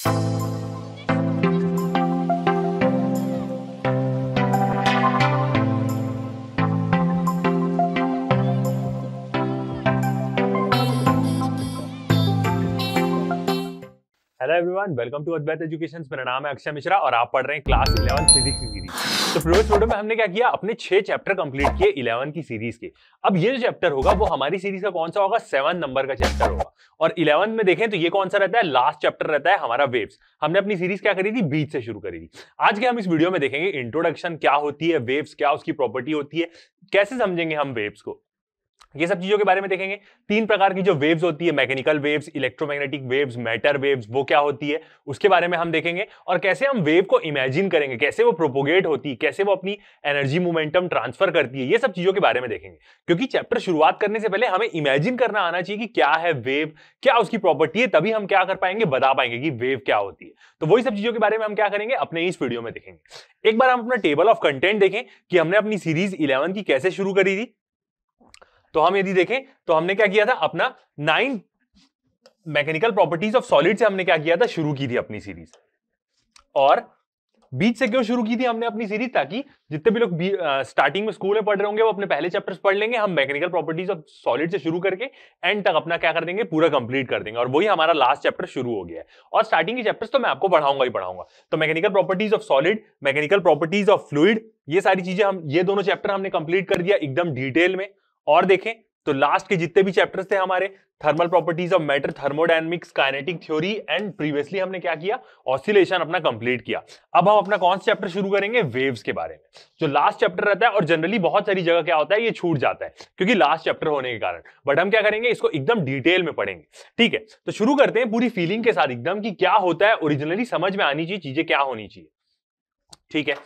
Hello everyone, welcome to Advait education. मेरा नाम है अक्षय मिश्रा और आप पढ़ रहे हैं क्लास 11 फिजिक्स की सीरीज। तो प्रीवियस वीडियो में हमने क्या किया, अपने 6 चैप्टर कंप्लीट किए 11 की सीरीज के। अब ये जो चैप्टर होगा वो हमारी सीरीज का कौन सा होगा, 7 नंबर का चैप्टर होगा। और 11 में देखें तो ये कौन सा रहता है, लास्ट चैप्टर रहता है हमारा वेव्स। हमने अपनी सीरीज क्या करी थी, बीच से शुरू करी थी। आज के हम इस वीडियो में देखेंगे इंट्रोडक्शन क्या होती है, वेव्स क्या उसकी प्रॉपर्टी होती है, कैसे समझेंगे हम वेव्स को, ये सब चीजों के बारे में देखेंगे। 3 प्रकार की जो वेव्स होती है, mechanical waves, electromagnetic waves, matter waves, वो क्या होती है उसके बारे में हम देखेंगे। और कैसे हम वेव को इमेजिन करेंगे, कैसे वो प्रोपोगेट होती है, कैसे वो अपनी एनर्जी मोमेंटम ट्रांसफर करती है, ये सब चीजों के बारे में देखेंगे। क्योंकि चैप्टर शुरुआत करने से पहले हमें इमेजिन करना आना चाहिए कि क्या है वेव, क्या उसकी प्रॉपर्टी है, तभी हम क्या कर पाएंगे, बता पाएंगे कि वेव क्या होती है। तो वही सब चीजों के बारे में हम क्या करेंगे, अपने इस वीडियो में देखेंगे। एक बार हम अपना टेबल ऑफ कंटेंट देखें कि हमने अपनी सीरीज 11 की कैसे शुरू करी थी। तो हम यदि देखें तो हमने क्या किया था, अपना 9 मैकेनिकल प्रॉपर्टीज ऑफ सॉलिड से हमने क्या किया था, शुरू की थी अपनी सीरीज। और बीच से क्यों शुरू की थी हमने अपनी सीरीज, ताकि जितने भी लोग स्टार्टिंग में स्कूल में पढ़ रहे होंगे वो अपने पहले चैप्टर्स पढ़ लेंगे। हम मैकेनिकल प्रॉपर्टीज ऑफ सॉलिड से शुरू करके एंड तक अपना क्या कर देंगे, पूरा कंप्लीट कर देंगे। और वही हमारा लास्ट चैप्टर शुरू हो गया है। और स्टार्टिंग के चैप्टर्स तो मैं आपको पढ़ाऊंगा ही पढ़ाऊंगा। तो mechanical properties of solid, mechanical properties of fluid, ये सारी चीजें हम, ये दोनों चैप्टर हमने कंप्लीट कर दिया एकदम डिटेल में। और देखें तो लास्ट के जितने भी चैप्टर्स थे हमारे, thermal properties of matter, thermodynamics, kinetic theory and previously हमने क्या किया, ऑसिलेशन अपना कंप्लीट किया। अब हम अपना कौन सा चैप्टर शुरू करेंगे, वेव्स के बारे में, जो लास्ट चैप्टर रहता है। और जनरली बहुत सारी जगह क्या होता है, ये छूट जाता है क्योंकि लास्ट चैप्टर होने के कारण। बट हम क्या करेंगे, इसको एकदम डिटेल में पढ़ेंगे। ठीक है, तो शुरू करते हैं पूरी फीलिंग के साथ एकदम, कि क्या होता है ओरिजिनली, समझ में आनी चाहिए चीजें क्या होनी चाहिए। ठीक है,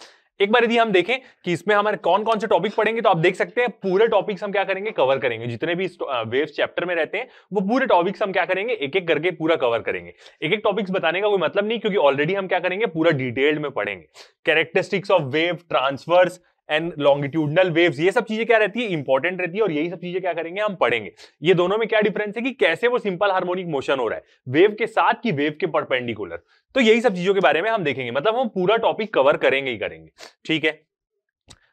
एक बार यदि हम देखें कि इसमें हमारे कौन कौन से टॉपिक पढ़ेंगे, तो आप देख सकते हैं पूरे टॉपिक्स हम क्या करेंगे, कवर करेंगे। जितने भी वेव्स चैप्टर में रहते हैं वो पूरे टॉपिक्स हम क्या करेंगे, एक एक करके पूरा कवर करेंगे। एक एक टॉपिक्स बताने का कोई मतलब नहीं, क्योंकि ऑलरेडी हम क्या करेंगे, पूरा डिटेल्ड में पढ़ेंगे। Characteristics of wave, transverse and longitudinal waves, ये सब चीजें क्या रहती है, इंपॉर्टेंट रहती है। और यही सब चीजें क्या करेंगे, हम पढ़ेंगे। ये दोनों में क्या डिफरेंस है, कि कैसे वो सिंपल हार्मोनिक मोशन हो रहा है वेव के साथ, की वेव के परपेंडिकुलर। तो यही सब चीजों के बारे में हम देखेंगे, मतलब हम पूरा टॉपिक कवर करेंगे ही करेंगे। ठीक है,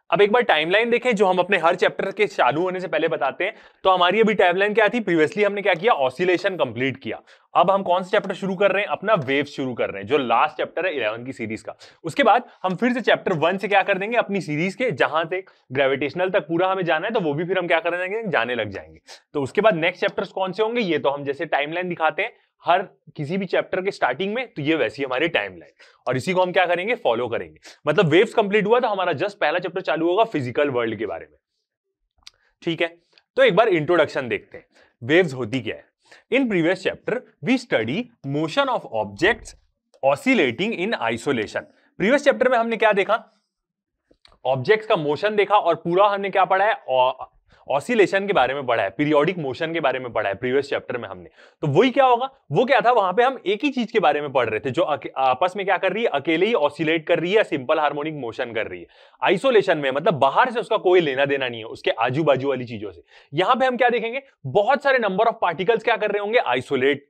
अब एक बार टाइमलाइन देखें जो हम अपने हर चैप्टर के चालू होने से पहले बताते हैं। तो हमारी अभी टाइमलाइन क्या थी, प्रीवियसली हमने क्या किया, ऑसिलेशन कंप्लीट किया। अब हम कौन सा चैप्टर शुरू कर रहे हैं, अपना वेव्स शुरू कर रहे हैं, जो लास्ट चैप्टर है 11 की सीरीज का। उसके बाद हम फिर से चैप्टर 1 से क्या कर देंगे, अपनी सीरीज के जहां से ग्रेविटेशनल तक पूरा हमें जाना है, तो वो भी फिर हम क्या कर देंगे, जाने लग जाएंगे। तो उसके बाद नेक्स्ट चैप्टर्स कौन से होंगे, ये तो हम जैसे टाइमलाइन दिखाते हैं हर किसी भी चैप्टर के स्टार्टिंग में, तो ये वैसी हमारी टाइमलाइन, और इसी को हम क्या करेंगे, फॉलो करेंगे। मतलब वेव्स कंप्लीट हुआ तो हमारा जस्ट पहला चैप्टर चालू होगा फिजिकल वर्ल्ड के बारे में। ठीक है, तो एक बार इंट्रोडक्शन देखते हैं, वेव्स होती क्या है। In previous chapter we study motion of objects oscillating in isolation. Previous chapter में हमने क्या देखा, ऑब्जेक्ट्स का मोशन देखा, और पूरा हमने क्या पढ़ा है, ऑसिलेशन के बारे में पढ़ा है, पीरियोडिक मोशन के बारे में पढ़ा है प्रीवियस चैप्टर में हमने। तो वही क्या होगा, वो क्या था, वहां पे हम एक ही चीज के बारे में पढ़ रहे थे, जो आपस में क्या कर रही है, अकेले ही ऑसिलेट कर रही है, सिंपल हार्मोनिक मोशन कर रही है। आइसोलेशन में मतलब बाहर से उसका कोई लेना देना नहीं है उसके आजू बाजू वाली चीजों से। यहां पे हम क्या देखेंगे, बहुत सारे नंबर ऑफ पार्टिकल्स क्या कर रहे होंगे,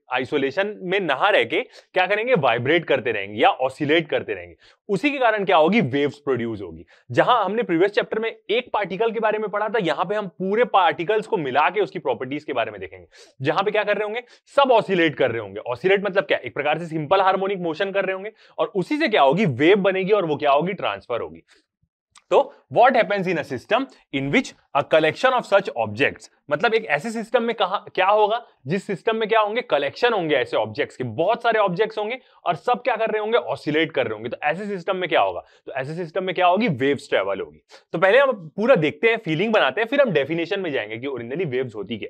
आइसोलेशन में नहा रह के क्या करेंगे, वाइब्रेट करते रहेंगे या ऑसिलेट करते रहेंगे। उसी के कारण क्या होगी, वेव्स प्रोड्यूस होगी। जहां हमने प्रीवियस चैप्टर में एक पार्टिकल के बारे में पढ़ा था, यहां पे हम पूरे पार्टिकल्स को मिला के उसकी प्रॉपर्टीज के बारे में देखेंगे। जहां पे क्या कर रहे होंगे, सब ऑसिलेट कर रहे होंगे। ऑसिलेट मतलब क्या, एक प्रकार से सिंपल हार्मोनिक मोशन कर रहे होंगे, और उसी से क्या होगी, वेव बनेगी, और वो क्या होगी, ट्रांसफर होगी। तो what happens in a system in which a collection of such objects, मतलब एक ऐसे सिस्टम में कहा क्या होगा, जिस सिस्टम में क्या होंगे, कलेक्शन होंगे ऐसे ऑब्जेक्ट्स के, बहुत सारे ऑब्जेक्ट्स होंगे और सब क्या कर रहे होंगे, ऑसिलेट कर रहे होंगे। तो ऐसे सिस्टम में क्या होगा, तो ऐसे सिस्टम में क्या होगी, वेव्स ट्रेवल होगी। तो पहले हम पूरा देखते हैं, फीलिंग बनाते हैं, फिर हम डेफिनेशन में जाएंगे कि ओरिजिनली वेव्स होती क्या।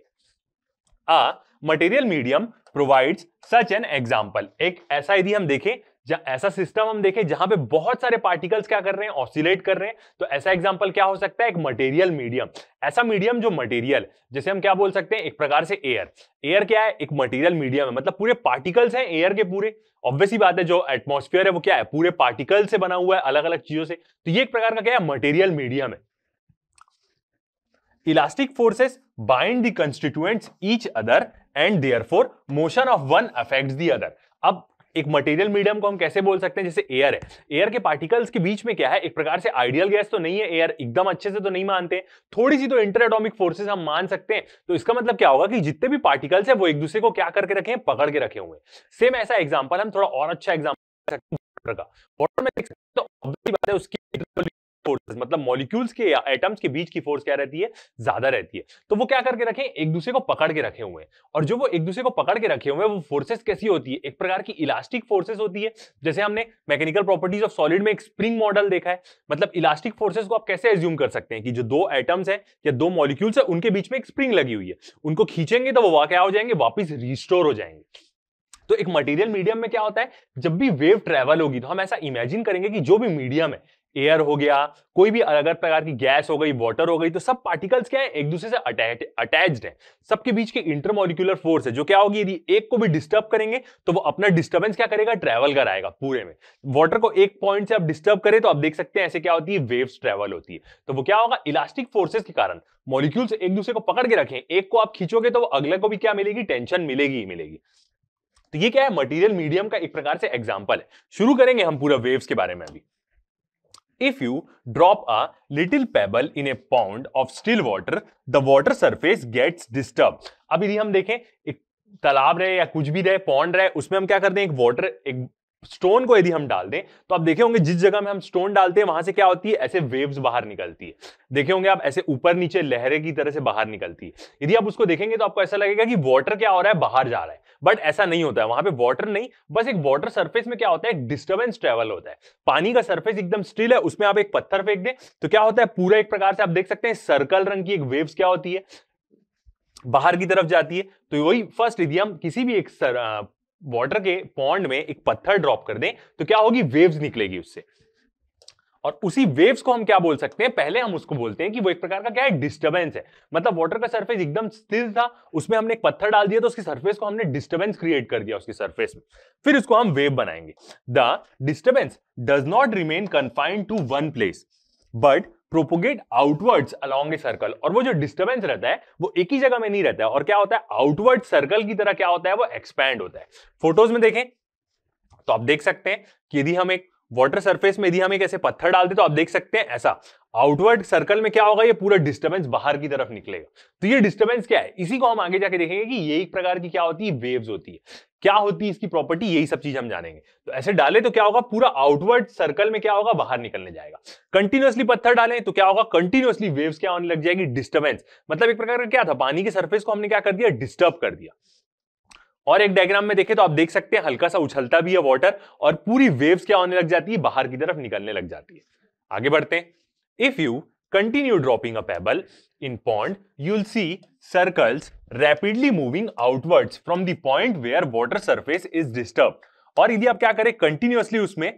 Material medium provides such an example, एक ऐसा यदि हम देखें, ऐसा सिस्टम हम देखें जहां पे बहुत सारे पार्टिकल्स क्या कर रहे हैं, ऑसिलेट कर रहे हैं, तो ऐसा एग्जांपल क्या हो सकता है, एक मटेरियल मीडियम। ऐसा मीडियम जो मटेरियल, जैसे हम क्या बोल सकते हैं, एक प्रकार से एयर। एयर क्या है, एक मटेरियल मीडियम है, मतलब पूरे पार्टिकल्स हैं एयर के पूरे। ऑब्वियस ही बात है, जो एटमॉस्फेयर है वो क्या है, पूरे पार्टिकल से बना हुआ है, अलग अलग चीजों से। तो ये एक प्रकार का क्या है, मटेरियल मीडियम है। Elastic forces bind the constituents each other and therefore motion of one affects the other. अब एक मटेरियल मीडियम को हम कैसे बोल सकते हैं, जैसे एयर है, एयर के पार्टिकल्स के बीच में क्या है, एक प्रकार से आइडियल गैस तो नहीं है एयर, एकदम अच्छे से तो नहीं मानते, थोड़ी सी तो इंटर एटॉमिक फोर्सेस हम मान सकते हैं। तो इसका मतलब क्या होगा कि जितने भी पार्टिकल्स है वो एक दूसरे को क्या करके रखे हैं, पकड़ के रखे हुए हैं। सेम ऐसा एग्जांपल हम थोड़ा और अच्छा एग्जांपल वाटर का, वाटर में देख सकते हो तो ऑब्वियसली बात है उसकी फोर्स, मतलब मॉलिक्यूल्स के या एटम्स के बीच की फोर्स क्या रहती है, ज्यादा रहती है। तो वो क्या करके रखे, एक दूसरे को पकड़ के रखे हुए हैं। और जो वो एक दूसरे को पकड़ के रखे हुए हैं वो फोर्सेस कैसी होती है, एक प्रकार की इलास्टिक फोर्सेस होती है। जैसे हमने मैकेनिकल प्रॉपर्टीज ऑफ सॉलिड में एक स्प्रिंग मॉडल देखा है, मतलब इलास्टिक फोर्सेस को आप कैसे एज्यूम कर सकते हैं कि जो दो एटम्स है या दो मॉलिक्यूल्स है उनके बीच में एक स्प्रिंग लगी हुई है, उनको खींचेंगे तो वो क्या हो जाएंगे, वापिस रिस्टोर हो जाएंगे। तो एक मटेरियल मीडियम में क्या होता है, जब भी वेव ट्रेवल होगी तो हम ऐसा इमेजिन करेंगे कि जो भी मीडियम है, एयर हो गया, कोई भी अलग प्रकार की गैस हो गई, वाटर हो गई, तो सब पार्टिकल्स क्या है, एक दूसरे से अटैच्ड है। सबके बीच की इंटरमॉलिक्यूलर फोर्स है जो क्या होगी, यदि एक को भी डिस्टर्ब करेंगे तो वो अपना डिस्टर्बेंस क्या करेगा, ट्रेवल कराएगा पूरे में। वाटर को एक पॉइंट से आप डिस्टर्ब करें तो आप देख सकते हैं ऐसे क्या होती है, वेव्स ट्रेवल होती है। तो वो क्या होगा, इलास्टिक फोर्सेस के कारण मॉलिक्यूल्स एक दूसरे को पकड़ के रखें, एक को आप खींचोगे तो वो अगले को भी क्या मिलेगी, टेंशन मिलेगी ही मिलेगी। तो ये क्या है, मटेरियल मीडियम का एक प्रकार से एग्जांपल है। शुरू करेंगे हम पूरा वेव्स के बारे में अभी। If you drop a little pebble in a pond of still water, the water surface gets disturbed. अब यदि हम देखें एक तालाब रहे या कुछ भी रहे, पॉन्ड रहे, उसमें हम क्या करते हैं, एक स्टोन को यदि हम डाल दें तो आप देखे होंगे जिस जगह में हम स्टोन डालते हैं वहां से क्या होती है, ऐसे वेव्स बाहर निकलती है। देखे होंगे आप, ऐसे ऊपर नीचे लहरें की तरह से बाहर निकलती है। यदि आप उसको देखेंगे तो आपको ऐसा लगेगा कि वाटर क्या हो रहा है, बाहर जा रहा है, बट ऐसा नहीं होता है। वहां पे वाटर नहीं, बस एक वाटर सरफेस में क्या होता है, एक डिस्टर्बेंस ट्रेवल होता है। पानी का सरफेस एकदम स्टिल है, उसमें आप एक पत्थर फेंक दें तो क्या होता है, पूरा एक प्रकार से आप देख सकते हैं सर्कल रंग की एक वेव्स क्या होती है, बाहर की तरफ जाती है। तो वही फर्स्ट, यदि हम किसी भी एक वाटर के पॉन्ड में एक पत्थर ड्रॉप कर दें तो क्या होगी, वेव्स निकलेगी उससे। और उसी वेव्स को हम क्या बोल सकते हैं, पहले हम उसको बोलते हैं कि वो एक प्रकार का क्या है, डिस्टर्बेंस है। मतलब वाटर का सरफेस एकदम स्थिर था, उसमें हमने एक पत्थर डाल दिया तो उसकी सरफेस को हमने डिस्टर्बेंस क्रिएट कर दिया उसकी सरफेस में, फिर उसको हम वेव बनाएंगे। The disturbance does not remain confined to one place but propagate outwards along a circle. और वो जो डिस्टर्बेंस रहता है वो एक ही जगह में नहीं रहता है, और क्या होता है, आउटवर्ड सर्कल की तरह क्या होता है, वो एक्सपैंड होता है। फोटोज में देखें तो आप देख सकते हैं कि यदि हम एक वाटर सरफेस में यदि हम एक ऐसे पत्थर डालते तो आप देख सकते हैं ऐसा आउटवर्ड सर्कल में क्या होगा, ये पूरा डिस्टर्बेंस बाहर की तरफ निकलेगा। तो ये डिस्टर्बेंस क्या है, इसी को हम आगे जाके देखेंगे कि ये एक प्रकार की क्या होती है, वेव्स होती है। क्या होती है इसकी प्रॉपर्टी, यही सब चीज हम जानेंगे। तो ऐसे डाले तो क्या होगा, पूरा आउटवर्ड सर्कल में क्या होगा, बाहर निकलने जाएगा। कंटिन्यूअसली पत्थर डालें तो क्या होगा, कंटिन्यूअसली वेव्स क्या होने लग जाएगी, डिस्टर्बेंस। मतलब एक प्रकार का क्या था, पानी के सरफेस को हमने क्या कर दिया, डिस्टर्ब कर दिया। और एक डायग्राम में देखें तो आप देख सकते हैं हल्का सा उछलता भी है वाटर, और पूरी वेव्स क्या होने लग जाती है, बाहर की तरफ निकलने लग जाती है। आगे बढ़ते हैं। If you continue dropping a pebble in pond you will see circles rapidly moving outwards from the point where water surface is disturb. और यदि आप क्या करें, कंटिन्यूअसली उसमें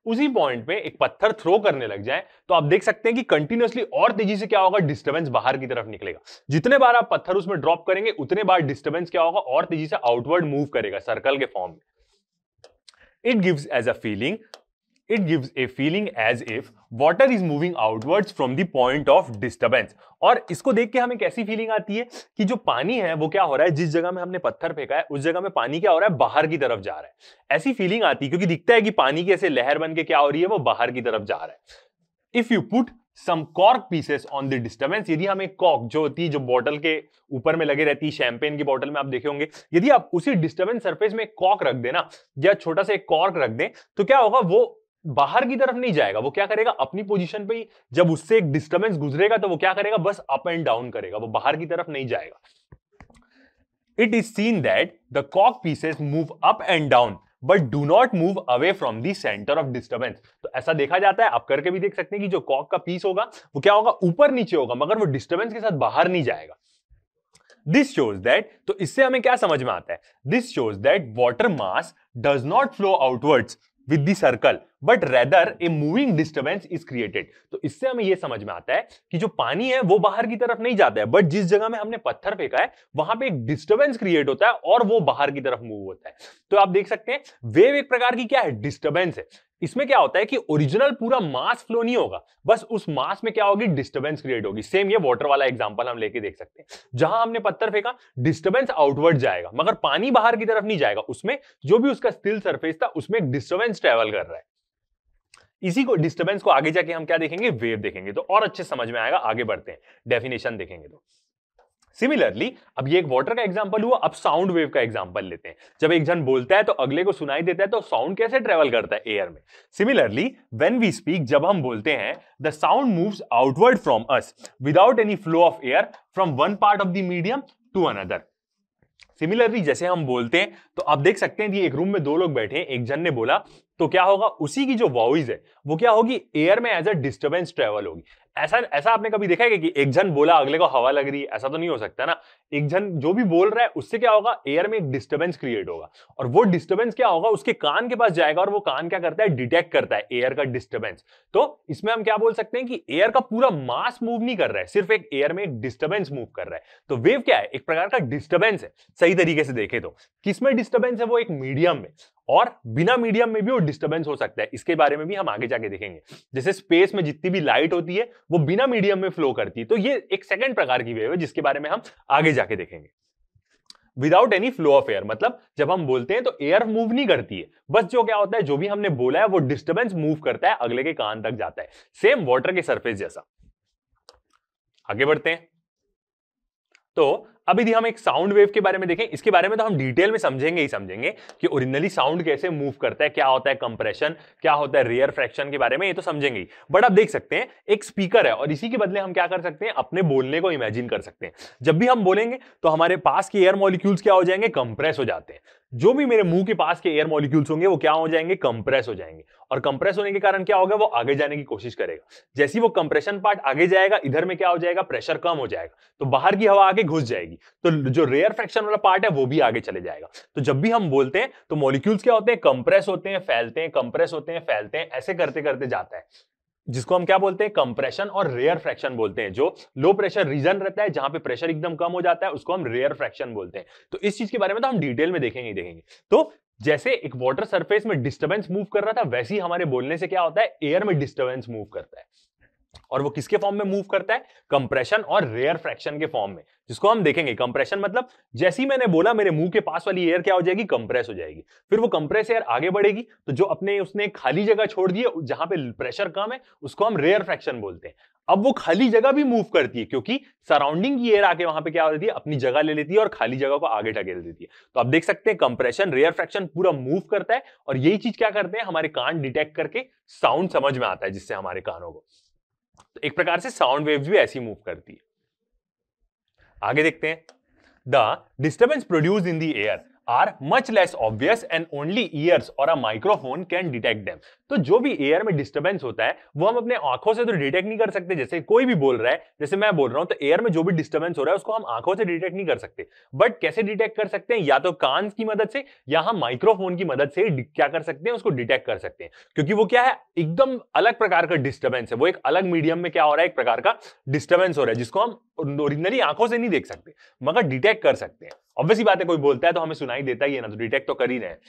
उसी पॉइंट पे एक पत्थर थ्रो करने लग जाए तो आप देख सकते हैं कि कंटिन्यूअसली और तेजी से क्या होगा, डिस्टर्बेंस बाहर की तरफ निकलेगा। जितने बार आप पत्थर उसमें ड्रॉप करेंगे उतने बार डिस्टर्बेंस क्या होगा, और तेजी से आउटवर्ड मूव करेगा सर्कल के फॉर्म में। It gives a feeling as if water is moving outwards from the point of disturbance. और इसको देख के हमें कैसी फीलिंग आती है कि जो पानी है वो क्या हो रहा है, जिस जगह में हमने पत्थर फेंका है उस जगह में पानी क्या हो रहा है, बाहर की तरफ जा रहा है। ऐसी फीलिंग आती है क्योंकि दिखता है कि पानी की ऐसे लहर बन के क्या हो रही है, वो बाहर की तरफ जा रहा है। If you put some cork pieces on the disturbance, यदि हम एक कॉर्क जो होती है, जो बॉटल के ऊपर में लगे रहती है, शैंपेन की बॉटल में आप देखे होंगे, यदि आप उसी डिस्टर्बेंस सरफेस में एक कॉर्क रख देना या छोटा सा एक कॉर्क रख दें तो क्या होगा, वो बाहर की तरफ नहीं जाएगा, वो क्या करेगा, अपनी पोजीशन पे ही जब उससे एक डिस्टर्बेंस गुजरेगा तो वो क्या करेगा, बस अप एंड डाउन करेगा, वो बाहर की तरफ नहीं जाएगा। It is seen that the cork pieces move up and down but do not move away from the centre of disturbance. तो ऐसा देखा जाता है, आप करके भी देख सकते हैं कि जो कॉर्क का पीस होगा वो क्या होगा, ऊपर नीचे होगा, मगर वो डिस्टर्बेंस के साथ बाहर नहीं जाएगा। दिस शोज दैट, तो इससे हमें क्या समझ में आता है, this shows that water mass does not flow outwards with the circle but rather a moving disturbance is created। तो इससे हमें यह समझ में आता है कि जो पानी है वो बाहर की तरफ नहीं जाता है, बट जिस जगह में हमने पत्थर फेंका है वहां पे एक डिस्टर्बेंस क्रिएट होता है और वो बाहर की तरफ मूव होता है। तो आप देख सकते हैं वेव एक प्रकार की क्या है, डिस्टर्बेंस है। इसमें क्या होता है कि ओरिजिनल पूरा मास फ्लो नहीं होगा, बस उस मास में क्या होगी, डिस्टर्बेंस क्रिएट होगी। सेम ये वाटर वाला एग्जांपल हम लेके देख सकते हैं, जहां हमने पत्थर फेंका, डिस्टर्बेंस आउटवर्ड जाएगा मगर पानी बाहर की तरफ नहीं जाएगा, उसमें जो भी उसका स्टिल सरफेस था उसमें एक डिस्टर्बेंस ट्रेवल कर रहा है। इसी को डिस्टर्बेंस को आगे जाके हम क्या देखेंगे, वेव देखेंगे, तो और अच्छे समझ में आएगा। आगे बढ़ते हैं, डेफिनेशन देखेंगे। तो सिमिलरली, अब ये एक वाटर का एग्जांपल हुआ, अब साउंड वेव का एग्जांपल लेते हैं। जब एक जन बोलता है तो अगले को सुनाई देता है, तो साउंड कैसे ट्रेवल करता है एयर में। सिमिलरली, व्हेन वी स्पीक, जब हम बोलते हैं, the sound moves outward from us without any flow of air from one part of the medium to another. Similarly, जैसे हम बोलते हैं तो आप देख सकते हैं कि एक रूम में दो लोग बैठे हैं, एक जन ने बोला तो क्या होगा, उसी की जो वॉइस है वो क्या होगी, एयर में एज अ डिस्टर्बेंस ट्रेवल होगी। ऐसा आपने कभी देखा है कि एक जन बोला अगले को हवा लग रही है, ऐसा तो नहीं हो सकता ना। एक जन जो भी बोल रहा है उससे क्या होगा, एयर में एक डिस्टर्बेंस क्रिएट होगा, और वो डिस्टर्बेंस क्या होगा, उसके कान के पास जाएगा, और वो कान क्या करता है, डिटेक्ट करता है एयर का डिस्टर्बेंस। तो इसमें हम क्या बोल सकते हैं कि एयर का पूरा मास मूव नहीं कर रहा है, सिर्फ एक एयर में एक डिस्टर्बेंस मूव कर रहा है। तो वेव क्या है, एक प्रकार का डिस्टर्बेंस है। सही तरीके से देखें तो किसमें डिस्टर्बेंस है, वो एक मीडियम में, और बिना मीडियम में भी वो डिस्टर्बेंस हो सकता है। इसके बारे में भी हम आगे जाके देखेंगे। जैसे स्पेस में जितनी भी लाइट होती है वो बिना मीडियम में फ्लो करती है, तो ये एक सेकंड प्रकार की वेव है जिसके बारे में हम आगे जाके देखेंगे। Without any flow of air, मतलब जब हम बोलते हैं तो एयर मूव नहीं करती है, बस जो क्या होता है, जो भी हमने बोला है वो डिस्टर्बेंस मूव करता है, अगले के कान तक जाता है, सेम वाटर के सरफेस जैसा। आगे बढ़ते हैं। तो अब यदि हम एक साउंड वेव के बारे में देखें, इसके बारे में तो हम डिटेल में समझेंगे ही समझेंगे कि ओरिजिनली साउंड कैसे मूव करता है, क्या होता है कंप्रेशन, क्या होता है रेयर फ्रैक्शन, के बारे में ये तो समझेंगे ही। बट आप देख सकते हैं एक स्पीकर है, और इसी के बदले हम क्या कर सकते हैं, अपने बोलने को इमेजिन कर सकते हैं। जब भी हम बोलेंगे तो हमारे पास के एयर मॉलिक्यूल्स क्या हो जाएंगे, कंप्रेस हो जाते हैं। जो भी मेरे मुंह के पास के एयर मॉलिक्यूल्स होंगे वो क्या हो जाएंगे, कंप्रेस हो जाएंगे, और कंप्रेस होने के कारण क्या होगा, वो आगे जाने की कोशिश करेगा। जैसे वो कंप्रेशन पार्ट आगे जाएगा, इधर में क्या हो जाएगा, प्रेशर कम हो जाएगा, तो बाहर की हवा आगे घुस जाएगी, तो जो रेयर फ्रैक्शन वाला पार्ट है वो भी आगे चले जाएगा। तो जब भी हम बोलते हैं तो मॉलिक्यूल्स क्या होते हैं, कंप्रेस होते हैं, फैलते हैं, कंप्रेस होते हैं, फैलते हैं, ऐसे करते करते जाता है, जिसको हम क्या बोलते हैं, कंप्रेशन और रेयर फ्रैक्शन बोलते हैं। जो लो प्रेशर रीजन रहता है, जहां पे प्रेशर एकदम कम हो जाता है, उसको हम रेयर फ्रैक्शन बोलते हैं। तो इस चीज के बारे में तो हम डिटेल में देखेंगे ही देखेंगे। तो जैसे एक वाटर सरफेस में डिस्टर्बेंस मूव कर रहा था, वैसे ही हमारे बोलने से क्या होता है, एयर में डिस्टर्बेंस मूव करता है, और वो किसके फॉर्म में मूव करता है, कंप्रेशन और रेयर फ्रैक्शन के फॉर्म में, जिसको हम देखेंगे। कंप्रेशन मतलब जैसे ही मैंने बोला मेरे मुंह के पास वाली एयर क्या हो जाएगी, कंप्रेस हो जाएगी, फिर वो कंप्रेस एयर आगे बढ़ेगी, तो जो अपने उसने खाली जगह छोड़ दी है जहां पे प्रेशर कम है, उसको हम रेयर फ्रैक्शन बोलते हैं। अब वो खाली जगह भी मूव करती है, क्योंकि सराउंडिंग की एयर आके वहां पे क्या हो जाती है, अपनी जगह ले लेती है और खाली जगह को आगे ढकेल देती है। तो आप देख सकते हैं कंप्रेशन रेयर फ्रैक्शन पूरा मूव करता है, और यही चीज क्या करते हैं, हमारे कान डिटेक्ट करके साउंड समझ में आता है, जिससे हमारे कानों को, तो एक प्रकार से साउंड वेव्स भी ऐसी मूव करती है। आगे देखते हैं। The disturbance produced in the air are much less obvious and only ears or a microphone can detect them. तो जो भी एयर में डिस्टर्बेंस होता है वो हम अपने आंखों से तो डिटेक्ट नहीं कर सकते। जैसे कोई भी बोल रहा है, जैसे मैं बोल रहा हूं, तो एयर में जो भी डिस्टर्बेंस हो रहा है उसको हम आंखों से डिटेक्ट नहीं कर सकते, बट कैसे डिटेक्ट कर सकते हैं, या तो कान की मदद से या हम माइक्रोफोन की मदद से क्या कर सकते हैं, उसको डिटेक्ट कर सकते हैं। क्योंकि वो क्या है, एकदम अलग प्रकार का डिस्टर्बेंस है, वो एक अलग मीडियम में क्या हो रहा है, एक प्रकार का डिस्टर्बेंस हो रहा है, जिसको हम ओरिजिनली आंखों से नहीं देख सकते मगर डिटेक्ट कर सकते हैं। ऑब्वियसली बात है, कोई बोलता है तो हमें सुनाई देता ही है ना, तो डिटेक्ट तो कर ही रहे हैं।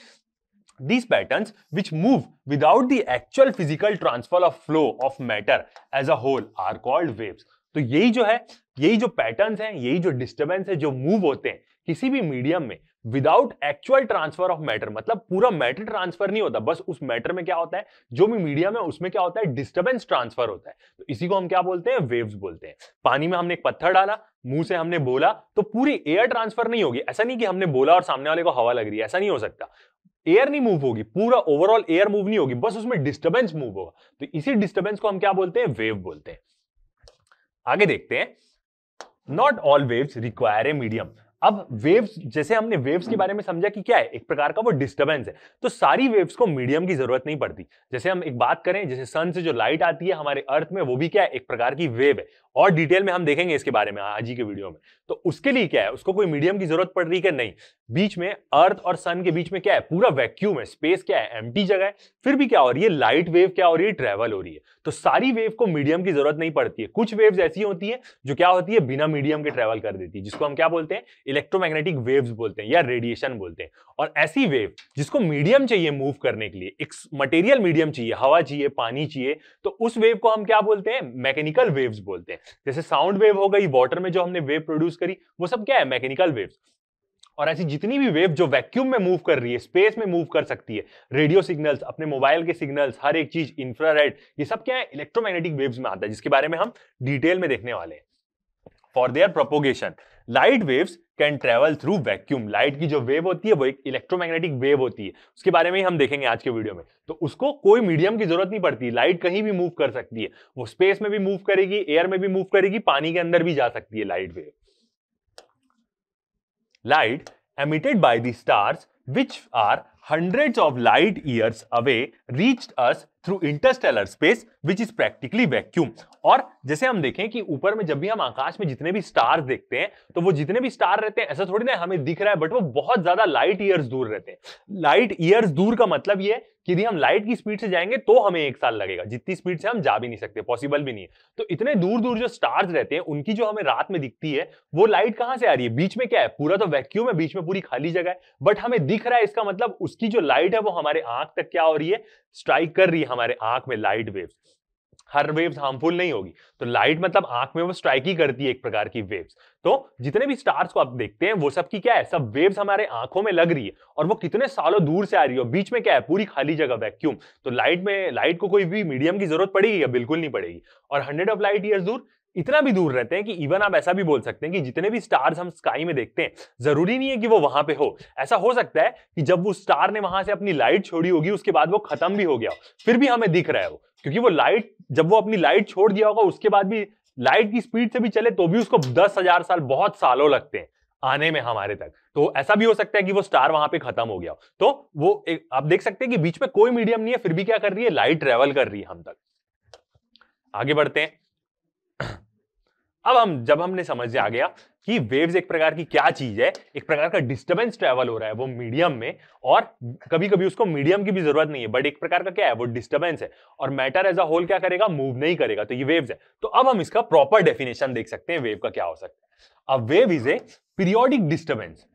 These patterns which move without the actual physical transfer of flow of matter as a whole are called waves। तो यही जो है, यही जो पैटर्न्स हैं, यही जो डिस्टर्बेंस है, जो मूव होते हैं किसी भी मीडियम में without actual transfer of matter, मतलब पूरा मैटर ट्रांसफर नहीं होता, बस उस मैटर में क्या होता है, जो भी मीडियम है उसमें क्या होता है, डिस्टर्बेंस ट्रांसफर होता है। तो इसी को हम क्या बोलते हैं, वेव्स बोलते हैं। पानी में हमने एक पत्थर डाला, मुंह से हमने बोला, तो पूरी एयर ट्रांसफर नहीं होगी। ऐसा नहीं कि हमने बोला और सामने वाले को हवा लग रही है, ऐसा नहीं हो सकता। एयर नहीं मूव होगी, पूरा ओवरऑल एयर मूव नहीं होगी, बस उसमें डिस्टर्बेंस मूव होगा। तो इसी डिस्टर्बेंस को हम क्या बोलते हैं, वेव बोलते हैं। आगे देखते हैं। Not all waves require a medium. अब वेव्स, जैसे हमने वेव्स के बारे में समझा कि क्या है, एक प्रकार का वो डिस्टर्बेंस है, तो सारी वेव्स को मीडियम की जरूरत नहीं पड़ती। जैसे हम एक बात करें, जैसे सन से जो लाइट आती है हमारे अर्थ में, वो भी क्या है, एक प्रकार की वेव है, और डिटेल में हम देखेंगे इसके बारे में आज ही के वीडियो में। तो उसके लिए क्या है, उसको कोई मीडियम की जरूरत पड़ रही है कि नहीं, बीच में अर्थ और सन के बीच में क्या है, पूरा वैक्यूम है, स्पेस क्या है, एम्प्टी जगह है, फिर भी क्या हो रही है, लाइट वेव क्या हो रही है, ट्रेवल हो रही है। तो सारी वेव को मीडियम की जरूरत नहीं पड़ती है, कुछ वेव्स ऐसी होती है जो क्या होती है, बिना मीडियम के ट्रेवल कर देती है, जिसको हम क्या बोलते हैं, इलेक्ट्रोमैग्नेटिक वेव्स बोलते हैं या रेडिएशन बोलते हैं। और ऐसी वेव जिसको मीडियम चाहिए मूव करने के लिए, एक मटेरियल मीडियम चाहिए, हवा चाहिए, पानी चाहिए, तो उस वेव को हम क्या बोलते हैं, मैकेनिकल वेव्स बोलते हैं। जैसे साउंड वेव हो गई, वाटर में जो हमने वेव प्रोड्यूस करी, वो सब क्या है, मैकेनिकल वेव्स। और ऐसी जितनी भी वेव जो वैक्यूम में मूव कर रही है, स्पेस में मूव कर सकती है, रेडियो सिग्नल्स, अपने मोबाइल के सिग्नल्स, हर एक चीज, इंफ्रारेड, ये सब क्या है, इलेक्ट्रोमैग्नेटिक वेव्स में आता है, जिसके बारे में हम डिटेल में देखने वाले हैं। For their propagation light waves can travel through vacuum. Light की जो वेव होती है वो एक इलेक्ट्रोमैग्नेटिक वेव होती है, उसके बारे में ही हम देखेंगे आज के वीडियो में। तो उसको कोई मीडियम की जरूरत नहीं पड़ती, लाइट कहीं भी मूव कर सकती है, वो स्पेस में भी मूव करेगी, एयर में भी मूव करेगी, पानी के अंदर भी जा सकती है light wave. Light emitted by the stars, which are hundreds of light years away, reached us through interstellar space, which is practically vacuum। और जैसे हम देखें कि ऊपर में जब भी हम आकाश में जितने भी स्टार्स देखते हैं, तो वो जितने भी स्टार रहते हैं, ऐसा थोड़ी ना हमें दिख रहा है, बट वो बहुत ज्यादा लाइट ईयर्स दूर रहते हैं। लाइट ईयर्स दूर का मतलब ये है कि यदि हम लाइट की स्पीड से जाएंगे तो हमें 1 साल लगेगा, जितनी स्पीड से हम जा भी नहीं सकते, पॉसिबल भी नहीं है। तो इतने दूर दूर जो स्टार्स रहते हैं, उनकी जो हमें रात में दिखती है, वो लाइट कहां से आ रही है, बीच में क्या है, पूरा तो वैक्यूम है, बीच में पूरी खाली जगह है, बट हमें दिख रहा है, इसका मतलब उसकी जो लाइट है वो हमारे आंख तक क्या हो रही है, स्ट्राइक कर रही है हमारे आंख में लाइट वेव्स। हर वेव्स हार्मफुल नहीं होगी, तो लाइट मतलब आंख में वो स्ट्राइक ही करती है एक प्रकार की वेव्स। तो जितने भी स्टार्स को आप देखते हैं वो सब की क्या है, सब वेव्स हमारे आंखों में लग रही है, और वो कितने सालों दूर से आ रही है, और बीच में क्या है, पूरी खाली जगह, वैक्यूम। तो लाइट को कोई भी मीडियम की जरूरत पड़ेगी या बिल्कुल नहीं पड़ेगी। और 100 ऑफ लाइट ईयर्स दूर, इतना भी दूर रहते हैं कि इवन आप ऐसा भी बोल सकते हैं कि जितने भी स्टार्स हम स्काई में देखते हैं, जरूरी नहीं है कि वो वहां पे हो। ऐसा हो सकता है कि जब वो स्टार ने वहां से अपनी लाइट छोड़ी होगी, उसके बाद वो खत्म भी हो गया हो, फिर भी हमें दिख रहा है वो, क्योंकि वो लाइट, जब वो अपनी लाइट छोड़ दिया होगा, उसके बाद भी लाइट की स्पीड से भी चले तो भी उसको 10,000 साल, बहुत सालों लगते हैं आने में हमारे तक। तो ऐसा भी हो सकता है कि वो स्टार वहां पे खत्म हो गया हो। तो वो आप देख सकते हैं कि बीच में कोई मीडियम नहीं है, फिर भी क्या कर रही है, लाइट ट्रेवल कर रही है हम तक। आगे बढ़ते हैं। अब जब हमने समझ आ गया कि वेव्स एक प्रकार की क्या चीज है, एक प्रकार का डिस्टरबेंस ट्रेवल हो रहा है वो मीडियम में, और कभी कभी उसको मीडियम की भी जरूरत नहीं है, बट एक प्रकार का क्या है, वो डिस्टरबेंस है, और मैटर एज अ होल क्या करेगा, मूव नहीं करेगा, तो ये वेव्स है। तो अब हम इसका प्रॉपर डेफिनेशन देख सकते हैं वेव का क्या हो सकता है। A wave is a periodic disturbance.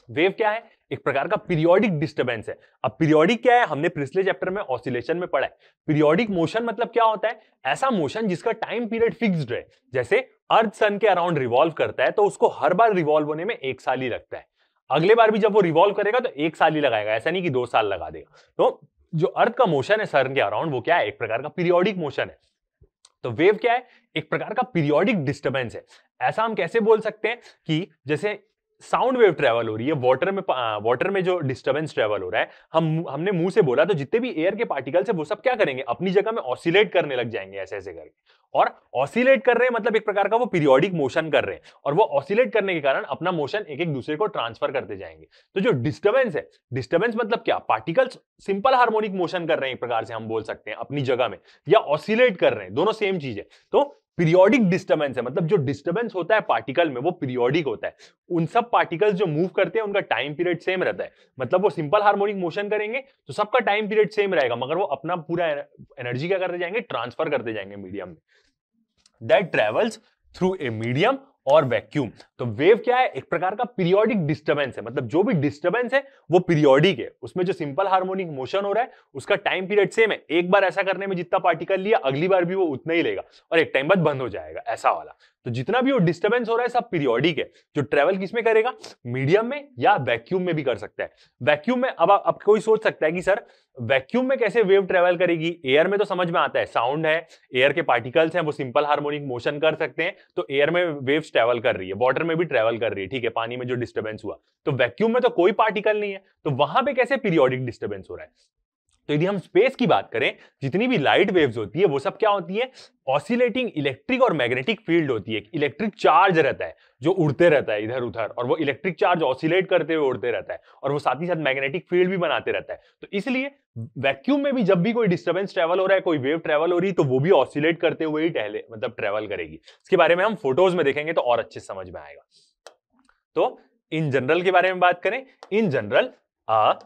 Wave क्या है, एक प्रकार का पीरियोडिक डिस्टरबेंस है। अब पीरियोडिक क्या है, हमने पिछले चैप्टर में ऑसिलेशन में पढ़ा है। पीरियोडिक मोशन मतलब क्या होता है, ऐसा मोशन जिसका टाइम पीरियड फिक्स्ड है। जैसे अर्थ सन के अराउंड रिवॉल्व करता है, तो उसको हर बार रिवॉल्व होने में 1 साल ही लगता है, अगले बार भी जब वो रिवॉल्व करेगा तो 1 साल ही लगाएगा, ऐसा नहीं कि 2 साल लगा देगा। तो जो अर्थ का मोशन है सन के अराउंड, वो क्या है, एक प्रकार का पीरियोडिक मोशन है। तो वेव क्या है, एक प्रकार का पीरियोडिक डिस्टरबेंस है। ऐसा हम कैसे बोल सकते हैं कि जैसे साउंड वेव ट्रेवल हो रही है, वाटर में जो डिस्टरबेंस ट्रेवल हो रहा है, हमने मुंह से बोला, तो जितने भी एयर के पार्टिकल्स है वो सब क्या करेंगे, अपनी जगह में ऑसिलेट करने लग जाएंगे, ऐसे ऐसे करके। और ऑसिलेट कर रहे हैं मतलब एक प्रकार का वो पीरियोडिक मोशन कर रहे हैं, और वो ऑसिलेट करने के कारण अपना मोशन एक एक दूसरे को ट्रांसफर करते जाएंगे। तो जो डिस्टरबेंस है, डिस्टरबेंस मतलब क्या, पार्टिकल्स सिंपल हार्मोनिक मोशन कर रहे हैं एक प्रकार से हम बोल सकते हैं अपनी जगह में, या ऑसिलेट कर रहे हैं, दोनों सेम चीज है। तो पीरियोडिक डिस्टरबेंस है, मतलब जो डिस्टरबेंस होता है पार्टिकल में वो पीरियोडिक होता है। उन सब पार्टिकल्स जो मूव करते हैं उनका टाइम पीरियड सेम रहता है, मतलब वो सिंपल हार्मोनिक मोशन करेंगे तो सबका टाइम पीरियड सेम रहेगा, मगर वो अपना पूरा एनर्जी क्या करते जाएंगे, ट्रांसफर करते जाएंगे मीडियम में। That travels through a medium और वैक्यूम। तो वेव क्या है, एक प्रकार का पीरियोडिक डिस्टरबेंस है, मतलब जो भी डिस्टरबेंस है वो पीरियोडिक है, उसमें जो सिंपल हार्मोनिक मोशन हो रहा है उसका टाइम पीरियड सेम है, एक बार ऐसा करने में जितना पार्टिकल लिया, अगली बार भी वो उतना ही लेगा, और एक टाइम बाद बंद हो जाएगा, ऐसा वाला। तो जितना भी वो डिस्टरबेंस हो रहा है सब पीरियोडिक है। जो ट्रेवल किसमें करेगा, मीडियम में या वैक्यूम में भी कर सकता है। वैक्यूम में अब कोई सोच सकता है कि सर वैक्यूम में कैसे वेव ट्रेवल करेगी, एयर में तो समझ में आता है, साउंड है, एयर के पार्टिकल्स हैं, वो सिंपल हार्मोनिक मोशन कर सकते हैं, तो एयर में वेव्स ट्रेवल कर रही है, वाटर में भी ट्रेवल कर रही है, ठीक है, पानी में जो डिस्टरबेंस हुआ। तो वैक्यूम में तो कोई पार्टिकल नहीं है, तो वहां पे कैसे पीरियोडिक डिस्टरबेंस हो रहा है। तो यदि हम स्पेस की बात करें, जितनी भी लाइट वेव्स होती है वो सब क्या होती है, ऑसिलेटिंग इलेक्ट्रिक और मैग्नेटिक फील्ड होती है। इलेक्ट्रिक चार्ज रहता है जो उड़ते रहता है इधर उधर, और वो इलेक्ट्रिक चार्ज ऑसिलेट करते हुए उड़ते रहता है, और वो साथ ही साथ मैग्नेटिक फील्ड भी बनाते रहता है। तो इसलिए वैक्यूम में भी जब भी कोई डिस्टर्बेंस ट्रेवल हो रहा है, कोई वेव ट्रेवल हो रही है, तो वो भी ऑसिलेट करते हुए ही ट्रेवल करेगी। इसके बारे में हम फोटोज में देखेंगे तो और अच्छे समझ में आएगा। तो इन जनरल के बारे में बात करें, in general a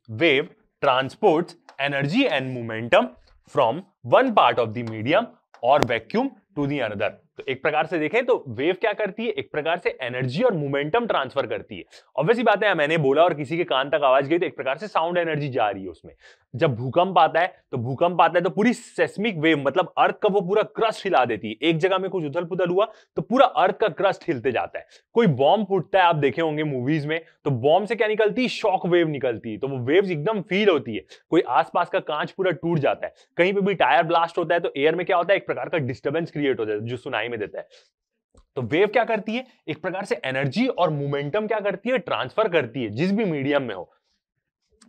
wave transports energy and momentum from one part of the medium or vacuum to the another। तो एक प्रकार से देखें तो वेव क्या करती है, एक प्रकार से एनर्जी और मोमेंटम ट्रांसफर करती है। ऑब्वियसली बात है, मैंने बोला और किसी के कान तक आवाज गई तो एक प्रकार से साउंड एनर्जी जा रही है उसमें। जब भूकंप आता है तो पूरी सेस्मिक वेव, मतलब अर्थ का वो पूरा क्रस्ट हिला देती है। एक जगह में कुछ उथल पुथल हुआ तो पूरा अर्थ का क्रस्ट हिलते जाता है। कोई बॉम्ब फूटता है, आप देखे होंगे मूवीज में, तो बॉम्ब से क्या निकलती है, शॉक वेव निकलती है। तो वो वेव्स एकदम फील होती है। कोई आसपास का कांच पूरा टूट जाता है, कहीं पे भी टायर ब्लास्ट होता है तो एयर में क्या होता है, एक प्रकार का डिस्टर्बेंस क्रिएट होता है जो सुनाई में देता है। तो वेव क्या करती है, एक प्रकार से एनर्जी और मोमेंटम क्या करती है, ट्रांसफर करती है जिस भी मीडियम में हो,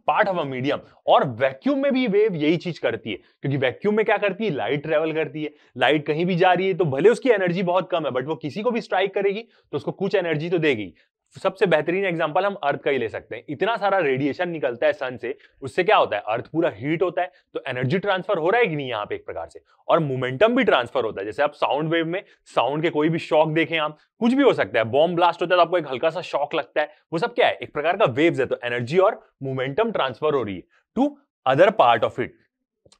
पार्ट ऑफ अ मीडियम। और वैक्यूम में भी वेव यही चीज करती है, क्योंकि वैक्यूम में क्या करती है, लाइट ट्रेवल करती है। लाइट कहीं भी जा रही है तो भले उसकी एनर्जी बहुत कम है, बट वो किसी को भी स्ट्राइक करेगी तो उसको कुछ एनर्जी तो देगी। सबसे बेहतरीन एग्जांपल हम अर्थ का ही ले सकते हैं। इतना सारा रेडिएशन निकलता है सन से, उससे क्या होता है, अर्थ पूरा हीट होता है। तो एनर्जी ट्रांसफर हो रहा है कि नहीं यहाँ पे एक प्रकार से, और मोमेंटम भी ट्रांसफर होता है। जैसे आप साउंड वेव में, साउंड के कोई भी शॉक देखें आप, कुछ भी हो सकता है, बॉम्ब ब्लास्ट होता है तो आपको एक हल्का सा शॉक लगता है, वो सब क्या है, एक प्रकार का वेव्स है। तो एनर्जी और मोमेंटम ट्रांसफर हो रही है to other part of it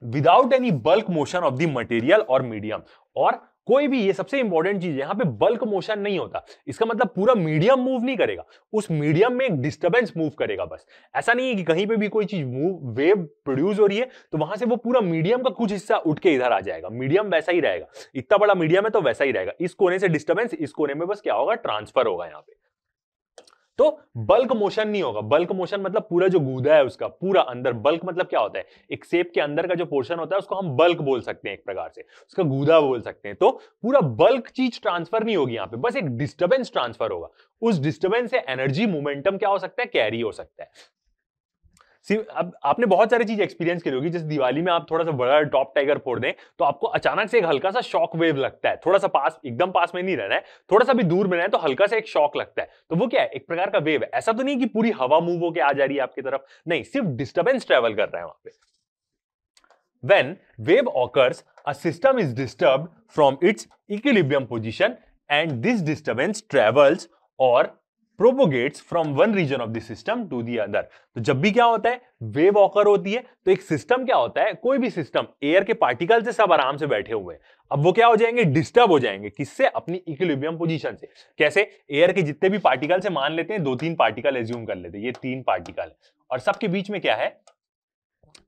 without any bulk motion of the material और मीडियम। और कोई भी, ये सबसे इंपॉर्टेंट चीज है, यहां पे बल्क मोशन नहीं होता। इसका मतलब पूरा मीडियम मूव नहीं करेगा, उस मीडियम में एक डिस्टर्बेंस मूव करेगा बस। ऐसा नहीं है कि कहीं पे भी कोई चीज मूव, वेव प्रोड्यूस हो रही है तो वहां से वो पूरा मीडियम का कुछ हिस्सा उठ के इधर आ जाएगा। मीडियम वैसा ही रहेगा, इतना बड़ा मीडियम है तो वैसा ही रहेगा। इस कोने से डिस्टर्बेंस, इस कोने में बस क्या होगा, ट्रांसफर होगा यहाँ पे। तो बल्क मोशन नहीं होगा। बल्क मोशन मतलब पूरा जो गूदा है उसका पूरा अंदर, बल्क मतलब क्या होता है, एक शेप के अंदर का जो पोर्शन होता है उसको हम बल्क बोल सकते हैं, एक प्रकार से उसका गूदा बोल सकते हैं। तो पूरा बल्क चीज ट्रांसफर नहीं होगी यहाँ पे, बस एक डिस्टर्बेंस ट्रांसफर होगा। उस डिस्टर्बेंस से एनर्जी, मोमेंटम क्या हो सकता है, कैरी हो सकता है। अब आपने बहुत सारी चीज एक्सपीरियंस करी होगी, जैसे दिवाली में आप थोड़ा सा बड़ा टॉप टाइगर फोड़ दें तो आपको अचानक से एक हल्का सा शॉक वेव लगता है। थोड़ा सा पास, एकदम पास में नहीं रहना है, थोड़ा सा भी दूर में रहना है तो हल्का सा एक शॉक लगता है। तो वो क्या है, एक प्रकार का वेव है। ऐसा तो नहीं कि पूरी हवा मूव होकर आ जा रही है आपकी तरफ, नहीं, सिर्फ डिस्टर्बेंस ट्रेवल कर रहा है वहां पे। When wave occurs, a system is disturbed from its equilibrium position and this disturbance travels or propagates from one region of the system to the other। तो जब भी क्या होता है, वेव ऑकर होती है तो एक सिस्टम क्या होता है, कोई भी सिस्टम, एयर के पार्टिकल से सब आराम से बैठे हुए हैं। अब वो क्या हो जाएंगे, डिस्टर्ब हो जाएंगे। किससे, अपनी इक्विलिब्रियम पोजीशन से। कैसे, एयर के जितने भी पार्टिकल से मान लेते हैं 2-3 पार्टिकल एज्यूम कर लेते हैं, ये 3 पार्टिकल है और सबके बीच में क्या है,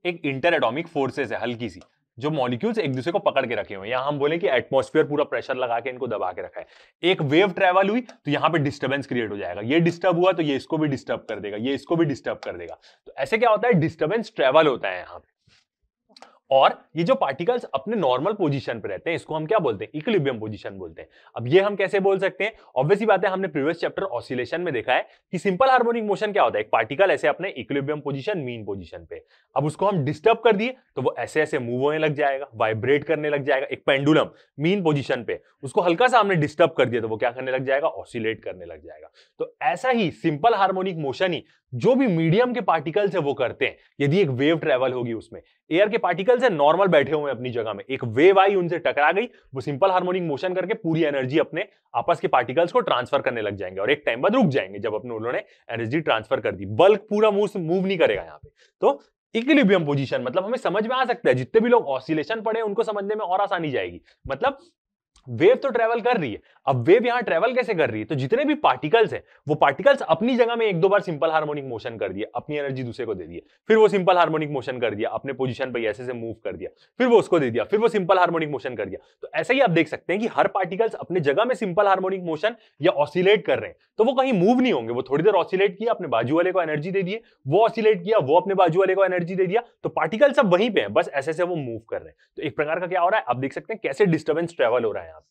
एक इंटर एटॉमिक फोर्सेस है हल्की सी, जो मॉलिक्यूल्स एक दूसरे को पकड़ के रखे हुए हैं। यहां हम बोले कि एटमॉस्फेयर पूरा प्रेशर लगा के इनको दबा के रखा है। एक वेव ट्रेवल हुई तो यहां पे डिस्टर्बेंस क्रिएट हो जाएगा। ये डिस्टर्ब हुआ तो ये इसको भी डिस्टर्ब कर देगा, ये इसको भी डिस्टर्ब कर देगा। तो ऐसे क्या होता है, डिस्टर्बेंस ट्रेवल होता है यहां पे। और ये जो पार्टिकल्स अपने नॉर्मल पोजीशन पे रहते हैं, इसको हम क्या बोलते हैं, इक्विलिब्रियम पोजीशन बोलते हैं। अब ये हम कैसे बोल सकते हैं, ऑब्वियसली बात है, हमने प्रीवियस चैप्टर ऑसिलेशन में देखा है कि सिंपल हार्मोनिक मोशन क्या होता है, एक पार्टिकल ऐसे अपने इक्विलिब्रियम पोजीशन, मीन पोजीशन पे, अब उसको हम डिस्टर्ब कर दिए तो वो ऐसे ऐसे मूव होने लग जाएगा, वाइब्रेट करने लग जाएगा। एक पेंडुलम मीन पोजीशन पे, उसको हल्का सा हमने डिस्टर्ब कर दिया तो वो क्या करने लग जाएगा, ऑसिलेट करने लग जाएगा। तो ऐसा ही सिंपल हार्मोनिक मोशन ही जो भी मीडियम के पार्टिकल्स है वो करते हैं। यदि एक वेव ट्रेवल होगी, उसमें एयर के पार्टिकल्स है नॉर्मल बैठे हुए अपनी जगह में, एक वेव आई उनसे टकरा गई, वो सिंपल हार्मोनिक मोशन करके पूरी एनर्जी अपने आपस के पार्टिकल्स को ट्रांसफर करने लग जाएंगे और एक टाइम बाद रुक जाएंगे जब अपने उन्होंने एनर्जी ट्रांसफर कर दी। बल्क पूरा मूव नहीं करेगा यहाँ पे। तो इक्विलिब्रियम पोजीशन मतलब हमें समझ में आ सकता है, जितने भी लोग ऑसिलेशन पढ़े उनको समझने में और आसानी जाएगी। मतलब वेव तो ट्रेवल कर रही है, अब वेव यहां ट्रेवल कैसे कर रही है, तो जितने भी पार्टिकल्स हैं वो पार्टिकल्स अपनी जगह में 1-2 बार सिंपल हार्मोनिक मोशन कर दिया, अपनी एनर्जी दूसरे को दे दिया, फिर वो सिंपल हार्मोनिक मोशन कर दिया, अपने पोजीशन पे ऐसे से मूव कर दिया, फिर वो उसको दे दिया, फिर वो सिंपल हार्मोनिक मोशन कर दिया। तो ऐसे ही आप देख सकते हैं कि हर पार्टिकल्स अपने जगह में सिंपल हार्मोनिक मोशन या ऑसिलेट कर रहे हैं, तो वो कहीं मूव नहीं होंगे। वो थोड़ी देर ऑसिलेट किया, अपने बाजू वाले को एनर्जी दे दिए, वो ऑसिलेट किया, वो अपने बाजू वाले को एनर्जी दे दिया, तो पार्टिकल सब वहीं पे हैं, बस ऐसे से वो मूव कर रहे हैं। तो एक प्रकार का क्या हो रहा है, आप देख सकते हैं कैसे डिस्टर्बेंस ट्रेवल हो रहा है यहाँ पे।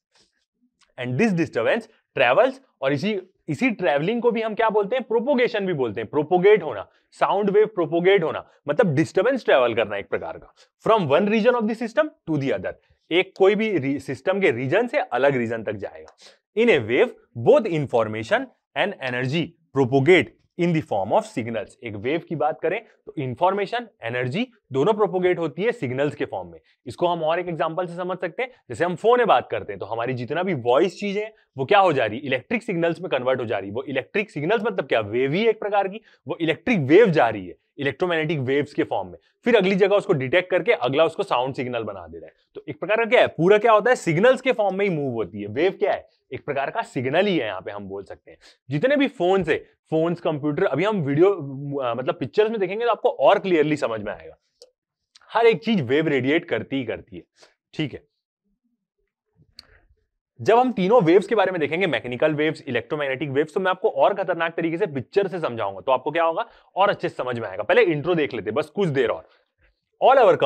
एंड दिस डिस्टर्बेंस ट्रेवल्स, और इसी इसी ट्रैवलिंग को भी हम क्या बोलते हैं, प्रोपोगेशन भी बोलते हैं। प्रोपोगेट होना, साउंड वेव प्रोपोगेट होना मतलब डिस्टर्बेंस ट्रेवल करना एक प्रकार का, from one region of the system to the other, एक कोई भी सिस्टम के रीजन से अलग रीजन तक जाएगा। In a wave both information and energy propagate in the form of signals. एक वेव की बात करें तो इंफॉर्मेशन, एनर्जी दोनों प्रोपोगेट होती है सिग्नल्स के फॉर्म में। इसको हम और एक एग्जांपल से समझ सकते हैं, जैसे हम फोन में बात करते हैं तो हमारी जितना भी वॉइस चीजें हैं वो क्या हो जा रही है, इलेक्ट्रिक सिग्नल्स में कन्वर्ट हो जा रही है। वो इलेक्ट्रिक सिग्नल्स मतलब क्या, वेव ही एक प्रकार की, वो इलेक्ट्रिक वेव जा रही है इलेक्ट्रोमैग्नेटिक वेव्स के फॉर्म में, फिर अगली जगह उसको डिटेक्ट करके अगला उसको साउंड सिग्नल बना दे रहा है। तो एक प्रकार का क्या है, पूरा क्या होता है, सिग्नल्स के फॉर्म में ही मूव होती है। वेव क्या है, एक प्रकार का सिग्नल ही है, यहाँ पे हम बोल सकते हैं। जितने भी फोन्स है, फोन्स, कंप्यूटर, अभी हम वीडियो मतलब पिक्चर्स में देखेंगे तो आपको और क्लियरली समझ में आएगा। हर एक चीज वेव रेडिएट करती ही करती है, ठीक है। जब हम तीनों वेव्स के बारे में देखेंगे, मैकेनिकल वेव्स, इलेक्ट्रोमैग्नेटिक वेव्स, तो मैं आपको और खतरनाक तरीके से पिक्चर से समझाऊंगा, तो आपको क्या होगा, और अच्छे से समझ में आएगा। पहले इंट्रो देख लेते बस कुछ देर और। ऑल ओवर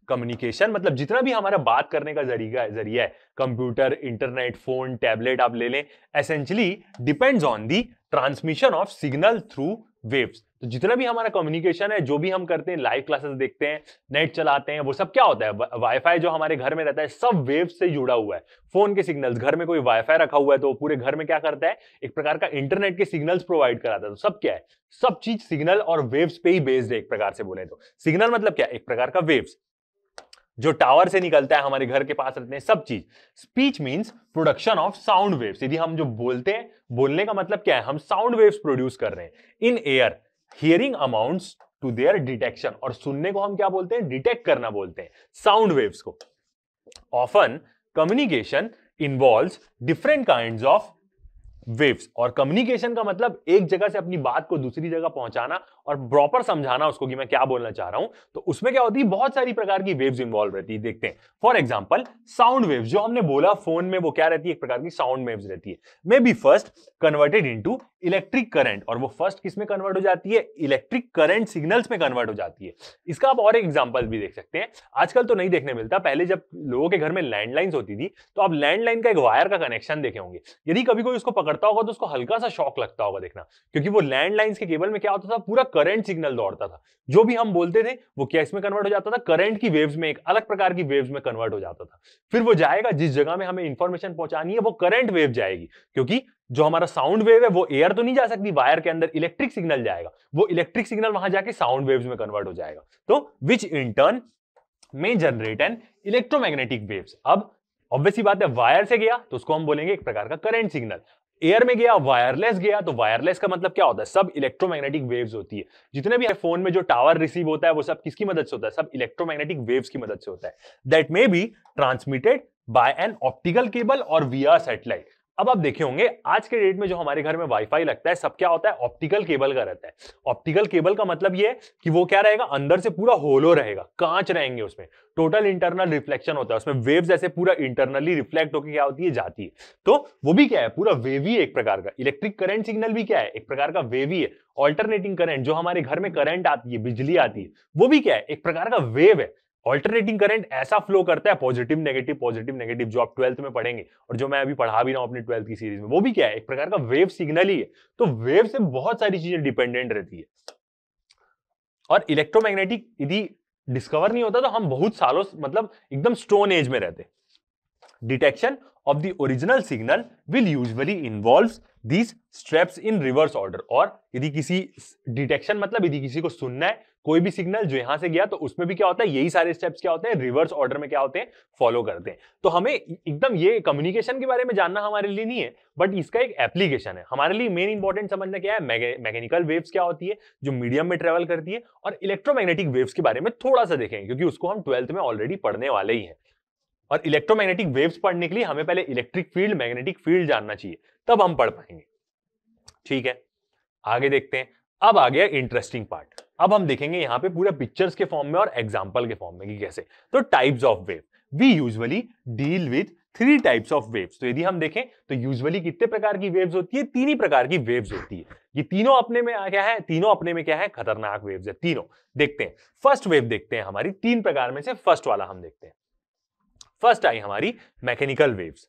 कम्युनिकेशन मतलब जितना भी हमारा बात करने का जरिया है, कंप्यूटर, इंटरनेट, फोन, टैबलेट आप ले लें, essentially depends on the transmission of signal through waves. तो जितना भी हमारा कम्युनिकेशन है, जो भी हम करते हैं, लाइव क्लासेस देखते हैं, नेट चलाते हैं, वो सब क्या होता है, वाईफाई जो हमारे घर में रहता है सब वेव्स से जुड़ा हुआ है। फोन के सिग्नल्स, घर में कोई वाईफाई रखा हुआ है तो पूरे घर में क्या करता है, एक प्रकार का इंटरनेट के सिग्नल्स प्रोवाइड कराता है। तो सब क्या है, सब चीज सिग्नल और वेव्स पे ही बेस्ड है एक प्रकार से बोले तो। सिग्नल मतलब क्या, एक प्रकार का वेव्स जो टावर से निकलता है, हमारे घर के पास रहते हैं, सब चीज। Speech means production of sound waves, यदि हम जो बोलते हैं, बोलने का मतलब क्या है, हम साउंड वेव्स प्रोड्यूस कर रहे हैं। In air hearing amounts to their detection, और सुनने को हम क्या बोलते हैं, डिटेक्ट करना बोलते हैं साउंड वेव्स को। Often communication involves different kinds of waves, और कम्युनिकेशन का मतलब एक जगह से अपनी बात को दूसरी जगह पहुंचाना और प्रॉपर समझाना उसको कि मैं क्या बोलना चाह रहा हूं। तो उसमें क्या होती है, बहुत सारी प्रकार की वेव्स इन्वॉल्व रहती है। देखते हैं, फॉर एग्जांपल साउंड वेव्स, जो हमने बोला फोन में, वो क्या रहती है, एक प्रकार की साउंड वेव्स रहती है। May be first converted into electric current, और वो फर्स्ट किस में कन्वर्ट हो जाती है, इलेक्ट्रिक करंट सिग्नल्स में कन्वर्ट हो जाती है। इसका आप और एक एग्जांपल भी देख सकते हैं, आजकल तो नहीं देखने मिलता, पहले जब लोगों के घर में लैंडलाइंस होती थी तो आप लैंडलाइन का एक वायर का कनेक्शन देखे होंगे। यदि कभी कोई उसको पकड़ता होगा तो उसको हल्का सा शॉक लगता होगा, देखना, क्योंकि वो लैंडलाइंस के केबल में क्या होता था, पूरा करंट सिग्नल दौड़ता था। जो भी हम बोलते थे वो क्या इसमें कन्वर्ट हो जाता था, करंट की वेव्स में, एक अलग प्रकार की वेव्स में कन्वर्ट हो जाता था। फिर वो जाएगा जिस जगह में हमें इंफॉर्मेशन पहुंचानी है, वो करंट वेव जाएगी, क्योंकि जो हमारा साउंड वेव है वो एयर तो नहीं जा सकती, वायर के अंदर इलेक्ट्रिक सिग्नल जाएगा, वो इलेक्ट्रिक सिग्नल वहां जाके साउंड वेव्स में कन्वर्ट हो जाएगा। तो विच इन टर्न में जनरेट एन इलेक्ट्रोमैग्नेटिक वेव्स। अब ऑब्वियसली बात है, वायर से गया तो उसको हम बोलेंगे एक प्रकार का करंट सिग्नल, एयर में गया, वायरलेस गया, तो वायरलेस का मतलब क्या होता है, सब इलेक्ट्रोमैग्नेटिक वेव्स होती है। जितने भी फोन में जो टावर रिसीव होता है वो सब किसकी मदद से होता है, सब इलेक्ट्रोमैग्नेटिक वेव्स की मदद से होता है। That may be transmitted by an optical cable और विया सैटेलाइट। अब आप देखे होंगे आज के डेट में जो हमारे घर में वाईफाई लगता है, सब क्या होता है, ऑप्टिकल केबल का रहता है। ऑप्टिकल केबल का मतलब ये है कि वो क्या रहेगा, अंदर से पूरा होलो रहेगा, कांच रहेंगे उसमें, टोटल इंटरनल रिफ्लेक्शन होता है उसमें, वेव्स ऐसे पूरा इंटरनली रिफ्लेक्ट होकर क्या होती है, जाती है। तो वो भी क्या है, पूरा वेवी है एक प्रकार का। इलेक्ट्रिक करंट सिग्नल भी क्या है, एक प्रकार का वेवी है। ऑल्टरनेटिंग करंट, जो हमारे घर में करंट आती है, बिजली आती है, वो भी क्या है, एक प्रकार का वेव है। ऑल्टरनेटिंग करंट ऐसा फ्लो करता है, पॉजिटिव नेगेटिव, जो आप 12th में पढ़ेंगे और जो मैं अभी पढ़ा भी रहा हूं अपनी 12th की सीरीज में, वो भी क्या है, एक प्रकार का वेव सिग्नल ही है। तो वेव से बहुत सारी चीजें डिपेंडेंट रहती है। और इलेक्ट्रोमैग्नेटिक यदि डिस्कवर नहीं होता तो हम बहुत सालों, मतलब एकदम स्टोन एज में रहते। Detection of the original signal will usually involves these steps in reverse order। और यदि किसी डिटेक्शन मतलब यदि किसी को सुनना है कोई भी सिग्नल जो यहां से गया, तो उसमें भी क्या होता है, यही सारे स्टेप्स क्या होते हैं, रिवर्स ऑर्डर में क्या होते हैं, फॉलो करते हैं। तो हमें एकदम ये कम्युनिकेशन के बारे में जानना हमारे लिए नहीं है, बट इसका एक एप्लीकेशन है हमारे लिए। मेन इंपॉर्टेंट समझना क्या है, मैकेनिकल वेव्स क्या होती है जो मीडियम में ट्रेवल करती है, और इलेक्ट्रोमैग्नेटिक वेव्स के बारे में थोड़ा सा देखेंगे क्योंकि उसको हम 12th में ऑलरेडी पढ़ने वाले ही हैं। और इलेक्ट्रोमैग्नेटिक वेव्स पढ़ने के लिए हमें पहले इलेक्ट्रिक फील्ड, मैग्नेटिक फील्ड जानना चाहिए, तब हम पढ़ पाएंगे। ठीक है, आगे देखते हैं। अब आ गया इंटरेस्टिंग पार्ट। अब हम देखेंगे यहां पे पूरा पिक्चर्स के फॉर्म में और एग्जांपल के फॉर्म में कि कैसे। तो types of wave, we usually deal with 3 types of waves. तो यदि हम देखें तो यूजुअली कितने प्रकार की वेव्स होती है, 3 ही प्रकार की वेव्स होती है। ये तीनों अपने में क्या है, तीनों अपने में क्या है, खतरनाक वेव्स है तीनों। देखते हैं, फर्स्ट वेव देखते हैं हमारी 3 प्रकार में से फर्स्ट वाला हम देखते हैं। फर्स्ट आई हमारी मैकेनिकल वेव्स।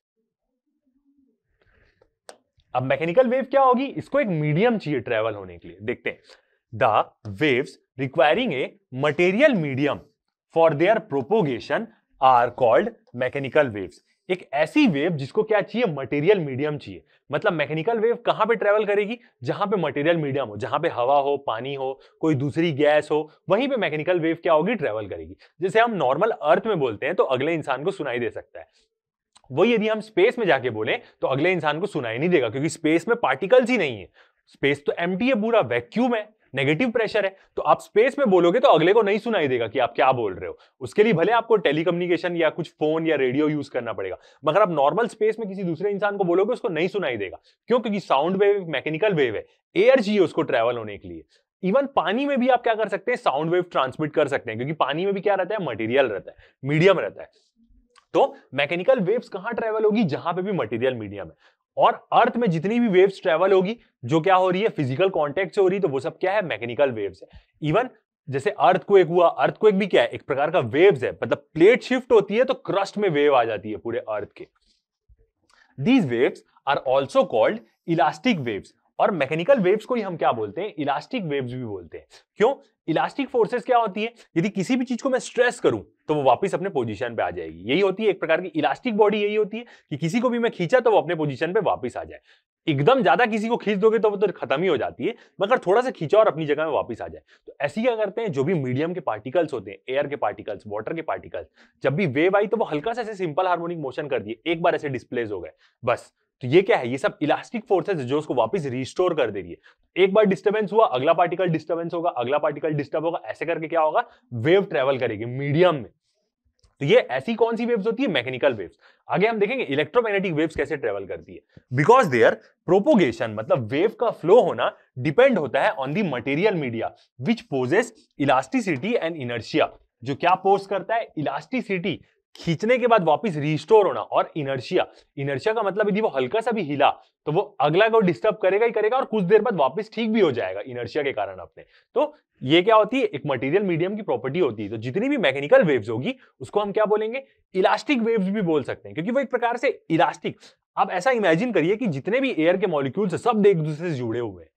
अब मैकेनिकल वेव क्या होगी, इसको एक मीडियम चाहिए ट्रेवल होने के लिए। देखते हैं, the waves requiring a material medium for their propagation are called mechanical waves. एक ऐसी वेव जिसको क्या चाहिए, मटेरियल मीडियम चाहिए। मतलब मैकेनिकल वेव कहां पे ट्रेवल करेगी, जहां पे मटेरियल मीडियम हो, जहां पे हवा हो, पानी हो, कोई दूसरी गैस हो, वहीं पे मैकेनिकल वेव क्या होगी, ट्रेवल करेगी। जैसे हम नॉर्मल अर्थ में बोलते हैं तो अगले इंसान को सुनाई दे सकता है, वही यदि हम स्पेस में जाके बोले तो अगले इंसान को सुनाई नहीं देगा, क्योंकि स्पेस में पार्टिकल्स ही नहीं है। स्पेस तो एम्प्टी है, पूरा वैक्यूम है, नेगेटिव प्रेशर है। तो आप स्पेस में बोलोगे तो अगले को नहीं सुनाई देगा कि आप क्या बोल रहे हो। उसके लिए भले आपको टेलीकम्युनिकेशन या कुछ फोन या रेडियो यूज करना पड़ेगा, मगर आप नॉर्मल स्पेस में किसी दूसरे इंसान को बोलोगे उसको नहीं सुनाई देगा। क्यों? क्योंकि साउंड वेव मैकेनिकल वेव है, एयर चाहिए उसको ट्रेवल होने के लिए। इवन पानी में भी आप क्या कर सकते हैं, साउंड वेव ट्रांसमिट कर सकते हैं, क्योंकि पानी में भी क्या रहता है, मटेरियल रहता है, मीडियम रहता है। तो मैकेनिकल वेव्स कहां ट्रेवल होगी, जहां पे भी मटेरियल मीडियम है। और अर्थ में जितनी भी वेव्स ट्रेवल होगी जो क्या हो रही है, फिजिकल कांटेक्ट से हो रही है, तो वो सब क्या है, मैकेनिकल वेव्स है। इवन जैसे अर्थक्वेक हुआ, अर्थक्वेक भी क्या है, एक प्रकार का वेव्स है। मतलब प्लेट शिफ्ट होती है तो क्रस्ट में वेव आ जाती है पूरे अर्थ के। These waves are also called elastic waves. और मैकेनिकल वेव्स को ही हम क्या बोलते हैं, इलास्टिक वेव्स भी बोलते हैं। क्यों? इलास्टिक फोर्सेस क्या होती है, यदि किसी भी चीज को मैं स्ट्रेस करूं तो वो वापस अपने पोजीशन पे आ जाएगी। यही होती है एक प्रकार की इलास्टिक बॉडी, यही होती है कि किसी को भी मैं खींचा तो वो अपने पोजीशन पे वापस आ जाए। एकदम ज्यादा किसी को खींच दोगे तो वो तो खत्म ही हो जाती है, मगर थोड़ा सा खींचा और अपनी जगह में वापस आ जाए। तो ऐसी क्या करते हैं, जो भी मीडियम के पार्टिकल्स होते हैं, एयर के पार्टिकल्स, वाटर के पार्टिकल्स, जब भी वेव आई तो वो हल्का सा ऐसे सिंपल हार्मोनिक मोशन कर दिए, एक बार ऐसे डिस्प्लेस हो गए बस। तो ये क्या है, ये सब इलास्टिक फोर्सेस जो उसको वापस रिस्टोर कर दे रही है। एक बार डिस्टर्बेंस हुआ, अगला पार्टिकल डिस्टर्बेंस होगा, अगला पार्टिकल डिस्टर्ब होगा, ऐसे करके क्या होगा, वेव ट्रेवल करेगी मीडियम में। तो ये ऐसी कौन सी वेव्स होती है, मैकेनिकल वेव्स। आगे हम देखेंगे इलेक्ट्रोमैग्नेटिक वेव्स कैसे ट्रेवल करती है। बिकॉज देयर प्रोपोगेशन, मतलब वेव का फ्लो होना, डिपेंड होता है on the material media which possess elasticity and inertia. जो क्या पोज करता है, इलास्टिसिटी, खींचने के बाद वापस रिस्टोर होना, और इनर्शिया, इनर्शिया का मतलब यदि वो हल्का सा भी हिला तो वो अगला को डिस्टर्ब करेगा ही करेगा, और कुछ देर बाद वापस ठीक भी हो जाएगा इनर्शिया के कारण अपने। तो ये क्या होती है, एक मटेरियल मीडियम की प्रॉपर्टी होती है। तो जितनी भी मैकेनिकल वेव्स होगी उसको हम क्या बोलेंगे, इलास्टिक वेव्स भी बोल सकते हैं, क्योंकि वो एक प्रकार से इलास्टिक। आप ऐसा इमेजिन करिए कि जितने भी एयर के मॉलिक्यूल्स है सब एक दूसरे से जुड़े हुए हैं।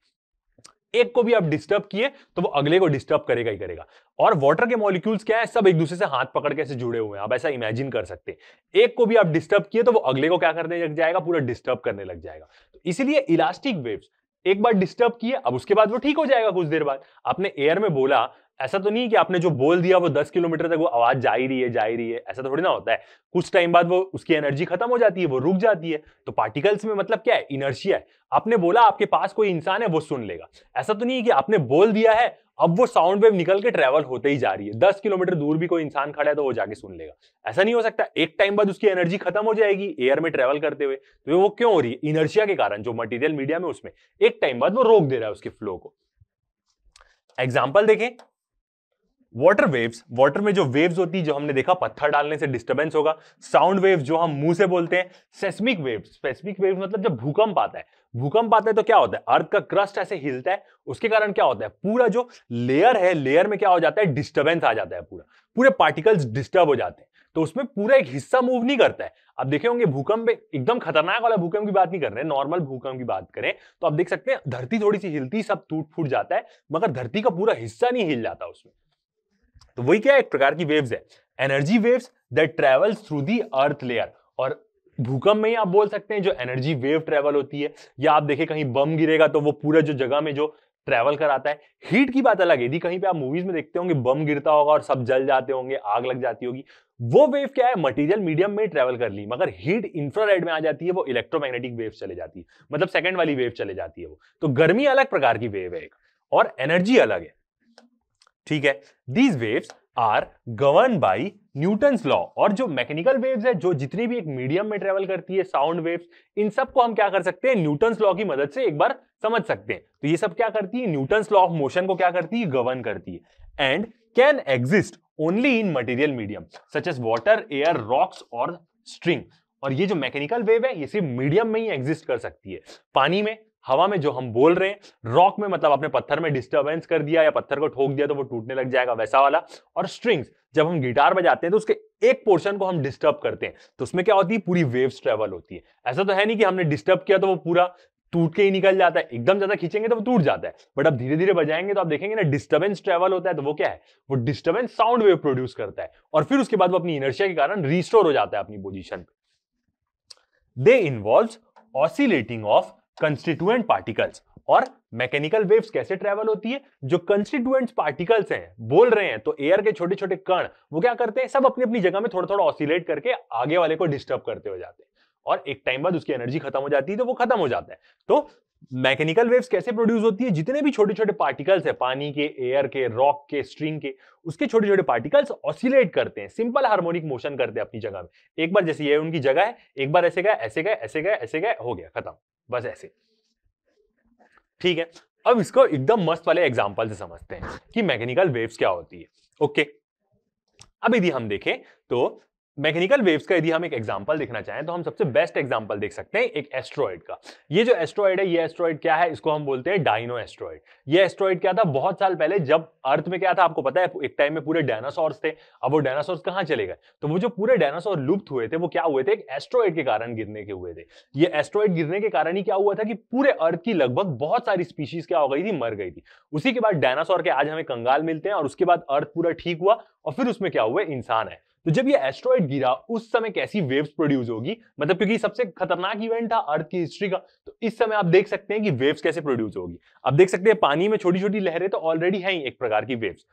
एक को भी आप डिस्टर्ब किए तो वो अगले को डिस्टर्ब करेगा ही करेगा। और वाटर के मॉलिक्यूल्स क्या है, सब एक दूसरे से हाथ पकड़ के ऐसे जुड़े हुए हैं। आप ऐसा इमेजिन कर सकते हैं, एक को भी आप डिस्टर्ब किए तो वो अगले को क्या करने लग जाएगा, पूरा डिस्टर्ब करने लग जाएगा। तो इसीलिए इलास्टिक वेव्स, एक बार डिस्टर्ब किए अब उसके बाद वो ठीक हो जाएगा कुछ देर बाद। आपने एयर में बोला, ऐसा तो नहीं कि आपने जो बोल दिया वो 10 किलोमीटर तक वो आवाज जा ही रही है, जा ही रही है, ऐसा थोड़ी ना होता है। कुछ टाइम बाद वो उसकी एनर्जी खत्म हो जाती है, वो रुक जाती है। तो पार्टिकल्स में मतलब क्या है, इनर्शिया है। आपने बोला आपके पास कोई इंसान है, वो सुन लेगा। ऐसा तो नहीं है कि आपने बोल दिया है अब वो साउंड वेव निकल के ट्रेवल होते ही जा रही है, 10 किलोमीटर दूर भी कोई इंसान खड़ा है तो वो जाके सुन लेगा। ऐसा नहीं हो सकता। एक टाइम बाद उसकी एनर्जी खत्म हो जाएगी एयर में ट्रेवल करते हुए। तो वो क्यों हो रही है, इनर्शिया के कारण। जो मटेरियल मीडिया में उसमें एक टाइम बाद वो रोक दे रहा है उसके फ्लो को। एग्जाम्पल देखें, वाटर वेव्स, वाटर में जो वेव्स होती है, जो हमने देखा पत्थर डालने से डिस्टर्बेंस होगा। साउंड वेव्स जो हम मुंह से बोलते हैं। सेस्मिक वेव्स, स्पेसिफिक वेव्स मतलब जब भूकंप आता है, भूकंप आता है तो क्या होता है, अर्थ का क्रस्ट ऐसे हिलता है, उसके कारण क्या होता है, पूरा जो लेयर है, लेयर में क्या हो जाता है, डिस्टर्बेंस आ जाता है, पूरे पार्टिकल्स डिस्टर्ब हो जाते हैं। तो उसमें पूरा एक हिस्सा मूव नहीं करता है। आप देखे होंगे भूकंप में, एकदम खतरनाक वाला भूकंप की बात नहीं कर रहे हैं, नॉर्मल भूकंप की बात करें तो आप देख सकते हैं धरती थोड़ी सी हिलती, सब टूट फूट जाता है, मगर धरती का पूरा हिस्सा नहीं हिल जाता उसमें। तो वही क्या है, एक प्रकार की वेव्स है, energy waves that travels through the earth layer. और भूकंप में ही आप बोल सकते हैं जो एनर्जी वेव ट्रेवल होती है। या आप देखें कहीं बम गिरेगा तो वो पूरा जो जगह में जो ट्रेवल कराता है। हीट की बात अलग है, यदि कहीं पे आप मूवीज में देखते होंगे बम गिरता होगा और सब जल जाते होंगे, आग लग जाती होगी, वो वेव क्या है, मटेरियल मीडियम में ट्रेवल कर ली, मगर हीट इंफ्रारेड में आ जाती है, वो इलेक्ट्रोमैग्नेटिक वेव चले जाती है, मतलब सेकंड वाली वेव चले जाती है वो। तो गर्मी अलग प्रकार की वेव है एक, और एनर्जी अलग है, ठीक है। These waves are govern by Newton's law. और जो मैकेनिकल वेव्स है, जो जितनी भी एक मीडियम में ट्रेवल करती है, साउंड वेव्स, इन सब को हम क्या कर सकते हैं, न्यूटन्स लॉ की मदद से एक बार समझ सकते हैं। तो ये सब क्या करती है, न्यूटन्स लॉ ऑफ मोशन को क्या करती है, गवर्न करती है। And can exist only in material medium such as water, air, rocks और स्ट्रिंग। और ये जो मैकेनिकल वेव है, ये सिर्फ मीडियम में ही एग्जिस्ट कर सकती है, पानी में, हवा में जो हम बोल रहे हैं, रॉक में मतलब आपने पत्थर में डिस्टर्बेंस कर दिया या पत्थर को ठोक दिया तो वो टूटने लग जाएगा, वैसा वाला। और स्ट्रिंग्स, जब हम गिटार बजाते हैं तो उसके एक पोर्शन को हम डिस्टर्ब करते हैं तो उसमें क्या होती है, पूरी वेव्स ट्रेवल होती है। ऐसा तो है नहीं कि हमने डिस्टर्ब किया तो वो पूरा टूट के ही निकल जाता है, एकदम ज्यादा खींचेंगे तो वो टूट जाता है, बट अब धीरे धीरे बजाएंगे तो आप देखेंगे ना डिस्टर्बेंस ट्रेवल होता है, तो वो क्या है, वो डिस्टर्बेंस साउंड वेव प्रोड्यूस करता है और फिर उसके बाद वो अपनी इनर्शिया के कारण रिस्टोर हो जाता है अपनी पोजीशन पे। They involves oscillating of constituent particles. और मैकेनिकल वेव्स कैसे ट्रेवल होती है, जो कंस्टिट्यूएंट्स पार्टिकल्स हैं, बोल रहे हैं तो एयर के छोटे छोटे कण, वो क्या करते हैं, सब अपनी अपनी जगह में थोड़ा थोड़ा ऑसिलेट करके आगे वाले को डिस्टर्ब करते हो जाते हैं और एक टाइम बाद उसकी एनर्जी खत्म हो जाती है तो वो खत्म हो जाता है। तो मैकेनिकल वेव्स कैसे प्रोड्यूस होती है, जितने भी छोटे छोटे पार्टिकल्स है, पानी के, एयर के, रॉक के, स्ट्रिंग के, उसके छोटे छोटे पार्टिकल्स ऑसिलेट करते हैं, सिंपल हार्मोनिक मोशन करते हैं अपनी जगह में। एक बार जैसे ये उनकी जगह है, एक बार ऐसे गए, ऐसे गए, ऐसे गए, ऐसे गए, हो गया खत्म, बस ऐसे। ठीक है, अब इसको एकदम मस्त वाले एग्जांपल से समझते हैं कि मैकेनिकल वेव्स क्या होती है। ओके, अब यदि हम देखें तो मैकेनिकल वेव्स का यदि हम एक एग्जांपल देखना चाहें तो हम सबसे बेस्ट एग्जांपल देख सकते हैं एक एस्ट्रॉइड का। ये जो एस्ट्रॉइड है, ये एस्ट्रॉइड क्या है, इसको हम बोलते हैं डायनो एस्ट्रॉइड। ये एस्ट्रॉइड क्या था, बहुत साल पहले जब अर्थ में क्या था आपको पता है, एक टाइम में पूरे डायनासोर्स थे। अब वो डायनासोर्स कहां चले गए, तो वो जो पूरे डायनासोर लुप्त हुए थे वो क्या हुए थे, एक एस्ट्रॉइड के कारण गिरने के हुए थे। ये एस्ट्रॉइड गिरने के कारण ही क्या हुआ था कि पूरे अर्थ की लगभग बहुत सारी स्पीशीज क्या हो गई थी, मर गई थी। उसी के बाद डायनासोर के आज हमें कंगाल मिलते हैं और उसके बाद अर्थ पूरा ठीक हुआ और फिर उसमें क्या हुए, इंसान है। तो जब ये एस्ट्रॉइड गिरा उस समय कैसी वेव्स प्रोड्यूस होगी, मतलब क्योंकि सबसे खतरनाक इवेंट था अर्थ की हिस्ट्री का, तो इस समय आप देख सकते हैं कि वेव्स कैसे प्रोड्यूस होगी। आप देख सकते हैं पानी में छोटी छोटी लहरें तो ऑलरेडी हैं ही एक प्रकार की वेव्स।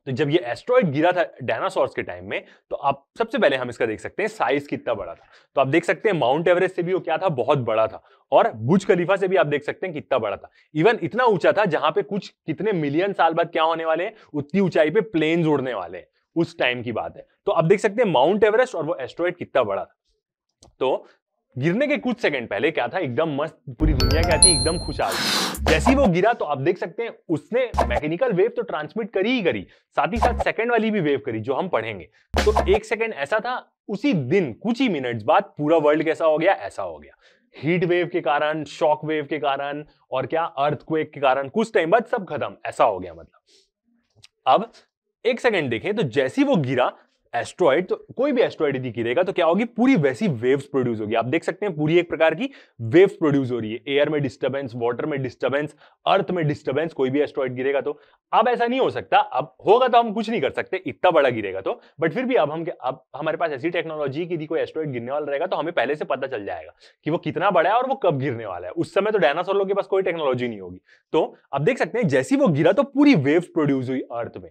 तो जब ये एस्ट्रॉइड गिरा था डायनासोर्स के टाइम में, तो आप सबसे पहले हम इसका देख सकते हैं साइज कितना बड़ा था। तो आप देख सकते हैं माउंट एवरेस्ट से भी वो क्या था, बहुत बड़ा था, और बुर्ज खलीफा से भी आप देख सकते हैं कितना बड़ा था। इवन इतना ऊंचा था जहां पे कुछ कितने मिलियन साल बाद क्या होने वाले हैं, उतनी ऊंचाई पे प्लेन्स उड़ने वाले हैं, उस टाइम की बात है। तो आप देख सकते हैं माउंट एवरेस्ट और वो एस्ट्रॉइड कितना बड़ा था। तो गिरने के कुछ सेकंड पहले क्या था, एकदम मस्त, पूरी दुनिया क्या थी, एकदम खुशहाल। जैसे ही वो गिरा तो आप देख सकते हैं उसने मैकेनिकल वेव तो ट्रांसमिट करी ही करी, साथ ही साथ सेकंड वाली भी वेव करी जो हम पढ़ेंगे। तो एक सेकंड ऐसा था, उसी दिन कुछ ही मिनट्स बाद पूरा वर्ल्ड कैसा हो गया, ऐसा हो गया, हीट वेव के कारण, शॉक वेव के कारण, और क्या अर्थक्वेक के कारण, कुछ टाइम बाद सब खत्म, ऐसा हो गया। मतलब अब एक सेकंड देखें तो जैसी वो गिरा एस्ट्रॉइड, तो कोई भी एस्ट्रॉइड यदि गिरेगा तो क्या होगी, पूरी वैसी वेव्स प्रोड्यूस होगी। आप देख सकते हैं पूरी एक प्रकार की वेव्स प्रोड्यूस हो रही है, एयर में डिस्टर्बेंस, वाटर में डिस्टर्बेंस, अर्थ में डिस्टर्बेंस, कोई भी एस्ट्रॉइड गिरेगा तो। अब ऐसा नहीं हो सकता, अब होगा तो हम कुछ नहीं कर सकते, इतना बड़ा गिरेगा तो, बट फिर भी अब हमारे पास ऐसी टेक्नोलॉजी कि यदि कोई एस्ट्रॉइड गिरने वाला रहेगा तो हमें पहले से पता चल जाएगा कि वो कितना बड़ा है और वो कब गिरने वाला है। उस समय तो डायनासोर लोगों के पास कोई टेक्नोलॉजी नहीं होगी। तो अब देख सकते हैं जैसी वो गिरा तो पूरी वेव्स प्रोड्यूस हुई अर्थ में।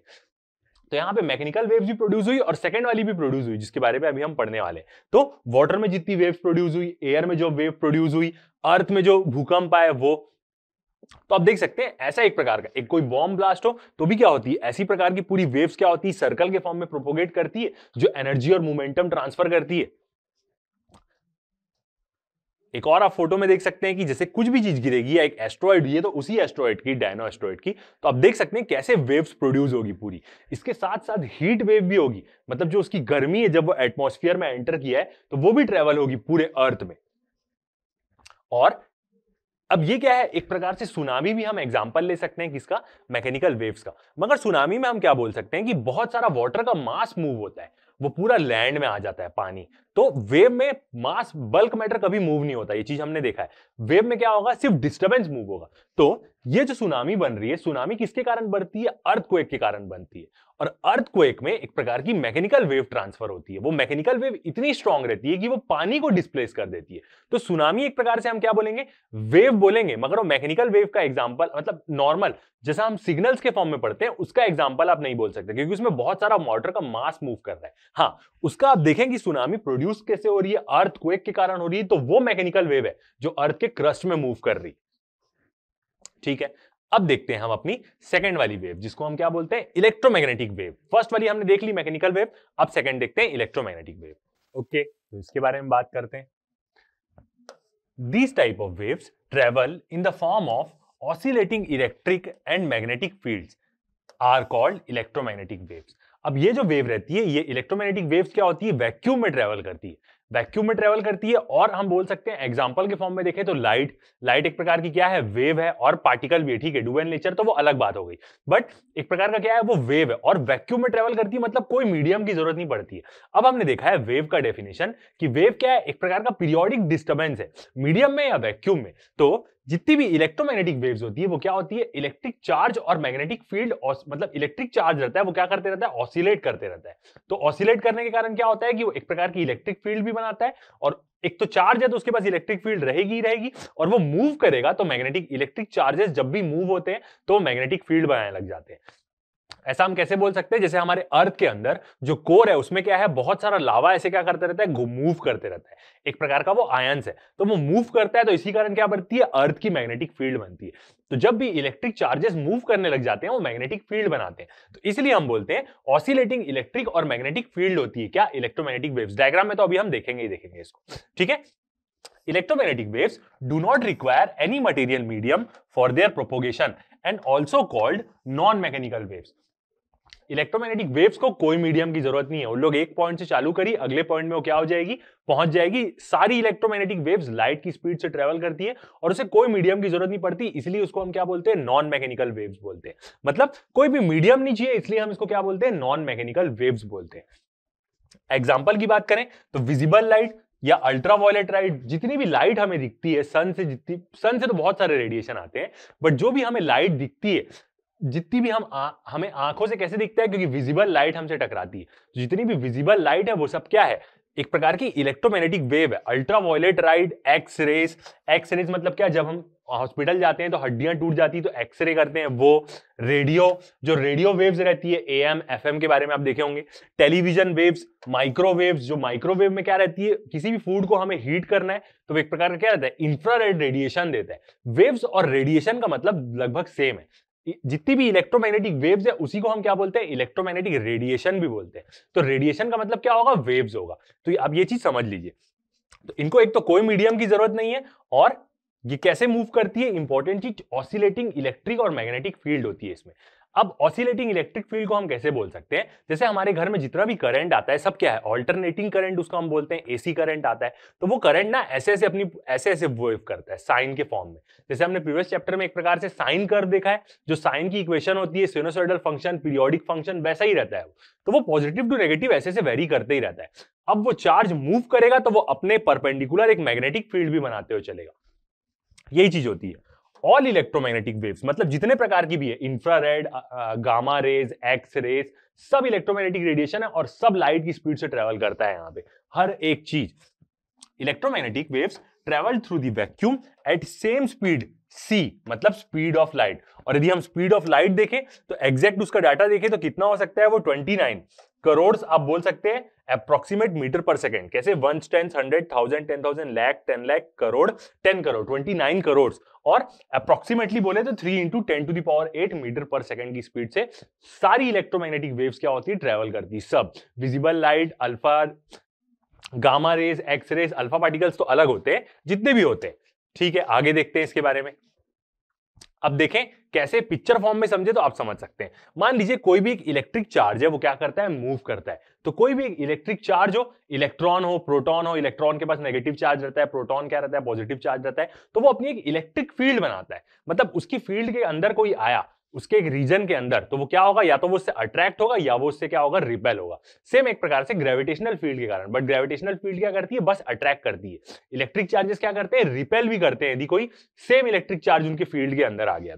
तो यहां पे मैकेनिकल वेव्स भी प्रोड्यूस हुई और सेकंड वाली भी प्रोड्यूस हुई, जिसके बारे में अभी हम पढ़ने वाले हैं। तो वाटर में जितनी वेव्स प्रोड्यूस हुई, एयर में जो वेव प्रोड्यूस हुई, अर्थ में जो भूकंप आए वो, तो आप देख सकते हैं ऐसा एक प्रकार का, एक कोई बॉम्ब ब्लास्ट हो तो भी क्या होती है, ऐसी प्रकार की पूरी वेव्स क्या होती है, सर्कल के फॉर्म में प्रोपोगेट करती है, जो एनर्जी और मोमेंटम ट्रांसफर करती है। एक और आप फोटो में देख सकते हैं कि जैसे कुछ भी चीज गिरेगी या एक एस्ट्रॉइड, ये तो उसी एस्ट्रॉइड की, डायनो एस्ट्रॉइड की, तो आप देख सकते हैं कैसे वेव्स प्रोड्यूस होगी पूरी। इसके साथ साथ हीट वेव भी होगी, मतलब जो उसकी गर्मी है जब वो एटमॉस्फेयर में एंटर किया है तो वो भी ट्रेवल होगी पूरे अर्थ में। और अब ये क्या है, एक प्रकार से सुनामी भी हम एग्जांपल ले सकते हैं किसका, मैकेनिकल वेव्स का। मगर सुनामी में हम क्या बोल सकते हैं कि बहुत सारा वाटर का मास मूव होता है, वो पूरा लैंड में आ जाता है पानी। तो वेव में मास, बल्क मैटर कभी मूव नहीं होता, ये चीज हमने देखा है। वेव में क्या होगा, सिर्फ डिस्टर्बेंस मूव होगा। तो ये जो सुनामी बन रही है, सुनामी किसके कारण बनती है, अर्थक्वेक के कारण बनती है। और अर्थक्वेक में एक प्रकार की मैकेनिकल वेव ट्रांसफर होती है। वो मैकेनिकल वेव इतनी स्ट्रांग रहती है कि वो पानी को डिस्प्लेस कर देती है। तो सुनामी एक प्रकार से हम क्या बोलेंगे, वेव बोलेंगे, मगर वो मैकेनिकल वेव का एग्जांपल, मतलब नॉर्मल जैसा हम सिग्नल्स के फॉर्म में पढ़ते हैं उसका एग्जांपल आप नहीं बोल सकते, क्योंकि उसमें बहुत सारा वाटर का मास मूव कर रहा है। हाँ, उसका आप देखें कि सुनामी प्रोड्यूस कैसे हो रही है, अर्थक्वेक के कारण हो रही है, तो वो मैकेनिकल वेव है जो अर्थ के क्रस्ट में मूव कर रही। ठीक है, अब देखते हैं हम अपनी सेकंड वाली वेव, जिसको हम क्या बोलते हैं, इलेक्ट्रोमैग्नेटिक वेव। फर्स्ट वाली हमने देख ली मैकेनिकल वेव, अब सेकंड देखते हैं इलेक्ट्रोमैग्नेटिक वेव। ओके, तो इसके बारे में बात करते हैं। These type of waves travel in the form of oscillating electric and magnetic fields are called electromagnetic waves. अब ये जो वेव रहती है, ये इलेक्ट्रोमैग्नेटिक वेव्स क्या होती है, वैक्यूम में ट्रेवल करती है, वैक्यूम में ट्रेवल करती है। और हम बोल सकते हैं एग्जांपल के फॉर्म में देखें तो लाइट एक प्रकार की क्या है, वेव है, और पार्टिकल भी है, ठीक है, डुअल नेचर तो वो अलग बात हो गई, बट एक प्रकार का क्या है, वो वेव है और वैक्यूम में ट्रेवल करती है, मतलब कोई मीडियम की जरूरत नहीं पड़ती है। अब हमने देखा है वेव का डेफिनेशन कि वेव क्या है, एक प्रकार का पीरियोडिक डिस्टर्बेंस है, मीडियम में या वैक्यूम में। तो जितनी भी इलेक्ट्रोमैग्नेटिक वेव्स होती है वो क्या होती है, इलेक्ट्रिक चार्ज और मैग्नेटिक फील्ड, मतलब इलेक्ट्रिक चार्ज रहता है वो क्या करते रहता है, ऑसिलेट करते रहता है। तो ऑसिलेट करने के कारण क्या होता है कि वो एक प्रकार की इलेक्ट्रिक फील्ड भी बनाता है, और एक तो चार्ज है तो उसके पास इलेक्ट्रिक फील्ड रहेगी ही रहेगी, और वो मूव करेगा तो मैग्नेटिक इलेक्ट्रिक चार्जेस जब भी मूव होते हैं तो मैग्नेटिक फील्ड बनाने लग जाते हैं। ऐसा हम कैसे बोल सकते हैं, जैसे हमारे अर्थ के अंदर जो कोर है उसमें क्या है, बहुत सारा लावा ऐसे क्या करते रहता है, मूव करते रहता है, एक प्रकार का वो आयंस है, तो वो मूव करता है, तो इसी कारण क्या बनती है, अर्थ की मैग्नेटिक फील्ड बनती है। तो जब भी इलेक्ट्रिक चार्जेस मूव करने लग जाते हैं वो मैग्नेटिक फील्ड बनाते हैं, तो इसलिए हम बोलते हैं ऑसिलेटिंग इलेक्ट्रिक और मैग्नेटिक फील्ड होती है क्या, इलेक्ट्रोमैग्नेटिक वेव्स। डायग्राम में तो अभी हम देखेंगे ही देखेंगे इसको, ठीक है। Electromagnetic waves do not require any material medium for their propagation and also called non-mechanical waves. Electromagnetic waves को कोई मीडियम की जरूरत नहीं है, उन लोग एक पॉइंट से चालू करी, अगले पॉइंट में वो क्या हो जाएगी, पहुंच जाएगी। सारी इलेक्ट्रोमैग्नेटिक वेव्स लाइट की स्पीड से ट्रेवल करती है और उसे कोई मीडियम की जरूरत नहीं पड़ती, इसलिए उसको हम क्या बोलते हैं, नॉन मैकेनिकल वेव्स बोलते हैं। मतलब कोई भी मीडियम नहीं चाहिए, इसलिए हम इसको क्या बोलते हैं, नॉन मैकेनिकल वेव्स बोलते हैं। एग्जाम्पल की बात करें तो विजिबल लाइट या अल्ट्रावायलेट लाइट, जितनी भी लाइट हमें दिखती है सन से तो बहुत सारे रेडिएशन आते हैं, बट जो भी हमें लाइट दिखती है, जितनी भी हमें आंखों से कैसे दिखता है, क्योंकि विजिबल लाइट हमसे टकराती है, तो जितनी भी विजिबल लाइट है वो सब क्या है, एक प्रकार की इलेक्ट्रोमैग्नेटिक वेव है। अल्ट्रावायलेट लाइट, एक्स रेज मतलब क्या, जब हम हॉस्पिटल जाते हैं तो हड्डियां टूट जाती है तो एक्सरे करते हैं वो। जो रेडियो वेव्स रहती है, एएम एफएम के बारे में आप देखे होंगे। टेलीविजन वेव्स, माइक्रोवेव्स, जो माइक्रोवेव में क्या रहती है, किसी भी फूड को हमें हीट करना है तो वो एक प्रकार का क्या रहता है, इंफ्रारेड रेडिएशन देता है। वेव्स और रेडिएशन का मतलब लगभग सेम है। जितनी भी इलेक्ट्रोमैग्नेटिक वेव्स है उसी को हम क्या बोलते हैं, इलेक्ट्रोमैग्नेटिक रेडिएशन भी बोलते हैं। तो रेडिएशन का मतलब क्या होगा, वेव्स होगा। तो आप ये चीज समझ लीजिए। तो इनको एक तो कोई मीडियम की जरूरत नहीं है, और ये कैसे मूव करती है, इंपॉर्टेंट चीज ऑसिलेटिंग इलेक्ट्रिक और मैग्नेटिक फील्ड होती है इसमें। अब ऑसिलेटिंग इलेक्ट्रिक फील्ड को हम कैसे बोल सकते हैं, जैसे हमारे घर में जितना भी करंट आता है सब क्या है, ऑल्टरनेटिंग करंट उसको हम बोलते हैं, एसी करंट आता है, तो वो करंट ना ऐसे ऐसे वेव करता है साइन के फॉर्म में। जैसे हमने प्रीवियस चैप्टर में एक प्रकार से साइन कर्व देखा है, जो साइन की इक्वेशन होती है, सिनुसॉइडल फंक्शन, पीरियोडिक फंक्शन, वैसा ही रहता है। तो वो पॉजिटिव टू नेगेटिव ऐसे से वेरी करते ही रहता है। अब वो चार्ज मूव करेगा तो वो अपने परपेंडिकुलर एक मैग्नेटिक फील्ड भी बनाते हुए चलेगा, यही चीज होती है। ऑल इलेक्ट्रोमैग्नेटिक वेव्स मतलब जितने प्रकार की भी है, infrared, gamma rays, X rays, सब इलेक्ट्रोमैग्नेटिक रेडिएशन है और सब लाइट की स्पीड से ट्रेवल करता है। यहां पे हर एक चीज, electromagnetic waves travel through the vacuum at same speed c, मतलब स्पीड ऑफ लाइट। और यदि हम स्पीड ऑफ लाइट देखें तो एग्जैक्ट उसका डाटा देखें तो कितना हो सकता है, वो 29 करोड़ आप बोल सकते हैं अप्रोक्सीमेट मीटर पर सेकेंड। कैसे, 1 10 100 1000 10,000 लाख 10 लाख करोड़ 10 करोड़ 29 करोड़, और अप्रोक्सीमेटली बोले तो 3 × 10⁸ मीटर पर सेकेंड की स्पीड से सारी इलेक्ट्रोमैग्नेटिक वेव्स क्या होती है, ट्रेवल करती है। सब visible light, alpha, gamma rays, X rays, alpha particles तो अलग होते हैं, जितने भी होते हैं, ठीक है। आगे देखते हैं इसके बारे में। अब देखें कैसे, पिक्चर फॉर्म में समझे तो आप समझ सकते हैं। मान लीजिए कोई भी एक इलेक्ट्रिक चार्ज है, वो क्या करता है, मूव करता है। तो कोई भी एक इलेक्ट्रिक चार्ज हो, इलेक्ट्रॉन हो, प्रोटॉन हो, इलेक्ट्रॉन के पास नेगेटिव चार्ज रहता है, प्रोटॉन क्या रहता है, पॉजिटिव चार्ज रहता है, तो वो अपनी एक इलेक्ट्रिक फील्ड बनाता है। मतलब उसकी फील्ड के अंदर कोई आया, उसके एक रीजन के अंदर, तो वो क्या होगा, या तो वो उससे अट्रैक्ट होगा या वो उससे क्या होगा, रिपेल होगा। सेम एक प्रकार से ग्रेविटेशनल फील्ड के कारण, बट ग्रेविटेशनल फील्ड क्या करती है, बस अट्रैक्ट करती है। इलेक्ट्रिक चार्जेस क्या करते हैं, रिपेल भी करते हैं, यदि कोई सेम इलेक्ट्रिक चार्ज उनके फील्ड के अंदर आ गया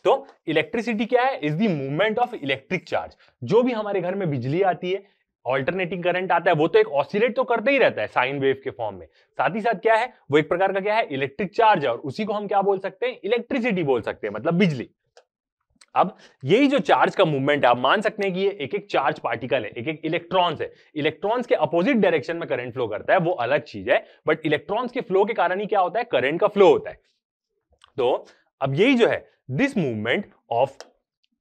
तो इलेक्ट्रिसिटी क्या है, is the movement of electric charge. जो भी हमारे घर में बिजली आती है, ऑल्टरनेटिंग करंट आता है, वो तो एक ऑसिलेट तो करते ही रहता है साइन वेव के फॉर्म में, साथ ही साथ क्या है, वो एक प्रकार का क्या है, इलेक्ट्रिक चार्ज है, और उसी को हम क्या बोल सकते हैं, इलेक्ट्रिसिटी बोल सकते हैं, मतलब बिजली। अब यही जो चार्ज का मूवमेंट है, आप मान सकते हैं कि ये एक एक चार्ज पार्टिकल है, एक एक इलेक्ट्रॉन्स है। इलेक्ट्रॉन्स के अपोजिट डायरेक्शन में करंट फ्लो करता है, वो अलग चीज है, बट इलेक्ट्रॉन्स के फ्लो के कारण ही क्या होता है, करंट का फ्लो होता है। तो अब यही जो है, this movement of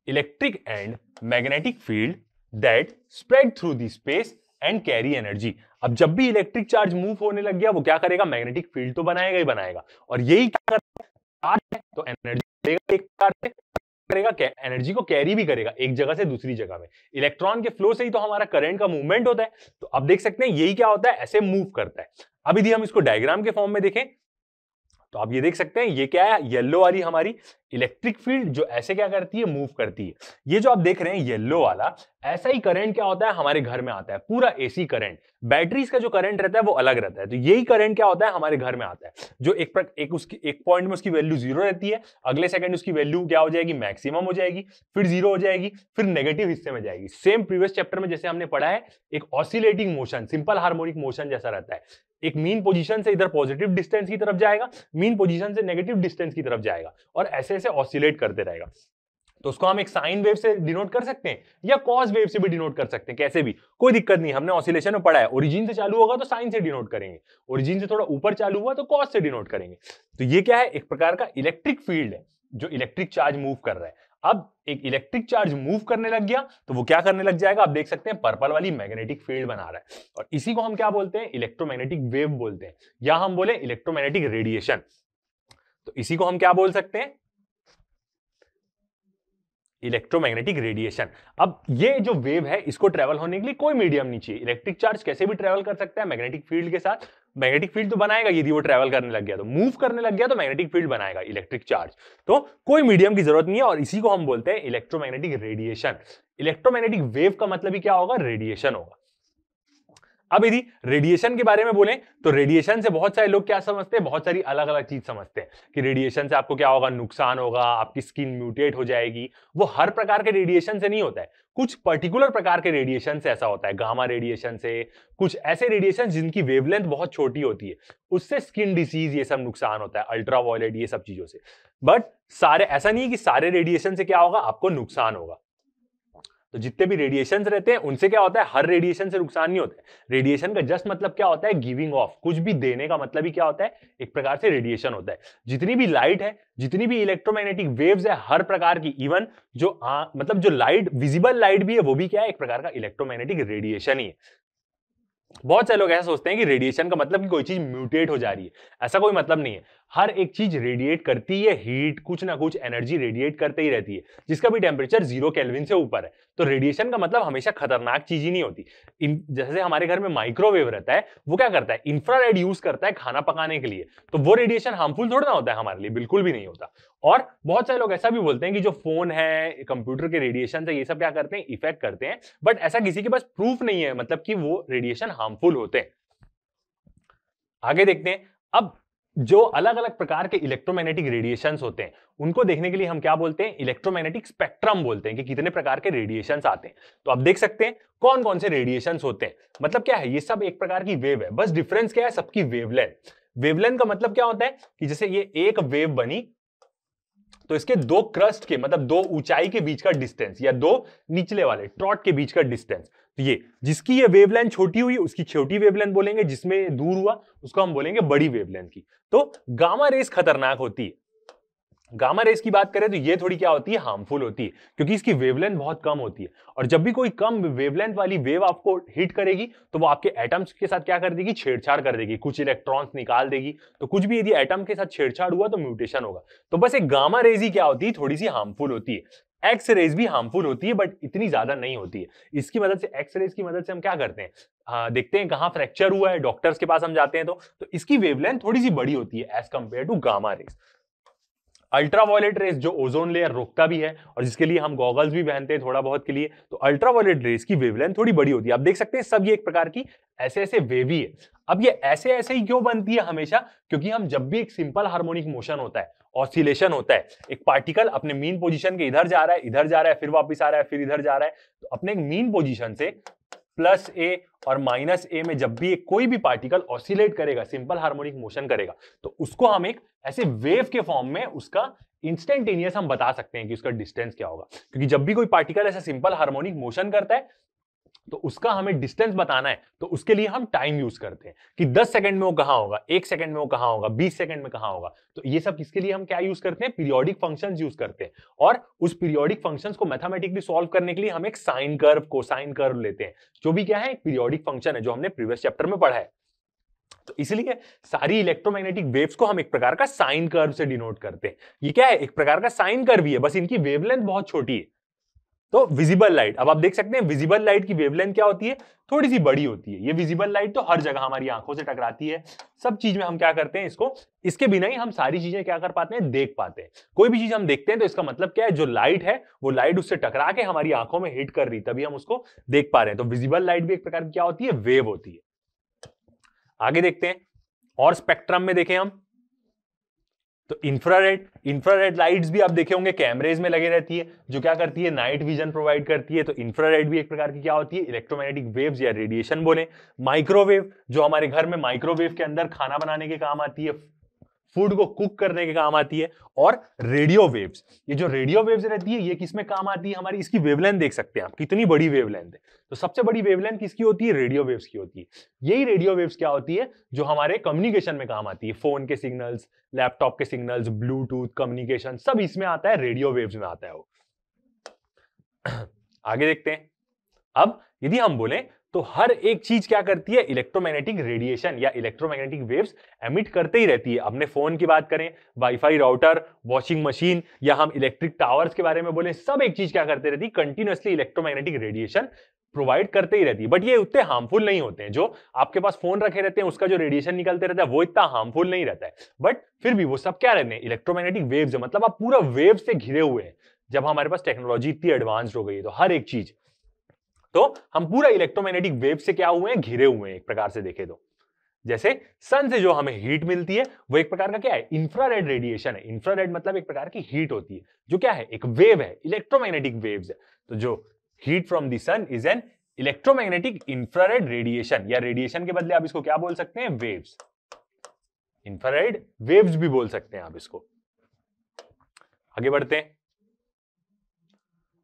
electric and magnetic field that spread through the space and carry energy. अब जब भी इलेक्ट्रिक चार्ज मूव होने लग गया, वो क्या करेगा, मैग्नेटिक फील्ड तो बनाएगा ही बनाएगा, और यही क्या करता है, चार्ज है तो एनर्जी देगा एक प्रकार से, करेगा, एनर्जी को कैरी भी करेगा एक जगह से दूसरी जगह में। इलेक्ट्रॉन के फ्लो से ही तो हमारा करंट का मूवमेंट होता है। तो अब देख सकते हैं यही क्या होता है, ऐसे मूव करता है। अब यदि हम इसको डायग्राम के फॉर्म में देखें तो आप ये देख सकते हैं ये क्या है, येलो वाली हमारी इलेक्ट्रिक फील्ड जो ऐसे क्या करती है, मूव करती है। ये जो आप देख रहे हैं येलो वाला, ऐसा ही करंट क्या होता है हमारे घर में आता है, पूरा एसी करंट। बैटरीज का जो करंट रहता है वो अलग रहता है, तो यही करंट क्या होता है हमारे घर में आता है, जो एक पॉइंट में उसकी वैल्यू 0 रहती है, अगले सेकंड उसकी वैल्यू क्या हो जाएगी, मैक्सिमम हो जाएगी, फिर 0 हो जाएगी, फिर नेगेटिव हिस्से में जाएगी। सेम प्रीवियस चैप्टर में जैसे हमने पढ़ा है, एक oscillating motion, simple harmonic motion जैसा रहता है। एक मीन पोजीशन से इधर पॉजिटिव डिस्टेंस की तरफ जाएगा, मीन पोजीशन से नेगेटिव डिस्टेंस की तरफ जाएगा, और ऐसे ऐसे ऑसिलेट करते रहेगा। तो उसको हम एक साइन वेव से डिनोट कर सकते हैं या कॉस वेव से भी डिनोट कर सकते हैं, कैसे भी कोई दिक्कत नहीं। हमने ऑसिलेशन में पढ़ा है, ओरिजिन से चालू होगा तो साइन से डिनोट करेंगे, ओरिजिन से थोड़ा ऊपर चालू हुआ तो कॉस से डिनोट करेंगे। तो ये क्या है, एक प्रकार का इलेक्ट्रिक फील्ड है जो इलेक्ट्रिक चार्ज मूव कर रहा है। अब एक इलेक्ट्रिक चार्ज मूव करने लग गया तो वो क्या करने लग जाएगा, आप देख सकते हैं पर्पल वाली मैग्नेटिक फील्ड बना रहा है, और इसी को हम क्या बोलते हैं, इलेक्ट्रोमैग्नेटिक वेव बोलते हैं, या हम बोले इलेक्ट्रोमैग्नेटिक रेडिएशन। तो इसी को हम क्या बोल सकते हैं, इलेक्ट्रोमैग्नेटिक रेडिएशन। अब ये जो वेव है इसको ट्रेवल होने के लिए कोई मीडियम नहीं चाहिए, इलेक्ट्रिक चार्ज कैसे भी ट्रेवल कर सकता है मैग्नेटिक फील्ड के साथ। मैग्नेटिक फील्ड तो बनाएगा, यदि वो ट्रेवल करने लग गया तो, मूव करने लग गया तो मैग्नेटिक फील्ड बनाएगा इलेक्ट्रिक चार्ज। तो कोई मीडियम की जरूरत नहीं है, और इसी को हम बोलते हैं इलेक्ट्रोमैग्नेटिक रेडिएशन। इलेक्ट्रोमैग्नेटिक वेव का मतलब ही क्या होगा, रेडिएशन होगा। अब यदि रेडिएशन के बारे में बोलें तो रेडिएशन से बहुत सारे लोग क्या समझते हैं, बहुत सारी अलग अलग चीज समझते हैं कि रेडिएशन से आपको क्या होगा, नुकसान होगा, आपकी स्किन म्यूटेट हो जाएगी। वो हर प्रकार के रेडिएशन से नहीं होता है, कुछ पर्टिकुलर प्रकार के रेडिएशन से ऐसा होता है, गामा रेडिएशन से, कुछ ऐसे रेडिएशन जिनकी वेवलेंथ बहुत छोटी होती है, उससे स्किन डिसीज ये सब नुकसान होता है, अल्ट्रावायलेट ये सब चीजों से। बट सारे, ऐसा नहीं है कि सारे रेडिएशन से क्या होगा, आपको नुकसान होगा। तो जितने भी रेडिएशन रहते हैं उनसे क्या होता है, हर रेडिएशन से नुकसान नहीं होता है। रेडिएशन का जस्ट मतलब क्या होता है, गिविंग ऑफ, कुछ भी देने का मतलब ही क्या होता है, एक प्रकार से रेडिएशन होता है। जितनी भी लाइट है, जितनी भी इलेक्ट्रोमैग्नेटिक वेव्स है, हर प्रकार की, इवन जो मतलब जो लाइट, विजिबल लाइट भी है, वो भी क्या है, एक प्रकार का इलेक्ट्रोमैग्नेटिक रेडिएशन ही है। बहुत सारे लोग ऐसा सोचते हैं कि रेडिएशन का मतलब कि कोई चीज म्यूटेट हो जा रही है, ऐसा कोई मतलब नहीं है। हर एक चीज रेडिएट करती है, हीट, कुछ ना कुछ एनर्जी रेडिएट करते ही रहती है, जिसका भी टेम्परेचर 0 केल्विन से ऊपर है। तो रेडिएशन का मतलब हमेशा खतरनाक चीज ही नहीं होती। जैसे हमारे घर में माइक्रोवेव रहता है, वो क्या करता है, इंफ्रारेड यूज करता है खाना पकाने के लिए, तो वो रेडिएशन हार्मफुल थोड़ा ना होता है हमारे लिए, बिल्कुल भी नहीं होता। और बहुत सारे लोग ऐसा भी बोलते हैं कि जो फोन है, कंप्यूटर के रेडिएशन से ये सब क्या करते हैं, इफेक्ट करते हैं, बट ऐसा किसी के पास प्रूफ नहीं है, मतलब कि वो रेडिएशन हार्मफुल होते हैं। आगे देखते हैं, अब जो अलग अलग प्रकार के इलेक्ट्रोमैग्नेटिक रेडिएशंस होते हैं उनको देखने के लिए हम क्या बोलते हैं, इलेक्ट्रोमैग्नेटिक स्पेक्ट्रम बोलते हैं, कि कितने प्रकार के रेडिएशंस आते हैं। तो आप देख सकते हैं कौन कौन से रेडिएशंस होते हैं। मतलब क्या है, ये सब एक प्रकार की वेव है, बस डिफरेंस क्या है, सबकी वेवलेंथ। वेवलेंथ का मतलब क्या होता है कि जैसे ये एक वेव बनी तो इसके दो क्रस्ट के, मतलब दो ऊंचाई के बीच का डिस्टेंस, या दो निचले वाले ट्रॉट के बीच का डिस्टेंस, तो ये जिसकी ये वेवलेंथ छोटी हुई उसकी छोटी वेवलेंथ बोलेंगे, जिसमें दूर हुआ उसको हम बोलेंगे बड़ी वेवलेंथ की। तो गामा रेस खतरनाक होती है। गामा रेस की बात करें तो ये थोड़ी क्या होती है, हार्मफुल होती है, क्योंकि इसकी वेवलेंथ बहुत कम होती है, और जब भी कोई कम वेवलेंथ वाली वेव आपको हिट करेगी तो वो आपके एटम्स के साथ क्या कर देगी, छेड़छाड़ कर देगी, कुछ इलेक्ट्रॉन्स निकाल देगी। तो कुछ भी यदि एटम के साथ छेड़छाड़ हुआ तो म्यूटेशन होगा। तो बस एक गामा रेज ही क्या होती है, थोड़ी सी हार्मफुल होती है। एक्स रेज भी हार्मफुल होती है, बट इतनी ज्यादा नहीं होती है। इसकी मदद से, एक्स रेज की मदद से हम क्या करते हैं, देखते हैं कहां फ्रैक्चर हुआ है, डॉक्टर्स के पास हम जाते हैं तो इसकी वेवलेंथ थोड़ी सी बड़ी होती है as compare to gamma rays. Ultraviolet rays जो ओजोन लेयर रोकता भी है, और जिसके लिए हम गॉगल्स भी पहनते हैं थोड़ा बहुत के लिए, तो अल्ट्रावायलेट रेस की वेवलेंथ थोड़ी बड़ी होती है। आप देख सकते हैं सब ये एक प्रकार की ऐसे ऐसे वेव ही है। अब ये ऐसे ऐसे ही क्यों बनती है हमेशा, क्योंकि हम जब भी एक सिंपल हार्मोनिक मोशन होता है, ऑसिलेशन होता है, एक पार्टिकल अपने मीन पोजीशन के इधर जा रहा है, इधर जा रहा है, फिर वापस आ रहा है, फिर इधर जा रहा है, तो अपने मीन पोजीशन से प्लस ए और माइनस ए में जब भी एक कोई भी पार्टिकल ऑसिलेट करेगा, सिंपल हार्मोनिक मोशन करेगा, तो उसको हम एक ऐसे वेव के फॉर्म में उसका इंस्टेंटेनियस हम बता सकते हैं कि उसका डिस्टेंस क्या होगा। क्योंकि जब भी कोई पार्टिकल ऐसा सिंपल हार्मोनिक मोशन करता है तो उसका हमें डिस्टेंस बताना है, तो उसके लिए हम टाइम यूज करते हैं कि 10 सेकंड में वो कहां होगा, 1 सेकंड में वो कहां होगा, 20 सेकंड में कहां होगा। तो ये सब किसके लिए हम क्या यूज करते हैं, पीरियोडिक फंक्शंस यूज करते हैं, और उस पीरियोडिक फंक्शंस को मैथमेटिकली सॉल्व करने के लिए हम एक साइन कर्व, कोसाइन कर्व लेते हैं, जो भी क्या है, एक पीरियोडिक फंक्शन है, जो हमने प्रीवियस चैप्टर में पढ़ा है। तो इसलिए सारी इलेक्ट्रोमैग्नेटिक वेव्स को हम एक प्रकार का साइन कर्व से डिनोट करते हैं। ये क्या है, एक प्रकार का साइन कर्व ही है, बस इनकी वेवलेंथ बहुत छोटी है। तो विजिबल लाइट, अब आप देख सकते हैं विजिबल लाइट की वेवलेंथ क्या होती है, थोड़ी सी बड़ी होती है। ये विजिबल लाइट तो हर जगह हमारी आंखों से टकराती है, सब चीज में हम क्या करते हैं इसको, इसके बिना ही हम सारी चीजें क्या कर पाते हैं, देख पाते हैं। कोई भी चीज हम देखते हैं तो इसका मतलब क्या है, जो लाइट है वो लाइट उससे टकरा के हमारी आंखों में हिट कर रही, तभी हम उसको देख पा रहे हैं। तो विजिबल लाइट भी एक प्रकार की क्या होती है, वेव होती है। आगे देखते हैं और स्पेक्ट्रम में देखें हम, तो इंफ्रारेड लाइट्स भी आप देखे होंगे कैमरेज में लगे रहती है, जो क्या करती है, नाइट विजन प्रोवाइड करती है। तो इंफ्रारेड भी एक प्रकार की क्या होती है, इलेक्ट्रोमैग्नेटिक वेव्स या रेडिएशन बोले। माइक्रोवेव, जो हमारे घर में माइक्रोवेव के अंदर खाना बनाने के काम आती है, फूड को कुक करने के काम आती है। और रेडियो वेव्स, ये जो रेडियो वेव्स रहती है ये किसमें काम आती है हमारी, इसकी वेवलेंथ देख सकते हैं आप कितनी बड़ी वेवलेंथ है। तो सबसे बड़ी वेवलेंथ किसकी होती है, रेडियो वेव्स की होती है। यही रेडियो वेव्स क्या होती है, जो हमारे कम्युनिकेशन में काम आती है, फोन के सिग्नल्स, लैपटॉप के सिग्नल्स, ब्लूटूथ कम्युनिकेशन, सब इसमें आता है, रेडियो वेव्स में आता है वो। आगे देखते हैं। अब यदि हम बोले तो हर एक चीज क्या करती है, इलेक्ट्रोमैग्नेटिक रेडिएशन या इलेक्ट्रोमैग्नेटिक वेव्स एमिट करते ही रहती है। अपने फोन की बात करें, वाईफाई राउटर, वॉशिंग मशीन, या हम इलेक्ट्रिक टावर्स के बारे में बोले, सब एक चीज क्या करते रहती है, कंटिन्यूअसली इलेक्ट्रोमैग्नेटिक रेडिएशन प्रोवाइड करते ही रहती है। बट ये उतने हार्मफुल नहीं होते हैं। जो आपके पास फोन रखे रहते हैं उसका जो रेडिएशन निकलते रहता है वो इतना हार्मफुल नहीं रहता है, बट फिर भी वो सब क्या रहते हैं, इलेक्ट्रोमैग्नेटिक वेव्स है। मतलब आप पूरा वेव से घिरे हुए हैं। जब हमारे पास टेक्नोलॉजी इतनी एडवांस्ड हो गई है तो हर एक चीज, तो हम पूरा इलेक्ट्रोमैग्नेटिक वेव से क्या हुए हैं, घिरे हुए हैं एक प्रकार से देखें तो। जैसे सन से जो हमें हीट मिलती है वो एक प्रकार का क्या है, इंफ्रारेड रेडिएशन है। इंफ्रारेड मतलब एक प्रकार की हीट होती है, जो क्या है, एक वेव है, इलेक्ट्रोमैग्नेटिक वेव्स है। तो जो heat from the sun is an electromagnetic infrared radiation, या रेडिएशन के बदले आप इसको क्या बोल सकते हैं, वेव्स, इंफ्रारेड वेव्स भी बोल सकते हैं आप इसको। आगे बढ़ते हैं।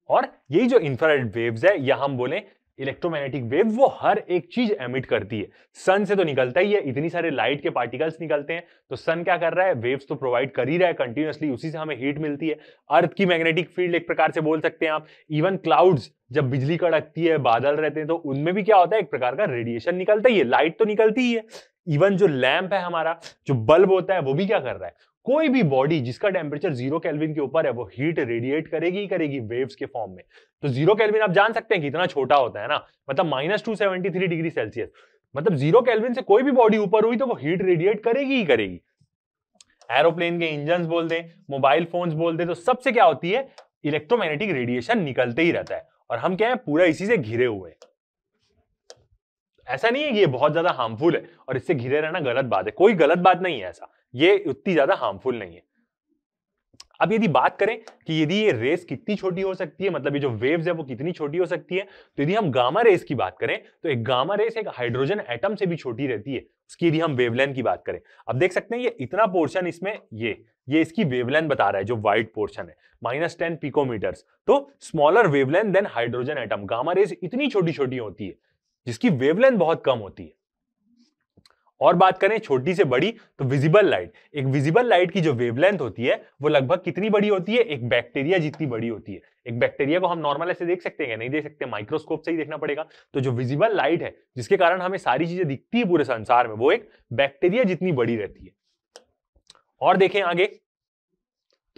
और यही जो इंफ्रारेड वेव्स है, या हम बोले इलेक्ट्रोमैग्नेटिक वेव, वो हर एक चीज एमिट करती है। सन से तो निकलता ही है, इतनी सारे लाइट के पार्टिकल्स निकलते हैं, तो सन क्या कर रहा है, वेव्स तो प्रोवाइड कर ही रहा है कंटिन्यूअसली, उसी से हमें हीट मिलती है। अर्थ की मैग्नेटिक फील्ड एक प्रकार से बोल सकते हैं आप। इवन क्लाउड्स, जब बिजली कड़कती है, बादल रहते हैं, तो उनमें भी क्या होता है, एक प्रकार का रेडिएशन निकलता ही है, लाइट तो निकलती ही है। इवन जो लैंप है हमारा, जो बल्ब होता है, वो भी क्या कर रहा है, कोई भी बॉडी जिसका टेम्परेचर 0 केल्विन के ऊपर है वो हीट रेडिएट करेगी ही करेगी वेव्स के फॉर्म में। तो 0 केल्विन आप जान सकते हैं कितना छोटा होता है ना, मतलब -273 डिग्री सेल्सियस। मतलब 0 केल्विन से कोई भी बॉडी ऊपर हुई तो वो हीट रेडिएट करेगी ही करेगी। एरोप्लेन के इंजन बोल दें, मोबाइल फोन्स बोल दें, तो सबसे क्या होती है, इलेक्ट्रोमैग्नेटिक रेडिएशन निकलते ही रहता है। और हम क्या है, पूरा इसी से घिरे हुए हैं। ऐसा नहीं है कि ये बहुत ज्यादा हार्मफुल है और इससे घिरे रहना गलत बात है, कोई गलत बात नहीं है ऐसा, ये उतनी ज्यादा हार्मफुल नहीं है। अब यदि बात करें कि यदि ये रेस कितनी छोटी हो सकती है, मतलब ये जो वेव्स है वो कितनी छोटी हो सकती है, तो यदि हम गामा रेस की बात करें तो एक गामा रेस एक हाइड्रोजन एटम से भी छोटी रहती है, उसकी यदि हम वेवलेंथ की बात करें। अब देख सकते हैं ये इतना पोर्शन इसमें, ये इसकी वेवलेंथ बता रहा है, जो व्हाइट पोर्शन है -10 पिकोमीटर्स। तो smaller wavelength than hydrogen atom, gamma rays इतनी छोटी छोटी होती है जिसकी वेवलेंथ बहुत कम होती है। और बात करें छोटी से बड़ी, तो विजिबल लाइट, एक विजिबल लाइट की जो वेवलेंथ होती है वो लगभग कितनी बड़ी होती है, एक बैक्टीरिया जितनी बड़ी होती है। एक बैक्टीरिया को हम नॉर्मल ऐसे देख सकते हैं, नहीं देख सकते, माइक्रोस्कोप से ही देखना पड़ेगा। तो जो विजिबल लाइट है जिसके कारण हमें सारी चीजें दिखती है पूरे संसार में, वो एक बैक्टीरिया जितनी बड़ी रहती है। और देखें आगे,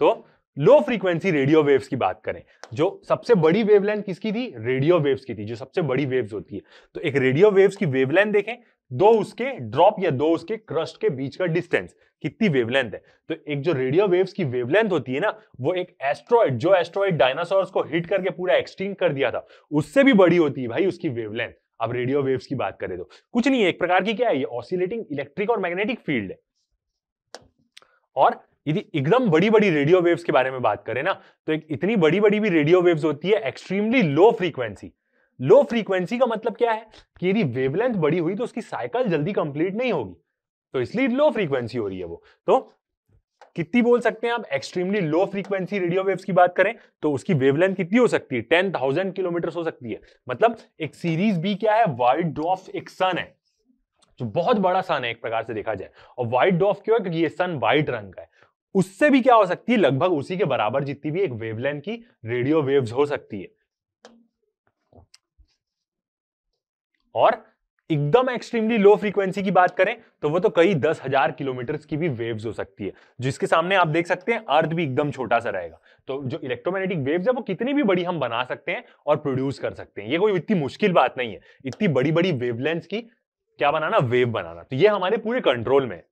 तो लो फ्रीक्वेंसी रेडियो वेव्स की बात करें, जो सबसे बड़ी वेवलेंथ किसकी थी, रेडियो वेव्स की थी, जो सबसे बड़ी वेव्स होती है। तो एक रेडियो वेव्स की वेवलेंथ देखें, दो उसके ड्रॉप या दो उसके क्रस्ट के बीच का डिस्टेंस, कितनी वेवलेंथ है। तो एक जो रेडियो वेव्स की वेवलेंथ होती है ना, वो एक एस्ट्रॉइड, जो एस्ट्रॉइड डायनासोर्स को हिट करके पूरा एक्सटिंक्ट कर दिया था, उससे भी बड़ी होती है भाई उसकी वेवलेंथ। अब रेडियो वेव्स की बात करें तो कुछ नहीं है, एक प्रकार की क्या है, ये ऑसिलेटिंग इलेक्ट्रिक और मैग्नेटिक फील्ड है। और यदि एकदम बड़ी बड़ी रेडियो वेव्स के बारे में बात करें ना, तो एक इतनी बड़ी बड़ी भी रेडियो वेव्स होती है extremely low frequency. Low frequency का मतलब क्या है कि यदि वेवलेंथ बड़ी हुई तो उसकी साइकिल जल्दी कंप्लीट नहीं होगी, तो इसलिए लो फ्रीक्वेंसी हो रही है वो। तो कितनी बोल सकते हैं आप, extremely low frequency radio waves की बात करें तो उसकी वेवलेंथ कितनी हो सकती है, 10,000 किलोमीटर हो सकती है। मतलब एक सीरीज बी क्या है, व्हाइट ड्वार्फ एक सन है, जो बहुत बड़ा सन है एक प्रकार से देखा जाए। और व्हाइट ड्वार्फ क्यों है, क्योंकि ये सन व्हाइट रंग का है। उससे भी क्या हो सकती है, लगभग उसी के बराबर जितनी भी एक वेवलेंथ की रेडियो वेव्स हो सकती है। और एकदम एक्सट्रीमली लो फ्रीक्वेंसी की बात करें तो वो तो कई 10,000 किलोमीटर की भी वेव्स हो सकती है, जिसके सामने आप देख सकते हैं अर्थ भी एकदम छोटा सा रहेगा। तो जो इलेक्ट्रोमैग्नेटिक वेव्स है वो कितनी भी बड़ी हम बना सकते हैं और प्रोड्यूस कर सकते हैं। ये कोई इतनी मुश्किल बात नहीं है, इतनी बड़ी बड़ी वेवलेंथ्स की क्या बनाना, वेव बनाना। तो ये हमारे पूरे कंट्रोल में है,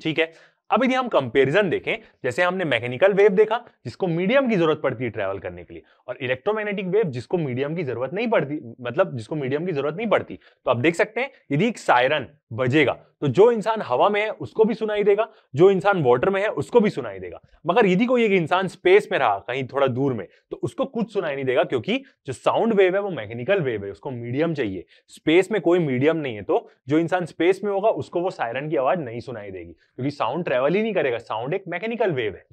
ठीक है। अब यदि हम कंपैरिजन देखें, जैसे हमने मैकेनिकल वेव देखा जिसको मीडियम की जरूरत पड़ती है ट्रैवल करने के लिए, और इलेक्ट्रोमैग्नेटिक वेव जिसको मीडियम की जरूरत नहीं पड़ती, मतलब जिसको मीडियम की जरूरत नहीं पड़ती। तो आप देख सकते हैं यदि एक सायरन बजेगा तो जो इंसान हवा में है उसको भी सुनाई देगा, जो इंसान वाटर में है उसको भी सुनाई देगा। मगर यदि कोई एक इंसान स्पेस में रहा कहीं थोड़ा दूर में तो उसको कुछ सुनाई नहीं देगा, क्योंकि जो साउंड वेव है वो मैकेनिकल वेव है, उसको मीडियम चाहिए। स्पेस में कोई मीडियम नहीं है, तो जो इंसान स्पेस में होगा उसको वो सायरन की आवाज नहीं सुनाई देगी, क्योंकि साउंड ट्रेवल ही नहीं करेगा। साउंड एक मैकेनिकल वेव है,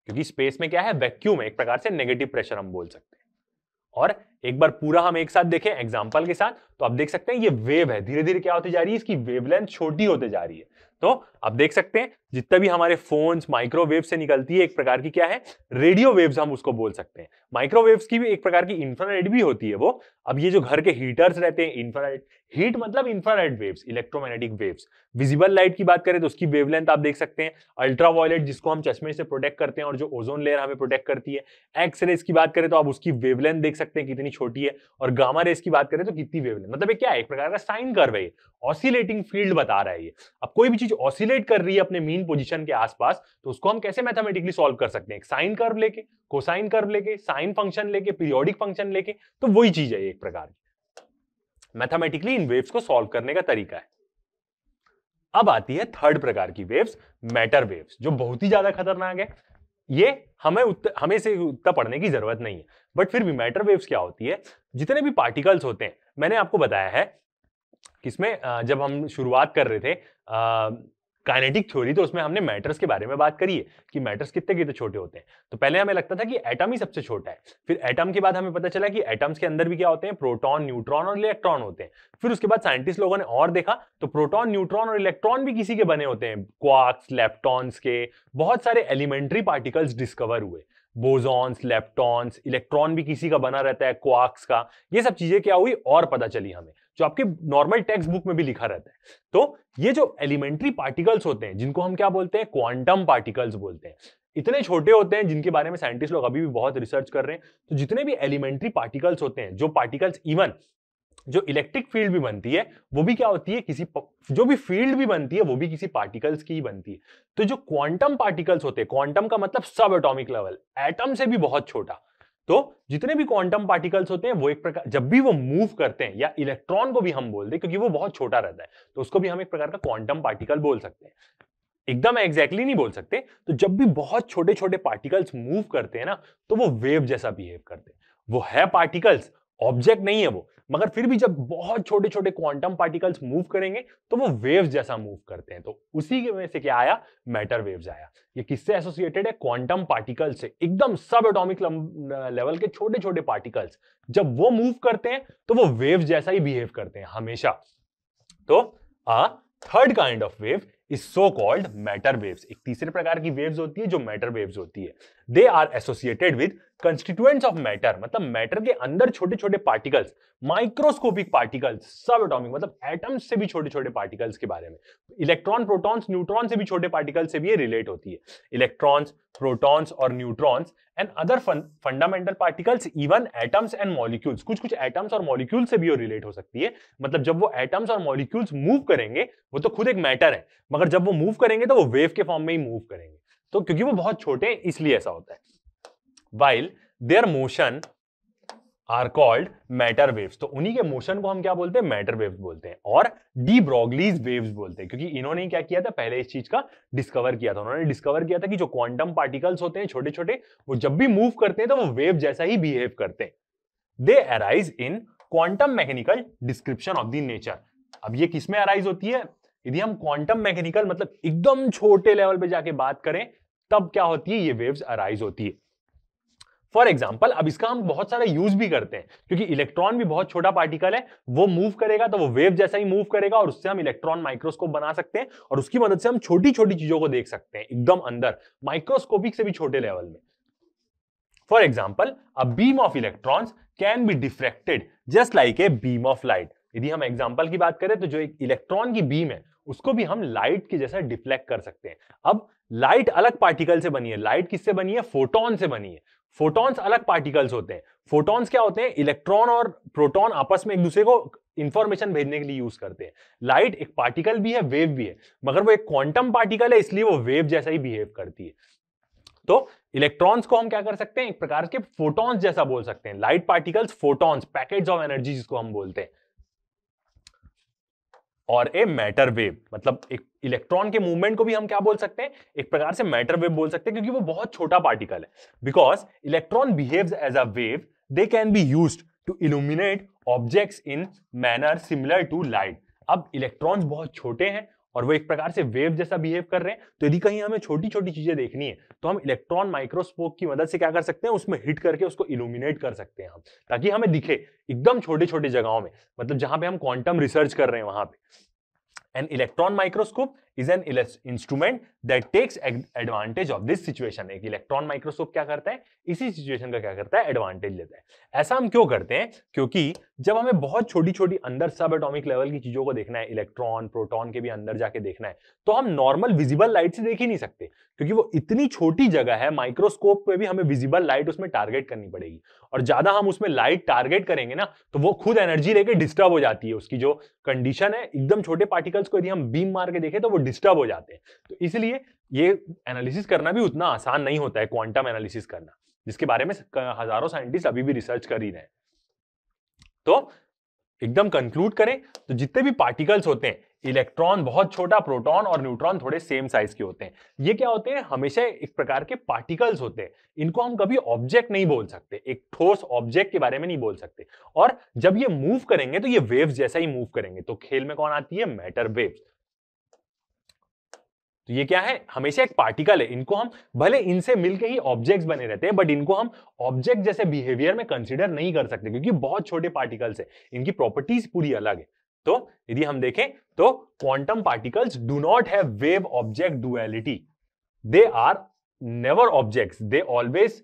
क्योंकि स्पेस में क्या है, वैक्यूम है, एक प्रकार से नेगेटिव प्रेशर हम बोल सकते हैं। और एक बार पूरा हम एक साथ देखें एग्जांपल के साथ, तो आप देख सकते हैं ये वेव है, धीरे धीरे क्या होती जा रही है, इसकी वेवलेंथ छोटी होते जा रही है। तो आप देख सकते हैं जितना भी हमारे फोन्स माइक्रोवेव से निकलती है, एक प्रकार की क्या है, रेडियो वेव्स हम उसको बोल सकते हैं। माइक्रोवेव्स की भी एक प्रकार की इंफ्रारेड भी होती है वो। अब ये जो घर के हीटर्स रहते हैं, इंफ्रारेड हीट मतलब infrared waves, electromagnetic waves. Visible light की बात करें तो उसकी वेवलेंथ आप देख सकते हैं। अल्ट्रावायलेट जिसको हम चश्मे से प्रोटेक्ट करते हैं और जो ओजोन लेयर हमें प्रोटेक्ट करती है। एक्स रेज की बात करें तो आप उसकी वेवलेंथ देख सकते हैं कितनी छोटी है, और गामा रेज की बात करें तो कितनी वेवलेंथ, मतलब ये क्या है, एक प्रकार का साइन कर्व है, ऑसिलेटिंग फील्ड बता रहा है ये। अब कोई भी चीज ऑसिलेट कर रही है अपने मीन पोजीशन के आसपास, तो उसको हम कैसे मैथमेटिकली सॉल्व कर सकते हैं, साइन कर्व लेके, कोसाइन कर्व लेके, साइन फंक्शन लेके, पीरियोडिक फंक्शन लेके। तो वही चीज है एक प्रकार की मैथमेटिकली इन वेव्स को सॉल्व करने का तरीका है। अब आती है थर्ड प्रकार की वेव्स, मैटर वेव्स, जो बहुत ही ज्यादा खतरनाक है। ये हमें से उतना पढ़ने की जरूरत नहीं है, बट फिर भी मैटर वेव्स क्या होती है, जितने भी पार्टिकल्स होते हैं, मैंने आपको बताया है किसमें, जब हम शुरुआत कर रहे थे काइनेटिक थ्योरी, तो उसमें हमने मैटर्स के बारे में बात करी है कि मैटर्स कितने कितने छोटे होते हैं। तो पहले हमें लगता था कि एटम ही सबसे छोटा है, फिर एटम के बाद हमें पता चला कि एटम्स के अंदर भी क्या होते हैं, प्रोटॉन, न्यूट्रॉन और इलेक्ट्रॉन होते हैं। फिर उसके बाद साइंटिस्ट लोगों ने और देखा तो प्रोटॉन, न्यूट्रॉन और इलेक्ट्रॉन भी किसी के बने होते हैं, क्वार्क्स, लेप्टॉन्स के। बहुत सारे एलिमेंट्री पार्टिकल्स डिस्कवर हुए, बोसॉन्स, लेप्टॉन्स, इलेक्ट्रॉन भी किसी का बना रहता है, क्वार्क्स का। ये सब चीजें क्या हुई और पता चली हमें, जो आपके नॉर्मल टेक्स्ट बुक में भी लिखा रहता है। तो ये जो एलिमेंट्री पार्टिकल्स होते हैं, जिनको हम क्या बोलते हैं, क्वांटम पार्टिकल्स बोलते हैं, इतने छोटे होते हैं जिनके बारे में साइंटिस्ट लोग अभी भी बहुत रिसर्च कर रहे हैं। तो जितने भी एलिमेंट्री पार्टिकल्स होते हैं, जो पार्टिकल्स, इवन जो इलेक्ट्रिक फील्ड भी बनती है वो भी क्या होती है, जो भी फील्ड भी बनती है वो भी किसी पार्टिकल्स की ही बनती है। तो जो क्वांटम पार्टिकल्स होते हैं, क्वांटम का मतलब सब एटॉमिक लेवल, एटम से भी बहुत छोटा। तो जितने भी क्वांटम पार्टिकल्स होते हैं वो एक प्रकार, जब भी वो मूव करते हैं, या इलेक्ट्रॉन को भी हम बोल दें क्योंकि वो बहुत छोटा रहता है, तो उसको भी हम एक प्रकार का क्वांटम पार्टिकल बोल सकते हैं। एकदम एग्जैक्टली नहीं बोल सकते। तो जब भी बहुत छोटे छोटे पार्टिकल्स मूव करते हैं ना, तो वो वेव जैसा बिहेव करते हैं। वो है पार्टिकल्स, ऑब्जेक्ट नहीं है वो, मगर फिर भी जब बहुत छोटे छोटे क्वांटम पार्टिकल्स मूव करेंगे तो वो वेव्स जैसा मूव करते हैं। तो उसी के वजह से क्या आया, मैटर वेव्स आया। ये किससे एसोसिएटेड है, क्वांटम पार्टिकल से। एकदम सब एटॉमिक लेवल के छोटे छोटे पार्टिकल्स जब वो मूव करते हैं तो वो वेव्स जैसा ही बिहेव करते हैं हमेशा। तो third kind of wave is so called matter waves. एक तीसरे प्रकार की वेव्स होती है जो मैटर वेव्स होती है। They are associated with constituents of matter, मतलब मैटर के अंदर छोटे छोटे particles, microscopic particles, subatomic मतलब एटम्स से भी छोटे छोटे पार्टिकल्स के बारे में। इलेक्ट्रॉन, प्रोटॉन्स, न्यूट्रॉन से भी छोटे पार्टिकल्स से भी ये रिलेट होती है। इलेक्ट्रॉन्स, प्रोटॉन्स और neutrons and other fundamental particles, even atoms and molecules, कुछ कुछ एटम्स और मॉलिक्यूल से भी रिलेट हो सकती है। मतलब जब वो एटम्स और मॉलिक्यूल्स मूव करेंगे, वो तो खुद एक मैटर है, मगर जब वो मूव करेंगे तो वो वेव के फॉर्म में ही मूव करेंगे। तो क्योंकि वो बहुत छोटे हैं इसलिए ऐसा होता है। While their motion are called matter waves, तो उन्हीं के मोशन को हम क्या बोलते हैं, मैटर वेव्स बोलते हैं, और डी ब्रोगलीज वेव्स बोलते हैं, क्योंकि इन्होंने क्या किया था, पहले इस चीज का डिस्कवर किया था। उन्होंने डिस्कवर किया था कि जो क्वांटम पार्टिकल्स होते हैं छोटे छोटे, वो जब भी मूव करते हैं तो वो वेव जैसा ही बिहेव करते हैं। दे arise in quantum mechanical description of the nature. अब ये किस में अराइज होती है, यदि हम क्वांटम मैकेनिकल मतलब एकदम छोटे लेवल पे जाके बात करें, तब क्या होती है, ये वेव्स अराइज होती है। फॉर एग्जाम्पल, अब इसका हम बहुत सारा यूज भी करते हैं, क्योंकि इलेक्ट्रॉन भी बहुत छोटा पार्टिकल है, वो मूव करेगा तो वो वेव जैसा ही मूव करेगा, और उससे हम इलेक्ट्रॉन माइक्रोस्कोप बना सकते हैं, और उसकी मदद से हम छोटी छोटी चीजों को देख सकते हैं एकदम अंदर, माइक्रोस्कोपिक से भी छोटे लेवल में। For example a beam of electrons can be diffracted just like a beam of light. यदि हम एग्जाम्पल की बात करें तो जो एक इलेक्ट्रॉन की बीम है उसको भी हम लाइट के जैसा डिफ्लेक्ट कर सकते हैं। अब लाइट अलग पार्टिकल से बनी है, लाइट किससे बनी है? फोटोन से बनी है। फोटॉन्स अलग पार्टिकल्स होते हैं। फोटॉन्स क्या होते हैं? इलेक्ट्रॉन और प्रोटॉन आपस में एक दूसरे को इंफॉर्मेशन भेजने के लिए यूज करते हैं। लाइट एक पार्टिकल भी है, वेव भी है, मगर वो एक क्वांटम पार्टिकल है, इसलिए वो वेव जैसा ही बिहेव करती है। तो इलेक्ट्रॉन्स को हम क्या कर सकते हैं? एक प्रकार के फोटॉन्स जैसा बोल सकते हैं। Light particles photons, packets of energy जिसको हम बोलते हैं। और ए मैटर वेव, मतलब एक इलेक्ट्रॉन के मूवमेंट को भी हम क्या बोल सकते हैं? एक प्रकार से मैटर वेव बोल सकते हैं, क्योंकि वो बहुत छोटा पार्टिकल है। Because electron behaves as a wave, they can be used to illuminate objects in manner similar to light. अब इलेक्ट्रॉन्स बहुत छोटे हैं और वो एक प्रकार से वेव जैसा बिहेव कर रहे हैं, तो यदि कहीं हमें छोटी छोटी चीजें देखनी है तो हम इलेक्ट्रॉन माइक्रोस्कोप की मदद से क्या कर सकते हैं? उसमें हिट करके उसको इल्यूमिनेट कर सकते हैं हम, ताकि हमें दिखे एकदम छोटे छोटे जगहों में, मतलब जहां पे हम क्वांटम रिसर्च कर रहे हैं वहां पे। An electron microscope is an instrument that takes advantage of this situation। एक इलेक्ट्रॉन माइक्रोस्कोप क्या करता है? इसी सिचुएशन का क्या करता है? एडवांटेज लेता है। ऐसा हम क्यों करते हैं? क्योंकि जब हमें बहुत छोटी छोटी अंदर सब एटॉमिक लेवल की चीजों को देखना है, इलेक्ट्रॉन प्रोटॉन के भी अंदर जाके देखना है, तो हम नॉर्मल विजिबल लाइट से देख ही नहीं सकते, क्योंकि वो इतनी छोटी जगह है। माइक्रोस्कोप पे भी हमें विजिबल लाइट उसमें टारगेट करनी पड़ेगी, और ज्यादा हम उसमें लाइट टारगेट करेंगे ना तो वो खुद एनर्जी लेके डिस्टर्ब हो जाती है। उसकी जो कंडीशन है, एकदम छोटे पार्टिकल्स को यदि हम बीम मार के देखें तो वो डिस्टर्ब हो जाते हैं। तो इसलिए ये एनालिसिस करना भी उतना आसान नहीं होता है, क्वांटम एनालिसिस करना, जिसके बारे में हजारों साइंटिस्ट अभी भी रिसर्च कर ही रहे हैं। तो एकदम कंक्लूड करें तो जितने भी पार्टिकल्स होते हैं, इलेक्ट्रॉन बहुत छोटा, प्रोटॉन और न्यूट्रॉन थोड़े सेम साइज के होते हैं। ये क्या होते हैं? हमेशा एक प्रकार के पार्टिकल्स होते हैं। इनको हम कभी ऑब्जेक्ट नहीं बोल सकते, एक ठोस ऑब्जेक्ट के बारे में नहीं बोल सकते। और जब ये मूव करेंगे तो ये वेव्स जैसा ही मूव करेंगे। तो खेल में कौन आती है? Matter waves. तो ये क्या है? हमेशा एक पार्टिकल है। इनको हम भले इनसे मिलके ही ऑब्जेक्ट्स बने रहते हैं, बट इनको हम ऑब्जेक्ट जैसे बिहेवियर में कंसीडर नहीं कर सकते, क्योंकि बहुत छोटे पार्टिकल्स है, इनकी प्रॉपर्टीज पूरी अलग है। तो यदि हम देखें तो quantum particles do not have wave object duality. They are never objects, they always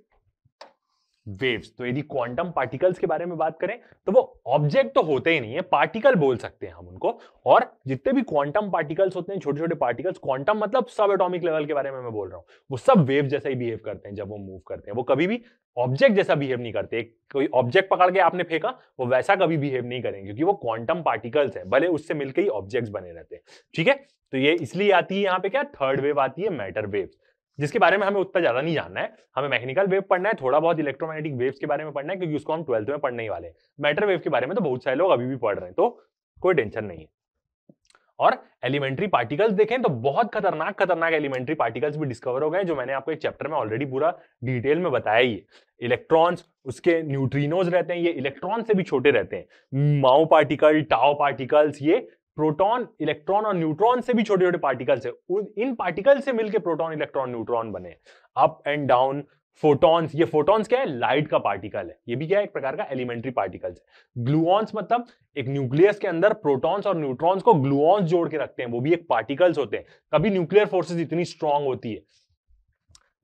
waves. तो यदि क्वांटम पार्टिकल्स के बारे में बात करें तो वो ऑब्जेक्ट तो होते ही नहीं है, पार्टिकल बोल सकते हैं हम उनको। और जितने भी क्वांटम पार्टिकल्स होते हैं, छोटे छोटे पार्टिकल्स, क्वांटम मतलब सब एटॉमिक लेवल के बारे में मैं बोल रहा हूं, वो सब वेव जैसा ही बिहेव करते हैं जब वो मूव करते हैं। वो कभी भी ऑब्जेक्ट जैसा बिहेव नहीं करते। कोई ऑब्जेक्ट पकड़ के आपने फेंका, वो वैसा कभी बिहेव नहीं करेंगे, क्योंकि वो क्वांटम पार्टिकल्स है, भले उससे मिलकर ही ऑब्जेक्ट्स बने रहते हैं। ठीक है, तो ये इसलिए आती है यहाँ पे क्या? थर्ड वेव आती है, मैटर वेव, जिसके बारे में हमें उतना ज्यादा नहीं जानना है। हमें मैकेनिकल वेव पढ़ना है, थोड़ा बहुत इलेक्ट्रोमैग्नेटिक वेव्स के बारे में पढ़ना है, क्योंकि उसको हम 12th में पढ़ने ही वाले हैं। मैटर वेव के बारे में तो बहुत सारे लोग अभी भी पढ़ रहे हैं, तो कोई टेंशन नहीं है। और एलिमेंट्री पार्टिकल्स देखें तो बहुत खतरनाक खतरनाक एलिमेंट्री पार्टिकल्स भी डिस्कवर हो गए, जो मैंने आपको एक चैप्टर में ऑलरेडी पूरा डिटेल में बताया ही है। इलेक्ट्रॉन्स, उसके न्यूट्रिनोज रहते हैं, ये इलेक्ट्रॉन से भी छोटे रहते हैं। माउ पार्टिकल, टाउ पार्टिकल्स, ये प्रोटॉन, इलेक्ट्रॉन और न्यूट्रॉन से भी छोटे छोटे पार्टिकल्स है। इन पार्टिकल से मिलकर प्रोटॉन, इलेक्ट्रॉन, न्यूट्रॉन बने। अप एंड डाउन फोटॉन्स, ये फोटॉन्स क्या है? लाइट का पार्टिकल है। ये भी क्या है? एक प्रकार का एलिमेंट्री पार्टिकल्स है। ग्लूऑन्स मतलब एक न्यूक्लियस के अंदर प्रोटॉन्स और न्यूट्रॉन्स को ग्लूऑन्स जोड़ के रखते हैं, वो भी एक पार्टिकल्स होते हैं। कभी न्यूक्लियर फोर्सेस इतनी स्ट्रांग होती है।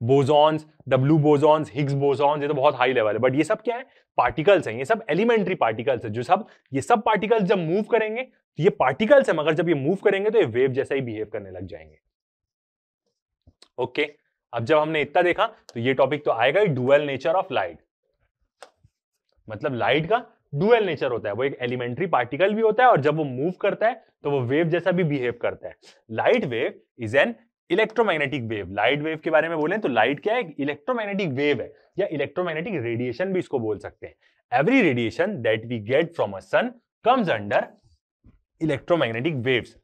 Bosons, W bosons, Higgs bosons, ये तो बहुत हाई लेवल है, बट ये सब क्या है? पार्टिकल्स हैं। ये सब एलिमेंट्री पार्टिकल्स है, जो सब ये सब पार्टिकल्स जब मूव करेंगे तो ये पार्टिकल्स है, मगर जब ये मूव करेंगे तो ये वेव जैसा ही बिहेव करने लग जाएंगे। ओके, अब जब हमने इतना देखा तो ये टॉपिक तो आएगा ही, डुअल नेचर ऑफ लाइट। मतलब लाइट का डुअल नेचर होता है, वो एक एलिमेंट्री पार्टिकल भी होता है, और जब वो मूव करता है तो वो वेव जैसा भी बिहेव करता है। Light wave is an electromagnetic wave. Light wave के बारे में बोलें तो लाइट क्या है? इलेक्ट्रोमैग्नेटिक वेव है, या इलेक्ट्रोमैग्नेटिक रेडिएशन भी इसको बोल सकते हैं। Every radiation that we get from a sun comes under electromagnetic waves.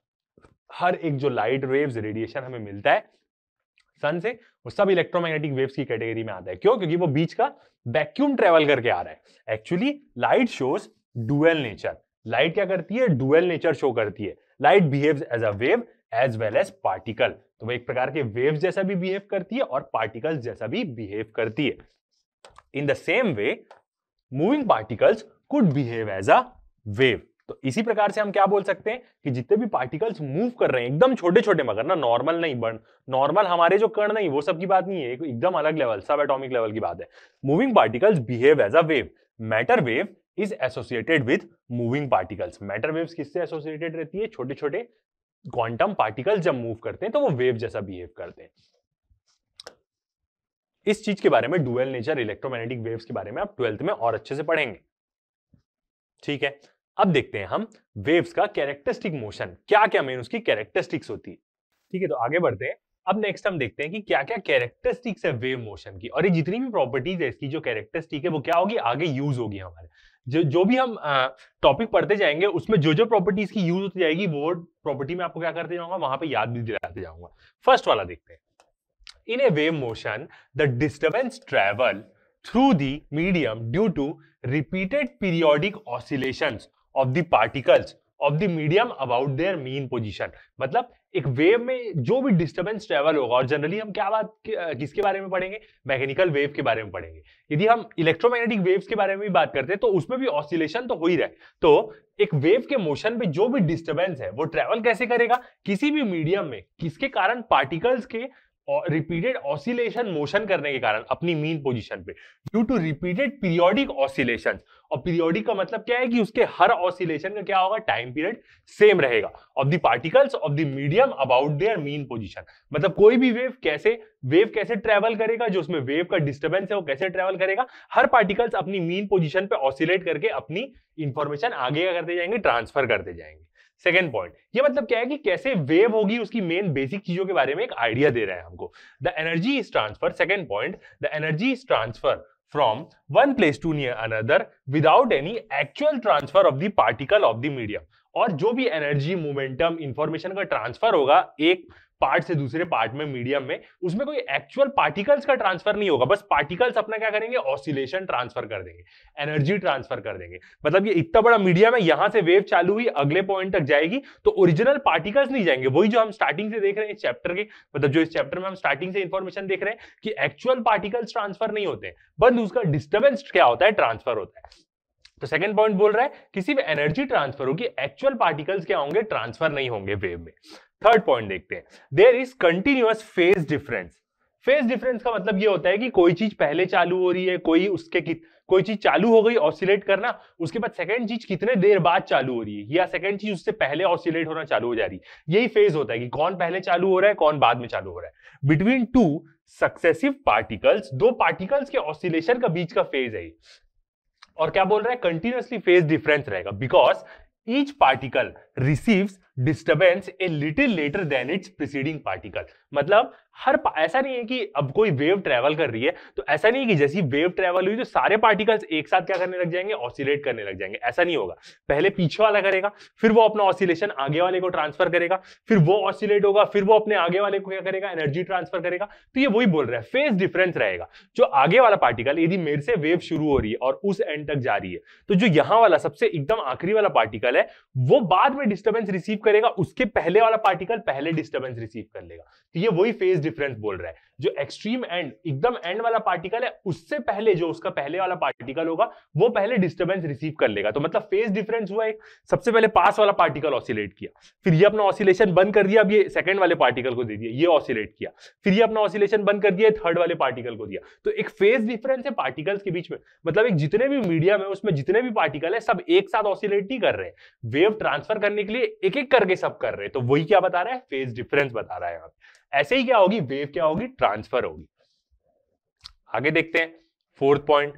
हर एक जो लाइट वेव्स, रेडिएशन हमें मिलता है सन से, वो सब इलेक्ट्रोमैग्नेटिक वेव्स की कैटेगरी में आता है। क्यों? क्योंकि वो बीच का वैक्यूम ट्रेवल करके आ रहा है। Actually light shows dual nature. Light क्या करती है? डुअल नेचर शो करती है। Light behaves as a wave as well as particle. तो वो एक प्रकार के वेव्स जैसा भी बिहेव करती है और पार्टिकल्स जैसा भी बिहेव करती है। In the same way moving particles could behave as a wave. तो इसी प्रकार से हम क्या बोल सकते हैं कि जितने भी पार्टिकल्स मूव कर रहे हैं एकदम छोटे छोटे, मगर ना नॉर्मल नहीं, बन नॉर्मल हमारे जो कण नहीं, वो सब की बात नहीं है, एकदम अलग लेवल, सब एटॉमिक लेवल की बात है। Moving particles behave as a wave. Matter wave is associated with moving particles. Matter waves किससे एसोसिएटेड रहती है? छोटे छोटे क्वांटम पार्टिकल्स जब मूव करते हैं तो वो वेव जैसा बिहेव करते हैं। इस चीज के बारे में, डुअल नेचर इलेक्ट्रोमैग्नेटिक वेव्स के बारे में आप 12th में और अच्छे से पढ़ेंगे। ठीक है, अब देखते हैं हम वेव्स का कैरेक्टरिस्टिक मोशन, क्या क्या मेन उसकी कैरेक्टरिस्टिक्स होती है। ठीक है, तो आगे बढ़ते हैं। अब नेक्स्ट हम देखते हैं कि क्या क्या कैरेक्टरिस्टिक्स है वेव मोशन की, और ये जितनी भी प्रॉपर्टीज है इसकी जो कैरेक्टरिस्टिक है वो क्या होगी, आगे यूज होगी हमारे। जो भी हम टॉपिक पढ़ते जाएंगे उसमें जो जो प्रॉपर्टीज की यूज होती जाएगी वो प्रॉपर्टी में आपको क्या करते जाऊंगा, वहां पे याद भी दिलाते जाऊंगा। फर्स्ट वाला देखते हैं। In a wave motion, the disturbance travel through the medium due to repeated periodic oscillations of the particles of the medium about their mean position। मतलब एक वेव में जो भी डिस्टर्बेंस ट्रेवल होगा, और जनरली हम क्या बात किसके बारे में पढ़ेंगे, मैकेनिकल वेव के बारे में पढ़ेंगे। यदि हम इलेक्ट्रोमैग्नेटिक वेव्स के बारे में भी बात करते हैं तो उसमें भी ऑसिलेशन तो हो ही रहा है। तो एक वेव के मोशन में जो भी डिस्टर्बेंस है वो ट्रेवल कैसे करेगा, किसी भी मीडियम में, किसके कारण, पार्टिकल्स के रिपीटेड ऑसिलेशन मोशन करने के कारण अपनी मीन पोजीशन पे, due to repeated periodic oscillations. और पीरियोडिक का मतलब क्या है कि उसके हर ऑसिलेशन का क्या होगा, टाइम पीरियड सेम रहेगा, of the particles of the medium about their mean position. मतलब कोई भी वेव कैसे ट्रेवल करेगा, जो उसमें वेव का डिस्टर्बेंस है वो कैसे ट्रेवल करेगा, हर पार्टिकल्स अपनी मीन पोजीशन पे ऑसिलेट करके अपनी इंफॉर्मेशन आगे करते जाएंगे, ट्रांसफर करते जाएंगे। सेकेंड पॉइंट, ये मतलब क्या है कि कैसे वेव होगी उसकी मेन बेसिक चीजों के बारे में एक आइडिया दे रहा है हमको। The energy is transfer, second point, the energy is transfer from one place to near another without any actual transfer of the particle of the medium. और जो भी एनर्जी, मोमेंटम, इंफॉर्मेशन का ट्रांसफर होगा एक part से दूसरे part में, medium में, उसमें कोई एक्चुअल पार्टिकल्स का ट्रांसफर नहीं होगा, बस पार्टिकल्स अपना क्या करेंगे, ऑसिलेशन ट्रांसफर कर देंगे, एनर्जी ट्रांसफर कर देंगे। मतलब ये इतना बड़ा मीडियम है, यहां से वेव चालू हुई अगले पॉइंट तक जाएगी तो ओरिजिनल पार्टिकल्स नहीं जाएंगे, वही जो हम स्टार्टिंग से देख रहे हैं इस चैप्टर के, मतलब जो इस चैप्टर में हम स्टार्टिंग से इंफॉर्मेशन देख रहे हैं कि एक्चुअल पार्टिकल्स ट्रांसफर नहीं होते, बस उसका डिस्टर्बेंस क्या होता है, ट्रांसफर होता है। तो सेकंड पॉइंट बोल रहा है किसी भी एनर्जी ट्रांसफर होगी, एक्चुअल पार्टिकल्स क्या होंगे, ट्रांसफर नहीं होंगे वेव में। थर्ड पॉइंट देखते हैं, there is continuous phase difference. Phase difference का मतलब ये होता है कि कोई चीज पहले चालू हो रही है, कोई चीज चालू हो गई ऑसिलेट करना, उसके बाद सेकंड चीज कितने देर बाद चालू हो रही है, या सेकंड चीज उससे पहले ऑसिलेट होना चालू हो जा रही है। यही फेज होता है कि कौन पहले चालू हो रहा है, कौन बाद में चालू हो रहा है। बिटवीन टू सक्सेसिव पार्टिकल्स, दो पार्टिकल्स के ऑसिलेशन का बीच का फेज है। और क्या बोल रहा है, कंटिन्यूअसली फेज डिफरेंस रहेगा, because each particle receives disturbance a little later than its preceding particle. मतलब ऐसा नहीं है कि अब कोई वेव ट्रेवल कर रही है तो ऐसा नहीं है कि जैसी वेव ट्रेवल हुई तो सारे पार्टिकल्स एक साथ क्या करने लग जाएंगे, ऑसिलेट करने लग जाएंगे, ऐसा नहीं होगा। पहले पीछे वाला करेगा, फिर वो अपना ऑसिलेशन आगे वाले को ट्रांसफर करेगा, फिर वो ऑसिलेट होगा, फिर वो अपने आगे वाले को क्या करेगा, एनर्जी ट्रांसफर करेगा। तो ये वही बोल रहा है, फेज डिफरेंस रहेगा। जो आगे वाला पार्टिकल, यदि मेरे से वेव शुरू हो रही है और उस एंड तक जा रही है, तो जो यहां वाला सबसे एकदम आखिरी वाला पार्टिकल है वो बाद में डिस्टर्बेंस रिसीव करेगा, उसके पहले वाला पार्टिकल पहले डिस्टर्बेंस रिसीव कर लेगा। तो ये वही फेज डिफरेंस बोल रहा है। जो एक्सट्रीम एंड, एकदम एंड वाला पार्टिकल है, उससे पहले जो उसका पहले वाला पार्टिकल होगा वो पहले डिस्टर्बेंस रिसीव कर लेगा। तो मतलब फेज डिफरेंस हुआ एक, सबसे पहले पास वाला पार्टिकल ऑसिलेट किया, फिर ये अपना ऑसिलेशन बंद कर दिया, अब ये सेकंड वाले पार्टिकल को दे दिया, ये ऑसिलेट किया, फिर ये अपना ऑसिलेशन बंद कर दिया, थर्ड वाले पार्टिकल को दिया। तो एक फेज डिफरेंस है पार्टिकल्स के बीच में। मतलब एक जितने भी मीडियम है उसमें जितने भी पार्टिकल है सब एक साथ ऑसिलेट नहीं कर रहे, वेव ट्रांसफर करने के लिए एक एक करके सब कर रहे हैं। तो वही क्या बता रहा है, फेज डिफरेंस बता रहा है यहाँ पे। ऐसे ही क्या होगी, वेव क्या होगी, ट्रांसफर होगी। आगे देखते हैं fourth point,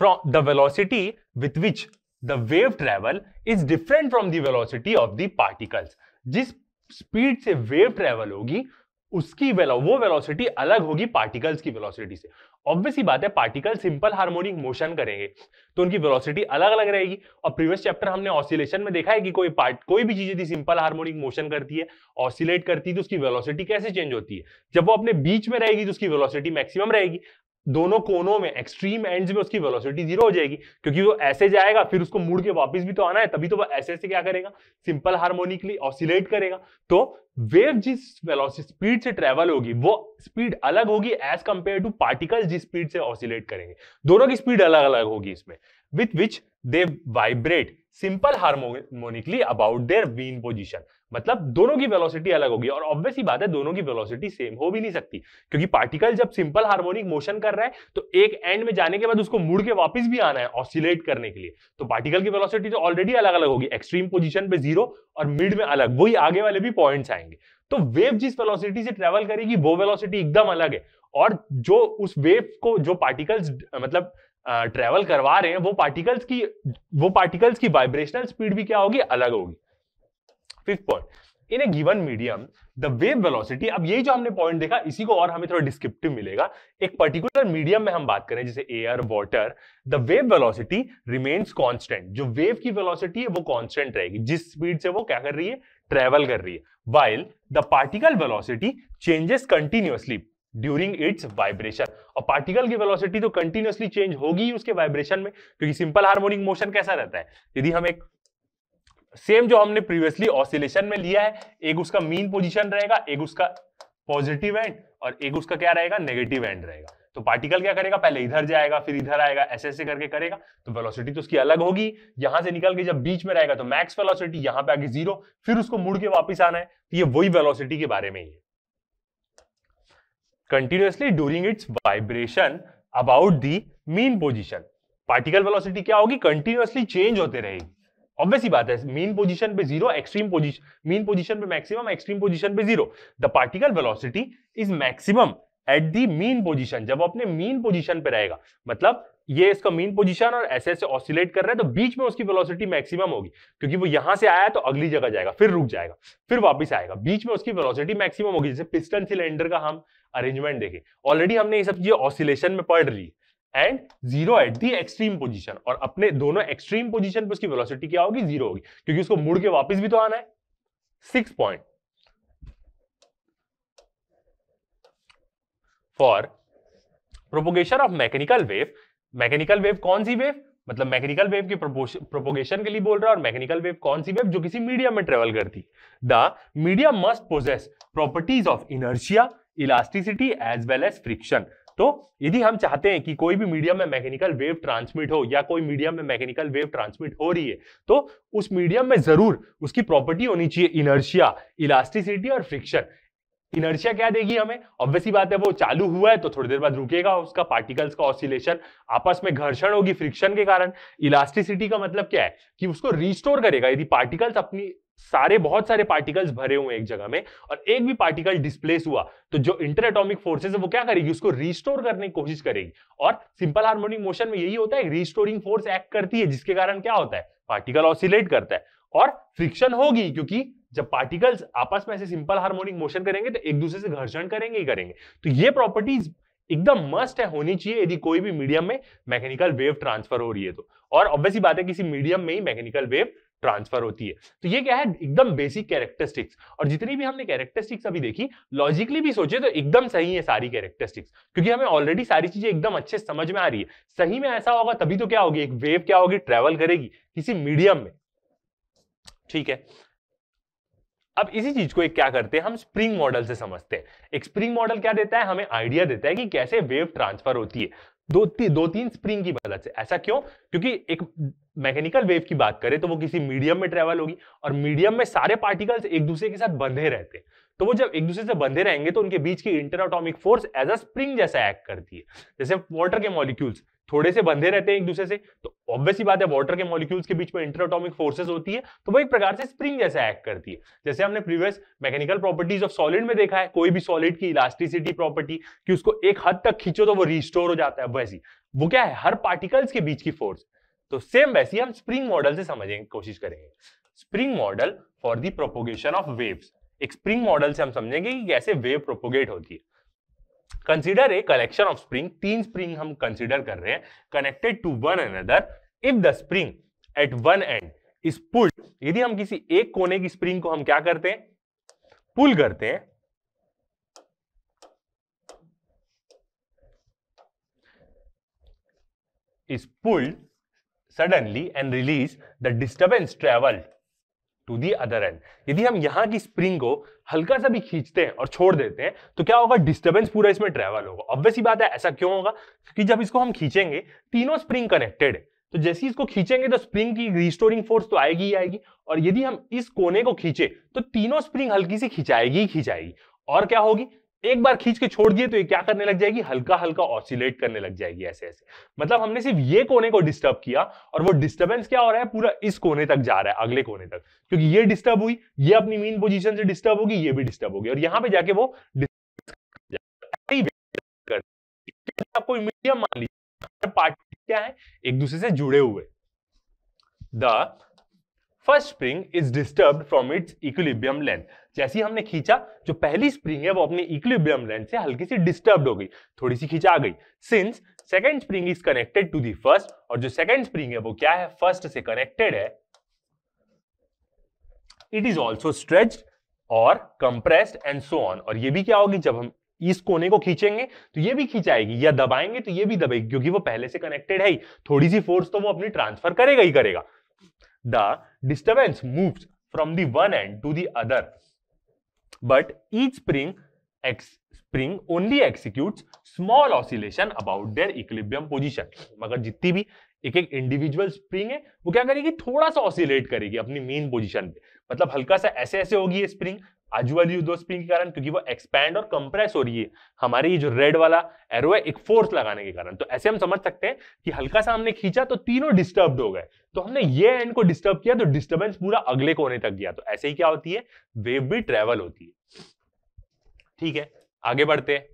from the velocity with which the wave travel is different from the velocity of the particles. जिस स्पीड से वेव ट्रेवल होगी उसकी वो वेलोसिटी अलग होगी पार्टिकल्स की वेलोसिटी से। ऑब्वियसली बात है, पार्टिकल सिंपल हार्मोनिक मोशन करेंगे तो उनकी वेलोसिटी अलग अलग रहेगी। और प्रीवियस चैप्टर हमने ऑसिलेशन में देखा है कि कोई भी चीज यदि सिंपल हार्मोनिक मोशन करती है, ऑसिलेट करती है, तो उसकी वेलोसिटी कैसे चेंज होती है। जब वो अपने बीच में रहेगी तो उसकी वेलोसिटी मैक्सिमम रहेगी, दोनों कोनों में, एक्सट्रीम एंड्स में उसकी वेलोसिटी जीरो हो जाएगी, क्योंकि वो ऐसे जाएगा फिर उसको मुड़ के वापस भी तो आना है, तभी तो वो ऐसे से क्या करेगा, सिंपल हार्मोनिकली ऑसिलेट करेगा। तो वेव जिस वेलोसिटी स्पीड से ट्रेवल होगी वो स्पीड अलग होगी एज कंपेयर टू पार्टिकल्स जिस स्पीड से ऑसिलेट करेंगे। दोनों की स्पीड अलग अलग होगी इसमें, with which they vibrate simple harmonically about their mean position. मतलब दोनों की वेलोसिटी अलग होगी, और ऑब्वियस ही बात है दोनों की वेलोसिटी सेम हो भी नहीं सकती, क्योंकि पार्टिकल जब सिंपल हार्मोनिक मोशन कर रहा है तो एक एंड में जाने के बाद उसको मुड़ के वापस भी आना है ऑसिलेट करने के लिए, तो पार्टिकल की वेलोसिटी तो ऑलरेडी अलग अलग होगी, एक्सट्रीम पोजीशन पे 0 और मिड में अलग, वही आगे वाले भी पॉइंट्स आएंगे। तो वेव जिस वेलोसिटी से ट्रेवल करेगी वो वेलोसिटी एकदम अलग है, और जो उस वेव को जो पार्टिकल्स मतलब ट्रेवल करवा रहे हैं वो पार्टिकल्स की वाइब्रेशनल स्पीड भी क्या होगी, अलग होगी। Fifth point, in A given medium the wave velocity. अब ये जो हमने पॉइंट देखा इसी को और हमें थोड़ा डिस्क्रिप्टिव मिलेगा। एक पर्टिकुलर मीडियम में हम बात करें जैसे air, water, the wave velocity remains constant. जो वेव की वेलोसिटी है वो कांस्टेंट रहेगी, जिस स्पीड से वो क्या कर रही है, ट्रेवल कर रही है। While the particle velocity changes continuously during its vibration. और पार्टिकल की वेलोसिटी तो कंटिन्यूअसली चेंज होगी उसके वाइब्रेशन में, क्योंकि सिंपल हार्मोनिक मोशन कैसा रहता है, यदि हम एक सेम जो हमने प्रीवियसली ऑसिलेशन में लिया है, एक उसका मीन पोजीशन रहेगा, एक उसका पॉजिटिव एंड और एक उसका क्या रहेगा, नेगेटिव एंड रहेगा। तो पार्टिकल क्या करेगा, पहले इधर जाएगा फिर इधर आएगा, ऐसे ऐसे करके करेगा, तो वेलोसिटी तो उसकी अलग होगी। यहां से निकल के जब बीच में रहेगा तो मैक्स वेलोसिटी, यहां पे आके 0, फिर उसको मुड़ के वापस आना है, तो ये वही वेलोसिटी के बारे में ही है। Continuously during its vibration about the mean position. Particle velocity क्या होगी, कंटिन्यूअसली चेंज होते रहेगी। ऑब्वियस ही बात है, मीन पोजीशन पे 0, एक्सट्रीम पोजीशन, मीन पोजीशन पे मैक्सिमम, एक्सट्रीम पोजीशन पे 0। The particle velocity is maximum at the mean position. जब अपने मीन पोजीशन पे रहेगा, मतलब ये इसका मीन पोजीशन और ऐसे ऐसे ऑसिलेट कर रहा है, तो बीच में उसकी वेलोसिटी मैक्सिमम होगी, क्योंकि वो यहां से आया तो अगली जगह जाएगा, फिर रुक जाएगा, फिर वापस आएगा, बीच में उसकी वेलोसिटी मैक्सिमम होगी। जैसे पिस्टन सिलेंडर का हम अरेंजमेंट देखें, ऑलरेडी हमने ये सब चीजें ऑसिलेशन में पढ़ ली। And 0 at the extreme position, और अपने दोनों एक्सट्रीम पोजीशन पे उसकी वेलोसिटी क्या होगी, 0 होगी, क्योंकि उसको मुड़ के वापस भी तो आना है। 6 point, for propagation of mechanical wave. Mechanical wave कौन सी वेव, मतलब मैकेनिकल वेव की प्रोपोगेशन के लिए बोल रहा है, और मैकेनिकल वेव कौन सी वेव, जो किसी मीडियम में ट्रेवल करती। The medium must possess properties of inertia, elasticity as well as friction. तो यदि हम चाहते हैं कि कोई भी मीडियम में मैकेनिकल वेव ट्रांसमिट हो, या कोई मीडियम में मैकेनिकल वेव ट्रांसमिट हो रही है, तो उस मीडियम में जरूर उसकी प्रॉपर्टी होनी चाहिए इनर्शिया, इलास्टिसिटी और फ्रिक्शन। इनर्शिया क्या देगी हमें, ऑब्वियसली बात है वो चालू हुआ है तो थोड़ी देर बाद रुकेगा, उसका पार्टिकल्स का ऑसिलेशन, आपस में घर्षण होगी फ्रिक्शन के कारण। इलास्टिसिटी का मतलब क्या है कि उसको रिस्टोर करेगा, यदि पार्टिकल्स अपनी बहुत सारे पार्टिकल्स भरे हुए एक जगह में और एक भी पार्टिकल डिस्प्लेस हुआ, तो जो इंटर एटॉमिक फोर्सेस है वो क्या करेगी, उसको रिस्टोर करने की कोशिश करेगी। और सिंपल हार्मोनिक मोशन में यही होता है, रिस्टोरिंग फोर्स एक्ट करती है, जिसके कारण क्या होता है, पार्टिकल ऑसिलेट करता है। और फ्रिक्शन होगी, क्योंकि जब पार्टिकल्स आपस में ऐसे सिंपल हार्मोनिक मोशन करेंगे तो एक दूसरे से घर्षण करेंगे ही करेंगे। तो ये प्रॉपर्टीज एकदम मस्ट है, होनी चाहिए यदि कोई भी मीडियम में मैकेनिकल वेव ट्रांसफर हो रही है तो। और ऑब्वियसली बात है किसी मीडियम में ही मैकेनिकल वेव ट्रांसफर होती है। तो ये क्या है, एकदम बेसिक कैरेक्टरिस्टिक्स। और जितनी भी हमने कैरेक्टरिस्टिक्स अभी देखी, लॉजिकली भी सोचे तो एकदम सही है सारी कैरेक्टरिस्टिक्स, क्योंकि हमें ऑलरेडी सारी चीजें एकदम अच्छे समझ में आ रही है। सही में ऐसा होगा तभी तो क्या होगी, एक वेव क्या होगी, ट्रेवल करेगी किसी मीडियम में। ठीक है, अब इसी चीज को एक क्या करते हैं, हम स्प्रिंग मॉडल से समझते हैं। एक स्प्रिंग मॉडल क्या देता है, हमें आइडिया देता है कि कैसे वेव ट्रांसफर होती है दो तीन स्प्रिंग की मदद से। ऐसा क्यों, क्योंकि एक मैकेनिकल वेव की बात करें तो वो किसी मीडियम में ट्रेवल होगी, और मीडियम में सारे पार्टिकल्स एक दूसरे के साथ बंधे रहते हैं। तो वो जब एक दूसरे से बंधे रहेंगे तो उनके बीच की interatomic force as a spring जैसा एक्ट करती है। जैसे वाटर के मॉलिक्यूल्स थोड़े से बंधे रहते हैं एक दूसरे से, तो ऑब्वियसली बात है वाटर के मॉलिक्यूल्स के बीच में इंटर एटॉमिक फोर्सेस होती है, तो वो एक प्रकार से स्प्रिंग जैसा एक्ट करती है। जैसे हमने previous mechanical properties of solid में देखा है, कोई भी सॉलिड की इलास्टिसिटी प्रॉपर्टी कि उसको एक हद तक खींचो तो वो रिस्टोर हो जाता है, वैसी वो क्या है, हर पार्टिकल्स के बीच की फोर्स। तो सेम वैसी हम स्प्रिंग मॉडल से समझने की कोशिश करेंगे। Spring model for the propagation of waves. एक स्प्रिंग मॉडल से हम समझेंगे कि कैसे वेव प्रोपोगेट होती है। Consider a collection of spring, 3 spring हम कंसीडर कर रहे हैं, connected to one another. If the spring at one end is pulled, यदि हम किसी एक कोने की स्प्रिंग को हम क्या करते हैं, पुल करते हैं, is pulled suddenly and release, the disturbance travel to the other end। यदि हम यहां की स्प्रिंग को हल्का सा भी खींचते हैं और छोड़ देते हैं तो क्या होगा, डिस्टर्बेंस पूरा इसमें ट्रेवल होगा। ऑब्वियसली बात है, ऐसा क्यों होगा, क्योंकि जब इसको हम खींचेंगे, तीनों स्प्रिंग कनेक्टेड है, तो जैसे ही इसको खींचेंगे तो स्प्रिंग की रिस्टोरिंग फोर्स तो आएगी ही आएगी, और यदि हम इस कोने को खींचे तो तीनों स्प्रिंग हल्की सी खिंचाएगी ही खिंचाएगी, और क्या होगी, एक बार खींच के छोड़ दिए तो ये क्या करने लग जाएगी, हल्का हल्का ऑसिलेट करने लग जाएगी ऐसे ऐसे। मतलब हमने सिर्फ ये कोने को डिस्टर्ब किया, और वो डिस्टर्बेंस क्या हो रहा है, पूरा इस कोने तक जा रहा है, अगले कोने तक, क्योंकि ये डिस्टर्ब हुई, ये अपनी मीन पोजीशन से डिस्टर्ब होगी, ये भी डिस्टर्ब होगी, और यहां पे जाके वो आपको मीडियम मान लीजिए, पार्ट क्या है, एक दूसरे से जुड़े हुए। The first spring is disturbed from its equilibrium length. जैसे ही हमने खींचा, जो पहली स्प्रिंग है वो अपनी इक्विलिब्रियम लेंथ से हल्की सी डिस्टर्ब्ड हो गई, थोड़ी सी खिंचा गई। Since second spring is connected to the first, और जो सेकंड स्प्रिंग है वो क्या है, फर्स्ट से कनेक्टेड है, इट इज ऑल्सो स्ट्रेच्ड और कंप्रेस्ड एंड सो ऑन। और ये भी क्या होगी, जब हम इस कोने को खींचेंगे तो ये भी खिंचाएगी, या दबाएंगे तो ये भी दबाएगी, क्योंकि वो पहले से कनेक्टेड है ही, थोड़ी सी फोर्स तो वो अपनी ट्रांसफर करेगा ही करेगा। The disturbance moves from the one end to the other, but each spring only executes small oscillation about their equilibrium position। मगर जितनी भी एक एक इंडिविजुअल स्प्रिंग है वो क्या करेगी, थोड़ा सा ऑसिलेट करेगी अपनी मेन पोजीशन पे, मतलब हल्का सा ऐसे ऐसे होगी ये स्प्रिंग आजू बाजू दो स्प्रिंग के कारण, क्योंकि वो एक्सपैंड और कंप्रेस हो रही है, हमारे ये जो रेड वाला एरो है एक फोर्स लगाने के कारण। तो ऐसे हम समझ सकते हैं कि हल्का सा हमने खींचा तो तीनों डिस्टर्ब्ड हो गए, तो हमने ये एंड को डिस्टर्ब किया तो डिस्टर्बेंस पूरा अगले कोने तक गया। तो ऐसे ही क्या होती है, वेव भी ट्रेवल होती है। ठीक है, आगे बढ़ते हैं,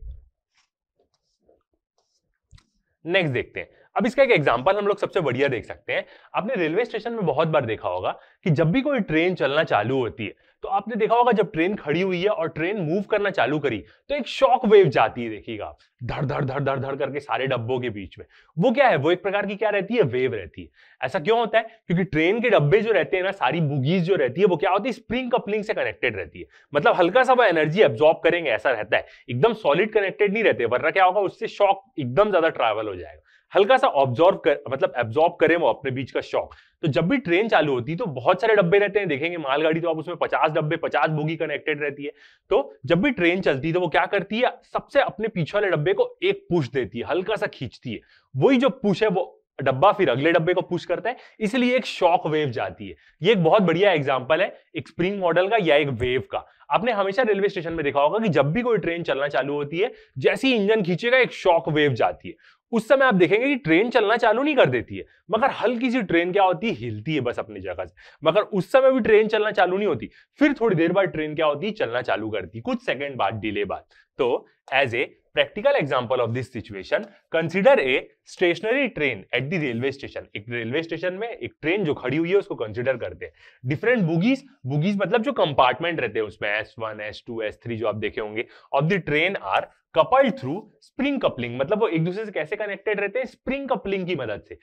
नेक्स्ट देखते हैं। अब इसका एक एग्जांपल हम लोग सबसे बढ़िया देख सकते हैं। आपने रेलवे स्टेशन में बहुत बार देखा होगा कि जब भी कोई ट्रेन चलना चालू होती है, तो आपने देखा होगा जब ट्रेन खड़ी हुई है और ट्रेन मूव करना चालू करी तो एक शॉक वेव जाती है, देखिएगा आप, धड़ धड़ धड़ धड़ धड़ करके सारे डब्बों के बीच में। वो क्या है, वो एक प्रकार की क्या रहती है, वेव रहती है। ऐसा क्यों होता है, क्योंकि ट्रेन के डब्बे जो रहते हैं ना, सारी बुगीज जो रहती है वो क्या होती है, स्प्रिंग कपलिंग से कनेक्टेड रहती है। मतलब हल्का सा वो एनर्जी एब्जॉर्ब करेंगे ऐसा रहता है, एकदम सॉलिड कनेक्टेड नहीं रहते, वरना क्या होगा, उससे शॉक एकदम ज्यादा ट्रैवल हो जाएगा। हल्का सा ऑब्जॉर्व कर, मतलब एब्जॉर्ब करें वो अपने बीच का शॉक। तो जब भी ट्रेन चालू होती है तो बहुत सारे डब्बे रहते हैं, देखेंगे मालगाड़ी तो आप उसमें 50 डब्बे 50 बोगी कनेक्टेड रहती है। तो जब भी ट्रेन चलती है तो वो क्या करती है, सबसे अपने पीछे वाले डब्बे को एक पुश देती है, हल्का सा खींचती है, वही जो पुश है वो डब्बा फिर अगले डब्बे को पुश करता है, इसलिए एक शॉक वेव जाती है। ये एक बहुत बढ़िया एग्जांपल है एक स्प्रिंग मॉडल का या एक वेव का। आपने हमेशा रेलवे स्टेशन में देखा होगा कि जब भी कोई ट्रेन चलना चालू होती है, जैसे ही इंजन खींचेगा एक शॉक वेव जाती है। उस समय आप देखेंगे कि ट्रेन चलना चालू नहीं कर देती है, मगर हल्की सी ट्रेन क्या होती है, हिलती है बस अपनी जगह से, मगर उस समय भी ट्रेन चलना चालू नहीं होती। फिर थोड़ी देर बाद ट्रेन क्या होती है, चलना चालू करती, कुछ सेकंड बाद, डिले बाद। तो as a practical example of this situation, consider a stationary train at the railway station। एक रेलवे स्टेशन में एक ट्रेन जो खड़ी हुई है उसको कंसिडर करते हैं। डिफरेंट बुगीज, बुगीज मतलब जो कंपार्टमेंट रहते हैं उसमें S1, S2, S3 जो आप देखे होंगे, of the train are coupled through spring coupling. मतलब वो एक दूसरे से कैसे कनेक्टेड रहते हैं, स्प्रिंग कपलिंग की मदद से।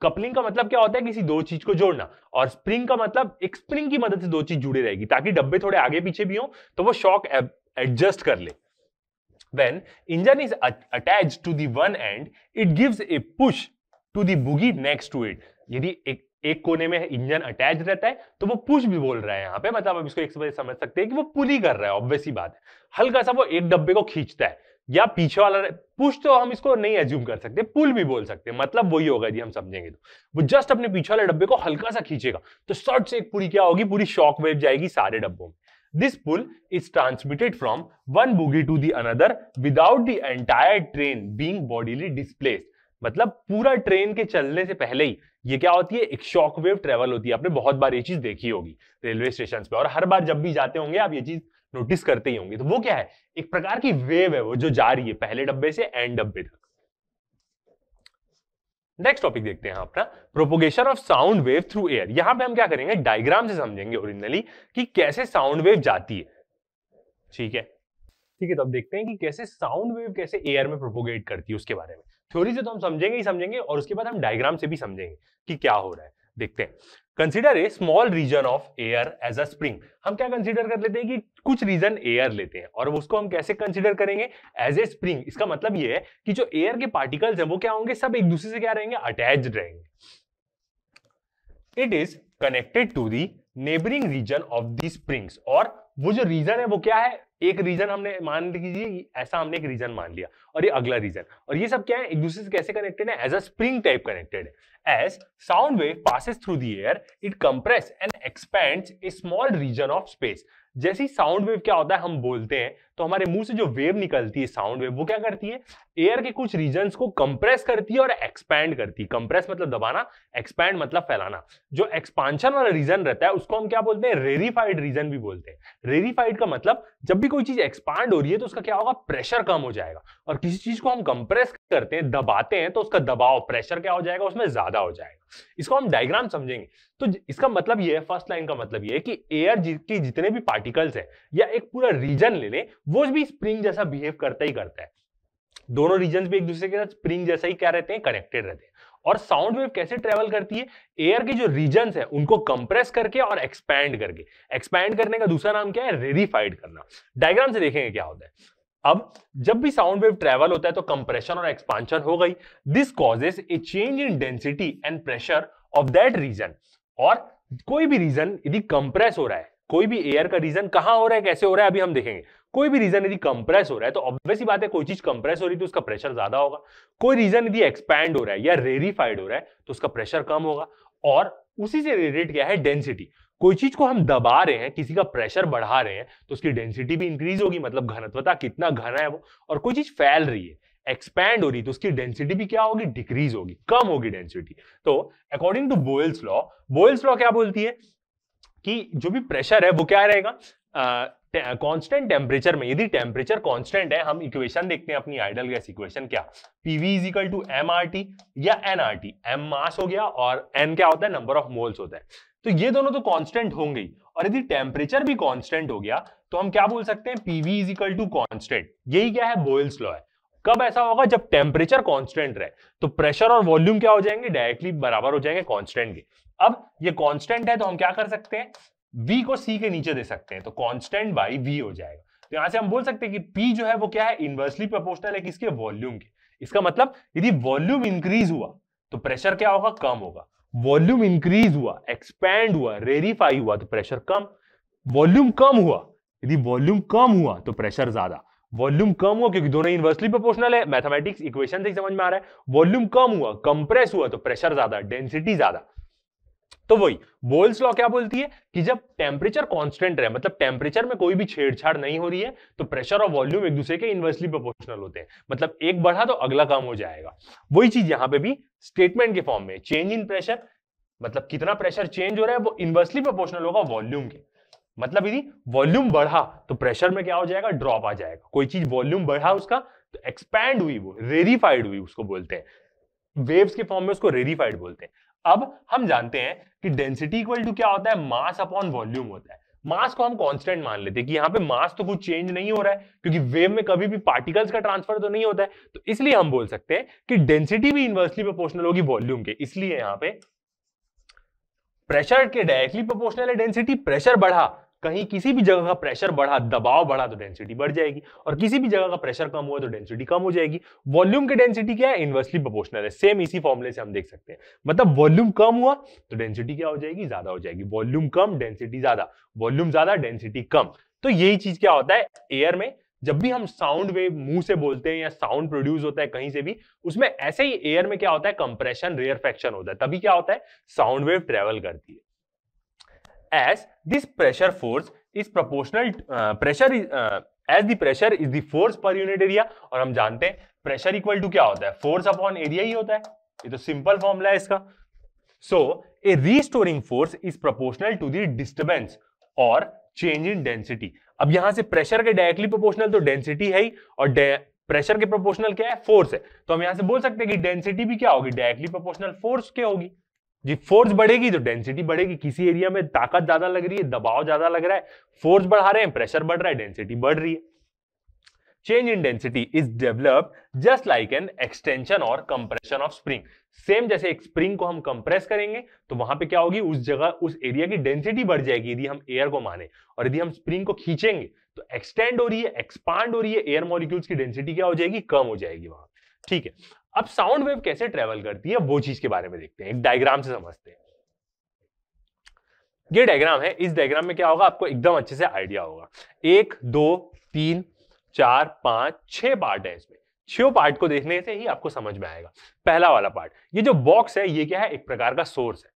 कपलिंग का मतलब क्या होता है, किसी दो चीज को जोड़ना, और स्प्रिंग का मतलब एक स्प्रिंग की मदद से दो चीज जुड़ी रहेगी, ताकि डब्बे थोड़े आगे पीछे भी हो तो वो शॉक एडजस्ट कर ले। When engine is attached to the one end, it gives a push to the bogie next to it। यदि एक कोने में इंजन अटैच रहता है तो वो पुश भी बोल रहा है यहाँ पे, मतलब आप इसको एक समझ सकते हैं कि वो पुल ही कर रहा है, ऑब्वियस सी बात है। हल्का सा वो एक डब्बे को खींचता है, या पीछे वाला पुश तो हम इसको नहीं एज्यूम कर सकते, पुल भी बोल सकते हैं, मतलब वही होगा यदि हम समझेंगे तो। वो जस्ट अपने पीछे वाले डब्बे को हल्का सा खींचेगा तो शॉर्ट से एक पूरी क्या होगी, पूरी शॉक वेव जाएगी सारे डब्बों में। This pull is transmitted from one bogie to the another without the entire train being bodily displaced। मतलब पूरा ट्रेन के चलने से पहले ही ये क्या होती है, एक शॉक वेव ट्रेवल होती है। आपने बहुत बार ये चीज देखी होगी रेलवे स्टेशन पे, और हर बार जब भी जाते होंगे आप ये चीज नोटिस करते ही होंगे। तो वो क्या है, एक प्रकार की वेव है वो जो जा रही है पहले डब्बे से एंड डब्बे तक। नेक्स्ट टॉपिक देखते हैं अपना, propagation of sound wave through air. यहां पे हम क्या करेंगे, डायग्राम से समझेंगे ओरिजिनली कि कैसे साउंड वेव जाती है। ठीक है, तो अब देखते हैं कि कैसे साउंड वेव कैसे एयर में प्रोपोगेट करती है, उसके बारे में थ्योरी से तो हम समझेंगे ही समझेंगे, और उसके बाद हम डायग्राम से भी समझेंगे कि क्या हो रहा है। देखते हैं, consider a small region of air as a spring. हम क्या कंसीडर कर लेते हैं कि कुछ रीजन एयर लेते हैं, और उसको हम कैसे कंसीडर करेंगे, एज ए स्प्रिंग। इसका मतलब ये है कि जो एयर के पार्टिकल्स हैं वो क्या होंगे, सब एक दूसरे से क्या रहेंगे, अटैच्ड रहेंगे। It is connected to the neighbouring region of the springs. और वो जो रीजन है वो क्या है, एक रीजन हमने मान लीजिए, ऐसा हमने एक रीजन मान लिया और ये अगला रीजन, और ये सब क्या है, एक दूसरे से कैसे कनेक्टेड है, as a spring type connected है। As sound wave passes through the air it compress and expands a small region of space. जैसे ही साउंड वेव क्या होता है, हम बोलते हैं तो हमारे मुंह से जो वेव निकलती है साउंड वेव, वो क्या करती है, एयर के कुछ रीजन्स को कंप्रेस करती है और एक्सपैंड करती है। कंप्रेस मतलब दबाना, एक्सपैंड मतलब फैलाना। जो एक्सपांशन वाला रीजन रहता है उसको हम क्या बोलते हैं, रेरिफाइड रीजन भी बोलते हैं। रेरिफाइड का मतलब जब भी कोई चीज एक्सपांड हो रही है तो उसका क्या होगा, प्रेशर कम हो जाएगा, और किसी चीज को हम कंप्रेस करते हैं, दबाते हैं, तो उसका दबाव, प्रेशर क्या हो जाएगा, उसमें ज्यादा हो जाएगा। इसको हम डायग्राम समझेंगे तो इसका मतलब ये है, फर्स्ट लाइन का मतलब ये है कि एयर के जितने भी पार्टिकल्स हैं या एक पूरा रीजन ले लें, वो भी स्प्रिंग जैसा बिहेव करता ही करता है। दोनों रीजन भी एक दूसरे के साथ स्प्रिंग जैसा ही क्या रहते हैं, कनेक्टेड रहते हैं। और साउंड वेव कैसे ट्रेवल करती है, एयर के जो रीजन्स हैं उनको कंप्रेस करके और एक्सपैंड करके। एक्सपैंड करने का दूसरा नाम क्या है, रेरिफाइड करना। डायग्राम से देखेंगे क्या होता है। अब जब भी साउंड वेव ट्रेवल होता है तो कंप्रेशन और एक्सपांशन हो गई। This causes a change in density and pressure of that region. और कोई भी रीजन यदि कंप्रेस हो रहा है, कोई भी एयर का रीजन कहां हो रहा है, कैसे हो रहा है, अभी हम देखेंगे। कोई भी रीजन यदि कंप्रेस हो रहा है तो ऑब्वियस ही बात है, कोई चीज कंप्रेस हो रही है तो उसका प्रेशर ज्यादा होगा। कोई रीजन यदि एक्सपैंड हो रहा है या रेरिफाइड हो रहा है तो उसका प्रेशर कम होगा। और उसी से रिलेटेड क्या है, डेंसिटी। कोई चीज को हम दबा रहे हैं, किसी का प्रेशर बढ़ा रहे हैं, तो उसकी डेंसिटी भी इंक्रीज होगी, मतलब घनत्वता कितना घना है वो। और कोई चीज फैल रही है, एक्सपैंड हो रही है, तो उसकी डेंसिटी भी क्या होगी, डिक्रीज होगी, कम होगी डेंसिटी। तो according to Boyle's law, Boyle's law क्या बोलती है कि जो भी प्रेशर है वो क्या रहेगा, कांस्टेंट टेम्परेचर में। यदि टेम्परेचर कांस्टेंट है, हम इक्वेशन देखते हैं अपनी आइडियल गैस इक्वेशन, क्या, PV is equal to M R T या N R T. M mass हो गया और एन क्या होता है, नंबर ऑफ मोल्स होता है। तो ये दोनों तो कांस्टेंट होंगे ही, और यदि टेम्परेचर भी कांस्टेंट हो गया तो हम क्या बोल सकते हैं, PV is equal to constant. यही क्या है, बोयल्स लॉ है। कब ऐसा होगा, जब टेम्परेचर कांस्टेंट रहे तो प्रेशर और वॉल्यूम क्या हो जाएंगे, डायरेक्टली बराबर हो जाएंगे कांस्टेंट के। अब ये कांस्टेंट है तो हम क्या कर सकते हैं, v को c के नीचे दे सकते हैं, तो कांस्टेंट बाई v हो जाएगा। तो यहां से हम बोल सकते हैं कि p जो है वो क्या है, इनवर्सली प्रोपोर्शनल है किसके, वॉल्यूम के। इसका मतलब यदि वॉल्यूम इंक्रीज हुआ तो प्रेशर क्या होगा, कम होगा। वॉल्यूम इंक्रीज हुआ, एक्सपैंड हुआ, रेरिफाई हुआ तो प्रेशर कम। वॉल्यूम कम हुआ, यदि वॉल्यूम कम हुआ तो प्रेशर ज्यादा। वॉल्यूम कम हुआ क्योंकि दोनों इनवर्सली प्रोपोर्शनल है, मैथमेटिक्स इक्वेशन से ही समझ में आ रहा है। वॉल्यूम कम हुआ, कंप्रेस हुआ तो प्रेशर ज्यादा, डेंसिटी ज्यादा। तो वही बोयल्स लॉ क्या बोलती है कि जब टेम्परेचर कांस्टेंट रहे, मतलब टेम्परेचर में कोई भी छेड़छाड़ नहीं हो रही है, तो प्रेशर और वॉल्यूम एक दूसरे के इनवर्सली प्रोपोर्शनल होते हैं, मतलब एक बढ़ा तो अगला कम हो जाएगा। वही चीज यहां पे भी स्टेटमेंट के फॉर्म में, चेंज इन प्रेशर, मतलब कितना प्रेशर चेंज हो रहा है वो इनवर्सली प्रोपोर्शनल होगा वॉल्यूम के। मतलब यदि वॉल्यूम बढ़ा तो प्रेशर में क्या हो जाएगा, ड्रॉप आ जाएगा। कोई चीज वॉल्यूम बढ़ा उसका तो एक्सपैंड हुई, वो रेरिफाइड हुई, उसको बोलते हैं वेव्स के फॉर्म में, उसको रेरिफाइड बोलते हैं। अब हम जानते हैं कि डेंसिटी इक्वल टू क्या होता है, मास अपॉन वॉल्यूम होता है। मास को हम कांस्टेंट मान लेते हैं कि यहाँ पे मास तो कुछ चेंज नहीं हो रहा है, क्योंकि वेव में कभी भी पार्टिकल्स का ट्रांसफर तो नहीं होता है, तो इसलिए हम बोल सकते हैं कि डेंसिटी भी इनवर्सली प्रोपोर्शनल होगी वॉल्यूम के। इसलिए यहाँ पे प्रेशर के डायरेक्टली प्रोपोर्शनल है डेंसिटी। प्रेशर बढ़ा, कहीं किसी भी जगह का प्रेशर बढ़ा, दबाव बढ़ा तो डेंसिटी बढ़ जाएगी, और किसी भी जगह का प्रेशर कम हुआ तो डेंसिटी कम हो जाएगी। वॉल्यूम की डेंसिटी क्या है, इनवर्सली प्रोपोर्शनल है। सेम इसी फॉर्मूले से हम देख सकते हैं, मतलब वॉल्यूम कम हुआ तो डेंसिटी क्या हो जाएगी, ज्यादा हो जाएगी। वॉल्यूम कम, डेंसिटी ज्यादा, वॉल्यूम ज्यादा, डेंसिटी कम। तो यही चीज क्या होता है एयर में, जब भी हम साउंड वेव मुंह से बोलते हैं या साउंड प्रोड्यूस होता है कहीं से भी, उसमें ऐसे ही एयर में क्या होता है, कंप्रेशन रेयरफेक्शन होता है, तभी क्या होता है, साउंड वेव ट्रेवल करती है। As this pressure force is proportional, as the pressure is the force per unit area, और हम जानते हैं प्रेशर इक्वल टू क्या होता है, फोर्स अपॉन एरिया ही होता है। ये तो सिंपल फॉर्मूला है इसका। So a restoring force is proportional to the disturbance और चेंज इन डेंसिटी। अब यहां से प्रेशर के डायरेक्टली प्रोपोर्शनल तो डेंसिटी है ही, और प्रेशर के प्रोपोर्शनल क्या है, फोर्स है। तो हम यहां से बोल सकते हैं कि डेंसिटी भी क्या होगी, डायरेक्टली प्रोपोर्शनल फोर्स क्या होगी जी। फोर्स बढ़ेगी तो डेंसिटी बढ़ेगी। किसी एरिया में ताकत ज्यादा लग रही है, दबाव ज्यादा लग रहा है, फोर्स बढ़ा रहे हैं, प्रेशर बढ़ रहा है, डेंसिटी बढ़ रही है। Change in density is developed just like an extension और कंप्रेशन ऑफ स्प्रिंग। सेम जैसे एक स्प्रिंग को हम कंप्रेस करेंगे तो वहां पे क्या होगी, उस जगह उस एरिया की डेंसिटी बढ़ जाएगी यदि हम एयर को माने, और यदि हम स्प्रिंग को खींचेंगे तो एक्सटेंड हो रही है, एक्सपांड हो रही है, एयर मॉलिक्यूल्स की डेंसिटी क्या हो जाएगी, कम हो जाएगी वहां। ठीक है, अब साउंड वेव कैसे ट्रेवल करती है वो चीज के बारे में देखते हैं, एक डायग्राम से समझते हैं। ये डायग्राम है, इस डायग्राम में क्या होगा आपको एकदम अच्छे से आइडिया होगा। 1 2 3, 4, 5, 6 पार्ट है इसमें। 6 पार्ट को देखने से ही आपको समझ में आएगा। पहला वाला पार्ट, ये जो बॉक्स है ये क्या है, एक प्रकार का सोर्स है।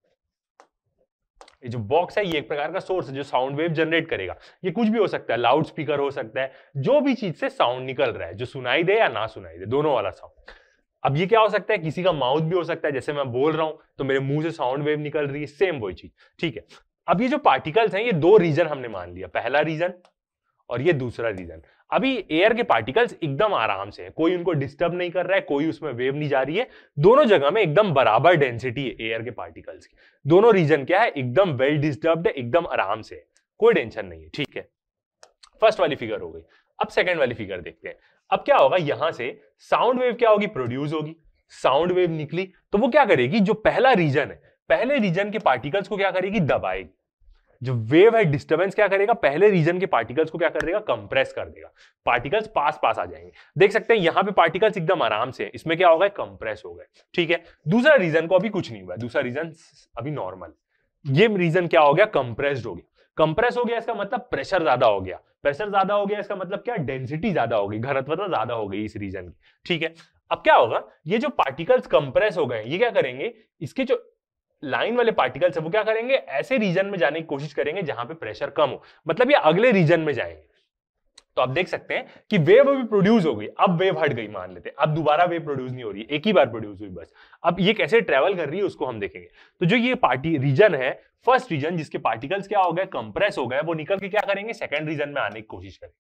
ये जो बॉक्स है ये एक प्रकार का सोर्स है जो साउंड वेव जनरेट करेगा। ये कुछ भी हो सकता है, लाउड स्पीकर हो सकता है, जो भी चीज से साउंड निकल रहा है, जो सुनाई दे या ना सुनाई दे, दोनों वाला साउंड। अब ये क्या हो सकता है, किसी का माउथ भी हो सकता है, जैसे मैं बोल रहा हूं तो मेरे मुंह से साउंड वेव निकल रही है, सेम वही चीज। ठीक है, अब ये जो पार्टिकल्स हैं ये 2 रीजन हमने मान लिया, पहला रीजन और ये दूसरा रीजन। अभी एयर के पार्टिकल्स एकदम आराम से है, कोई उनको डिस्टर्ब नहीं कर रहा है, कोई उसमें वेव नहीं जा रही है, दोनों जगह में एकदम बराबर डेंसिटी है एयर के पार्टिकल्स की। दोनों रीजन क्या है, एकदम वेल डिस्टर्ब्ड है, एकदम आराम से है, कोई टेंशन नहीं है। ठीक है, फर्स्ट वाली फिगर हो गई। अब सेकंड वाली फिगर देखते हैं। अब क्या होगा, यहां से साउंड वेव क्या होगी, प्रोड्यूस होगी। साउंड वेव निकली तो वो क्या करेगी, जो पहला रीजन है, पहले रीजन के पार्टिकल्स को क्या करेगी, दबाएगी। जो वेव है, डिस्टर्बेंस क्या करेगा, पहले रीजन के पार्टिकल्स को क्या कर देगा, कंप्रेस कर देगा। पार्टिकल्स पास पास आ जाएंगे। देख सकते हैं यहां पे पार्टिकल्स एकदम आराम से है, इसमें क्या होगा, कंप्रेस हो गए। ठीक है, दूसरा रीजन को अभी कुछ नहीं हुआ, दूसरा रीजन अभी नॉर्मल। ये रीजन क्या हो गया, कंप्रेस्ड हो गया। कंप्रेस हो गया इसका मतलब प्रेशर ज्यादा हो गया। प्रेशर ज्यादा हो गया इसका मतलब क्या, डेंसिटी ज्यादा हो गई, घनत्वता ज्यादा हो गई इस रीजन की। ठीक है, अब क्या होगा, ये जो पार्टिकल्स कंप्रेस हो गए ये क्या करेंगे, इसके जो लाइन वाले पार्टिकल्स है वो क्या करेंगे, ऐसे रीजन में जाने की कोशिश करेंगे जहां पे प्रेशर कम हो, मतलब ये अगले रीजन में जाएंगे। तो आप देख सकते हैं कि वेव अभी प्रोड्यूस हो गई, अब वेव हट गई मान लेते हैं, अब दोबारा वेव प्रोड्यूस नहीं हो रही है, एक ही बार प्रोड्यूस हुई बस। अब ये कैसे ट्रेवल कर रही है उसको हम देखेंगे। तो जो ये रीजन है, फर्स्ट रीजन जिसके पार्टिकल्स क्या हो गए, कंप्रेस हो गए, वो निकल के क्या करेंगे, सेकंड रीजन में आने की कोशिश करेंगे।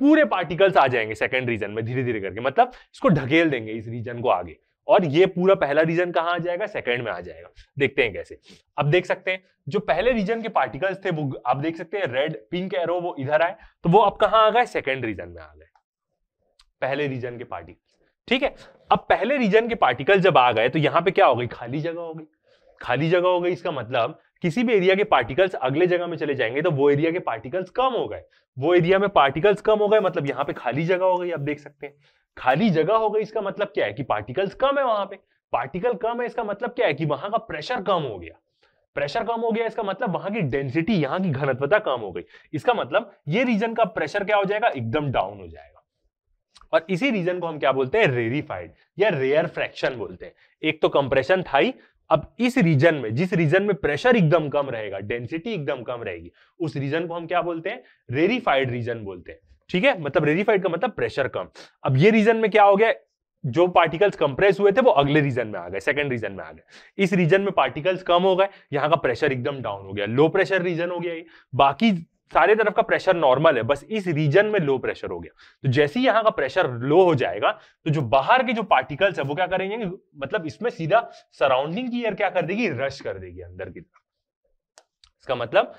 पूरे पार्टिकल्स आ जाएंगे सेकंड रीजन में धीरे धीरे करके, मतलब इसको ढकेल देंगे इस रीजन को आगे, और ये पूरा पहला रीजन कहां आ जाएगा, सेकंड में आ जाएगा। देखते हैं कैसे। अब देख सकते हैं जो पहले रीजन के पार्टिकल्स थे वो आप देख सकते हैं रेड पिंक एरो वो इधर आए, तो वो अब कहां आ गए, सेकंड रीजन में आ गए, पहले रीजन के पार्टिकल्स। ठीक है, अब पहले रीजन के पार्टिकल जब आ गए तो यहां पे क्या हो गई, खाली जगह हो गई। खाली जगह हो गई इसका मतलब किसी भी एरिया के पार्टिकल्स अगले जगह में चले जाएंगे तो वो एरिया के पार्टिकल्स कम हो गए, वो एरिया में पार्टिकल्स कम हो गए, मतलब यहां पे खाली जगह हो गई। आप देख सकते हैं खाली जगह हो गई, इसका मतलब क्या है कि पार्टिकल्स कम है, वहां पे पार्टिकल कम है, इसका मतलब क्या है कि वहां का प्रेशर कम हो गया। प्रेशर कम हो गया इसका मतलब वहां की डेंसिटी, यहां की घनत्वता कम हो गई। इसका मतलब ये रीजन का प्रेशर क्या हो जाएगा, एकदम डाउन हो जाएगा। और इसी रीजन को हम क्या बोलते हैं, रेरिफाइड या रेयर फ्रैक्शन बोलते हैं। एक तो कंप्रेशन था ही, अब इस रीजन में, जिस रीजन में प्रेशर एकदम कम रहेगा, डेंसिटी एकदम कम रहेगी, उस रीजन को हम क्या बोलते हैं, रेरिफाइड रीजन बोलते हैं। ठीक है, मतलब रेरिफाइड का मतलब प्रेशर कम। अब ये रीजन में क्या हो गया, जो पार्टिकल्स कंप्रेस हुए थे वो अगले रीजन में आ गए, सेकंड रीजन में आ गए। इस रीजन में पार्टिकल्स कम हो गए, यहां का प्रेशर एकदम डाउन हो गया, लो प्रेशर रीजन हो गया ये। बाकी सारे तरफ का प्रेशर नॉर्मल है, बस इस रीजन में लो प्रेशर हो गया। तो जैसे ही यहां का प्रेशर लो हो जाएगा तो जो बाहर के जो पार्टिकल्स है वो क्या करेंगे, मतलब इसमें सीधा सराउंडिंग की एयर क्या कर देगी, रश कर देगी अंदर की तरफ। इसका मतलब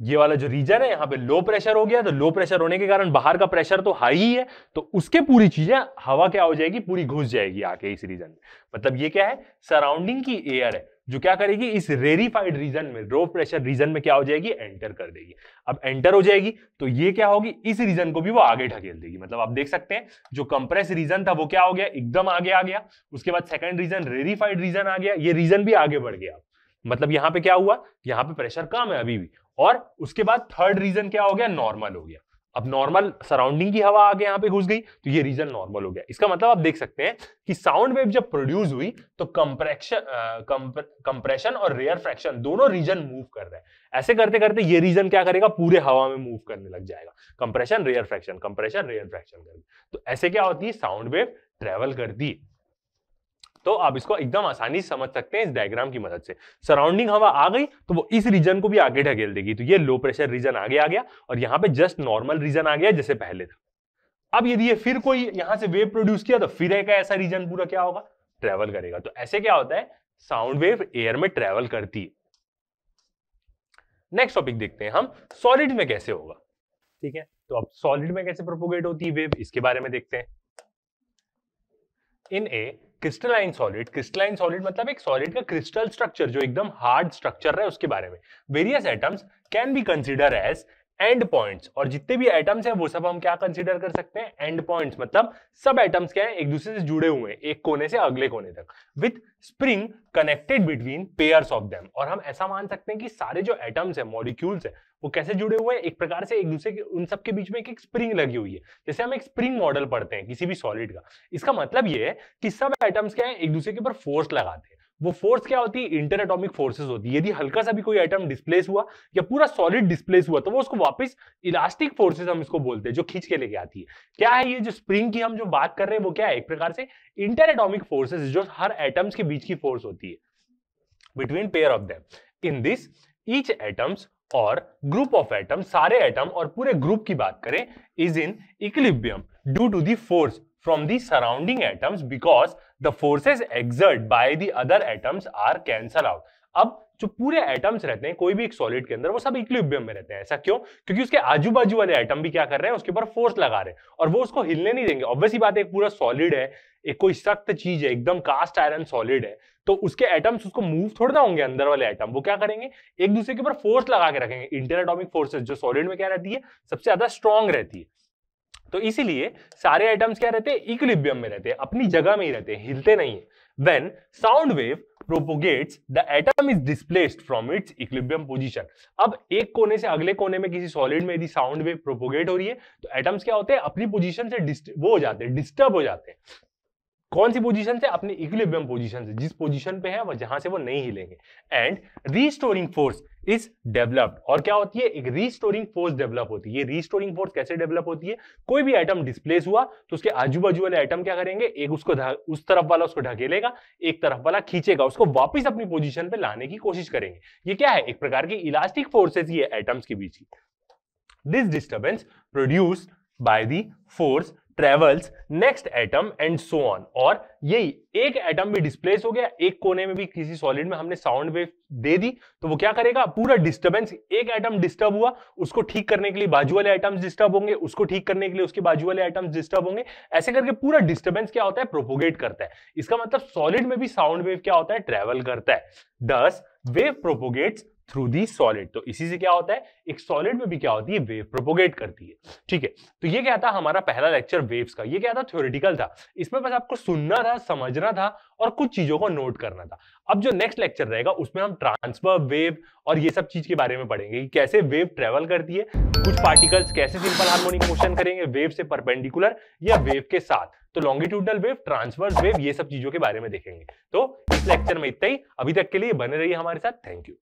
ये वाला जो रीजन है यहां पे लो प्रेशर हो गया, तो लो प्रेशर होने के कारण बाहर का प्रेशर तो हाई ही है, तो उसके पूरी चीजें हवा क्या हो जाएगी, पूरी घुस जाएगी आके इस रीजन में। मतलब ये क्या है, सराउंडिंग की एयर है जो क्या करेगी, इस रेरिफाइड रीजन में, लो प्रेशर रीजन में क्या हो जाएगी, एंटर कर देगी। अब एंटर हो जाएगी तो ये क्या होगी, इस रीजन को भी वो आगे ढकेल देगी। मतलब आप देख सकते हैं जो कंप्रेस रीजन था वो क्या हो गया, एकदम आगे आ गया। उसके बाद सेकंड रीजन रेरिफाइड रीजन आ गया, ये रीजन भी आगे बढ़ गया। मतलब यहां पे क्या हुआ, यहां पे प्रेशर कम है अभी भी। और उसके बाद थर्ड रीजन क्या हो गया, नॉर्मल हो गया। अब नॉर्मल सराउंडिंग की हवा आगे यहां पे घुस गई तो ये रीजन नॉर्मल हो गया। इसका मतलब आप देख सकते हैं कि साउंड वेव जब प्रोड्यूस हुई तो कंप्रेशन और रेयर फ्रैक्शन दोनों रीजन मूव कर रहे हैं। ऐसे करते करते ये रीजन क्या करेगा, पूरे हवा में मूव करने लग जाएगा, compression rarefaction, compression rarefaction करके। तो ऐसे क्या होती है, साउंड वेव ट्रेवल करती है। तो आप इसको एकदम आसानी से समझ सकते हैं इस डायग्राम की मदद से। सराउंडिंग हवा आ गई तो वो इस रीजन को भी आगे ढकेल देगी, तो ये लो प्रेशर रीजन आगे आ गया और यहां पे जस्ट नॉर्मल रीजन आ गया जैसे पहले था। अब यदि ये फिर कोई यहां से वेव प्रोड्यूस किया तो फिर एक ऐसा रीजन पूरा क्या होगा, ट्रेवल करेगा। तो ऐसे क्या होता है, साउंड वेव एयर में ट्रेवल करती है। नेक्स्ट टॉपिक देखते हैं हम, सॉलिड में कैसे होगा। ठीक है, तो अब सॉलिड में कैसे प्रोपोगेट होती है वेव, इसके बारे में देखते हैं। इन ए क्रिस्टलाइन सॉलिड, क्रिस्टलाइन सॉलिड मतलब एक सॉलिड का क्रिस्टल स्ट्रक्चर जो एकदम हार्ड स्ट्रक्चर है उसके बारे में। Various atoms can be consider as end points, और जितने भी एटम्स हैं वो सब हम क्या कंसीडर कर सकते हैं, एंड पॉइंट्स, मतलब सब एटम्स क्या है, एक दूसरे से जुड़े हुए हैं एक कोने से अगले कोने तक, with spring connected between pairs of them. और हम ऐसा मान सकते हैं कि सारे जो एटम्स है, मॉलिक्यूल्स है, वो कैसे जुड़े हुए हैं, एक प्रकार से एक दूसरे के, उन सब के बीच में एक स्प्रिंग लगी हुई है। जैसे हम एक स्प्रिंग मॉडल पढ़ते हैं किसी भी सॉलिड का, इसका मतलब ये है कि सब एटम्स क्या है, एक दूसरे के ऊपर फोर्स लगाते हैं। वो फोर्स क्या होती है, इंटर एटॉमिक फोर्सेस होती है। यदि हल्का सा भी कोई एटम डिस्प्लेस हुआ या पूरा सॉलिड डिस्प्लेस हुआ तो वो उसको वापस इलास्टिक फोर्सेस हम इसको बोलते हैं, जो खींच के लेके आती है। क्या है ये जो स्प्रिंग की हम जो बात कर रहे हैं वो क्या है, एक प्रकार से इंटर एटॉमिक फोर्सेस, जो हर एटम्स के बीच की फोर्स होती है between pair of them. In this each atoms और ग्रुप ऑफ एटम, सारे एटम और पूरे ग्रुप की बात करें, is in equilibrium due to the force from the surrounding atoms because the forces exerted by the other atoms are cancel out। अब जो पूरे एटम्स रहते हैं कोई भी एक सॉलिड के अंदर, वो सब इक्विलिब्रियम में रहते हैं। ऐसा क्यों? क्योंकि उसके आजू बाजू वाले एटम भी क्या कर रहे हैं, उसके ऊपर फोर्स लगा रहे हैं और वो उसको हिलने नहीं देंगे। ऑब्वियसली बात है, एक पूरा सॉलिड है, एक कोई सख्त चीज है, एकदम कास्ट आयरन सॉलिड है, तो उसके एटम्स उसको मूव थोड़ा ना होंगे। अंदर वाले एटम वो क्या करेंगे, एक दूसरे के ऊपर फोर्स लगा के रखेंगे। इंटर एटॉमिक फोर्सेस जो सॉलिड में क्या रहती है, सबसे ज्यादा स्ट्रॉन्ग रहती है। तो इसीलिए सारे एटम्स क्या रहते हैं, इक्विलिब्रियम में रहते हैं, अपनी जगह में ही रहते हैं, हिलते नहीं है। When sound wave propagates, the atom is displaced from its equilibrium position। अब एक कोने से अगले कोने में किसी सॉलिड में यदि साउंड वेव प्रोपोगेट हो रही है तो एटम्स क्या होते हैं, अपनी पोजीशन से वो हो जाते हैं, डिस्टर्ब हो जाते हैं। कौन सी पोजीशन से, अपनी इक्विलिब्रियम पोजीशन से, जिस पोजीशन पे है वो, जहां से वो नहीं हिलेंगे। And restoring force is developed, और क्या होती है, एक रीस्टोरिंग फोर्स डेवलप होती है। ये रीस्टोरिंग फोर्स कैसे डेवलप होती है, कोई भी एटम डिस्प्लेस हुआ तो उसके आजू बाजू वाले एटम क्या करेंगे, एक उसको उस तरफ वाला उसको ढकेलेगा, एक तरफ वाला खींचेगा, उसको वापस अपनी पोजीशन पे लाने की कोशिश करेंगे। ये क्या है, एक प्रकार की इलास्टिक फोर्सेस ही है एटम्स के बीच की। This disturbance produced by the force travels next atom and so on. और यही एक एटम भी डिस्प्लेस हो गया, एक कोने में भी किसी सॉलिड में हमने साउंड वेव दे दी, तो वो क्या करेगा, पूरा डिस्टर्बेंस, एक एटम डिस्टर्ब हुआ उसको ठीक करने के लिए बाजू वाले एटम्स डिस्टर्ब होंगे, उसको ठीक करने के लिए उसके बाजू वाले एटम्स डिस्टर्ब होंगे। ऐसे करके पूरा डिस्टर्बेंस क्या होता है, प्रोपोगेट करता है। इसका मतलब सॉलिड में भी साउंड वेव क्या होता है, ट्रेवल करता है। दस wave propagates through the solid. तो इसी से क्या होता है, एक सॉलिड में भी क्या होती है, वेव प्रोपोगेट करती है। ठीक है, तो ये क्या था हमारा पहला लेक्चर वेव्स का। ये क्या था, थ्योरेटिकल था, इसमें बस आपको सुनना था, समझना था और कुछ चीजों को नोट करना था। अब जो नेक्स्ट लेक्चर रहेगा उसमें हम ट्रांसफर वेव और ये सब चीज के बारे में पढ़ेंगे कि कैसे वेव ट्रेवल करती है, कुछ पार्टिकल्स कैसे सिंपल हार्मोनिक मोशन करेंगे वेव से परपेंडिकुलर या वेव के साथ, तो लॉन्गिट्यूडनल वेव, ट्रांसवर्स वेव, ये सब चीजों के बारे में देखेंगे। तो इस लेक्चर में इतना ही, अभी तक के लिए बने रहिए हमारे साथ। Thank you.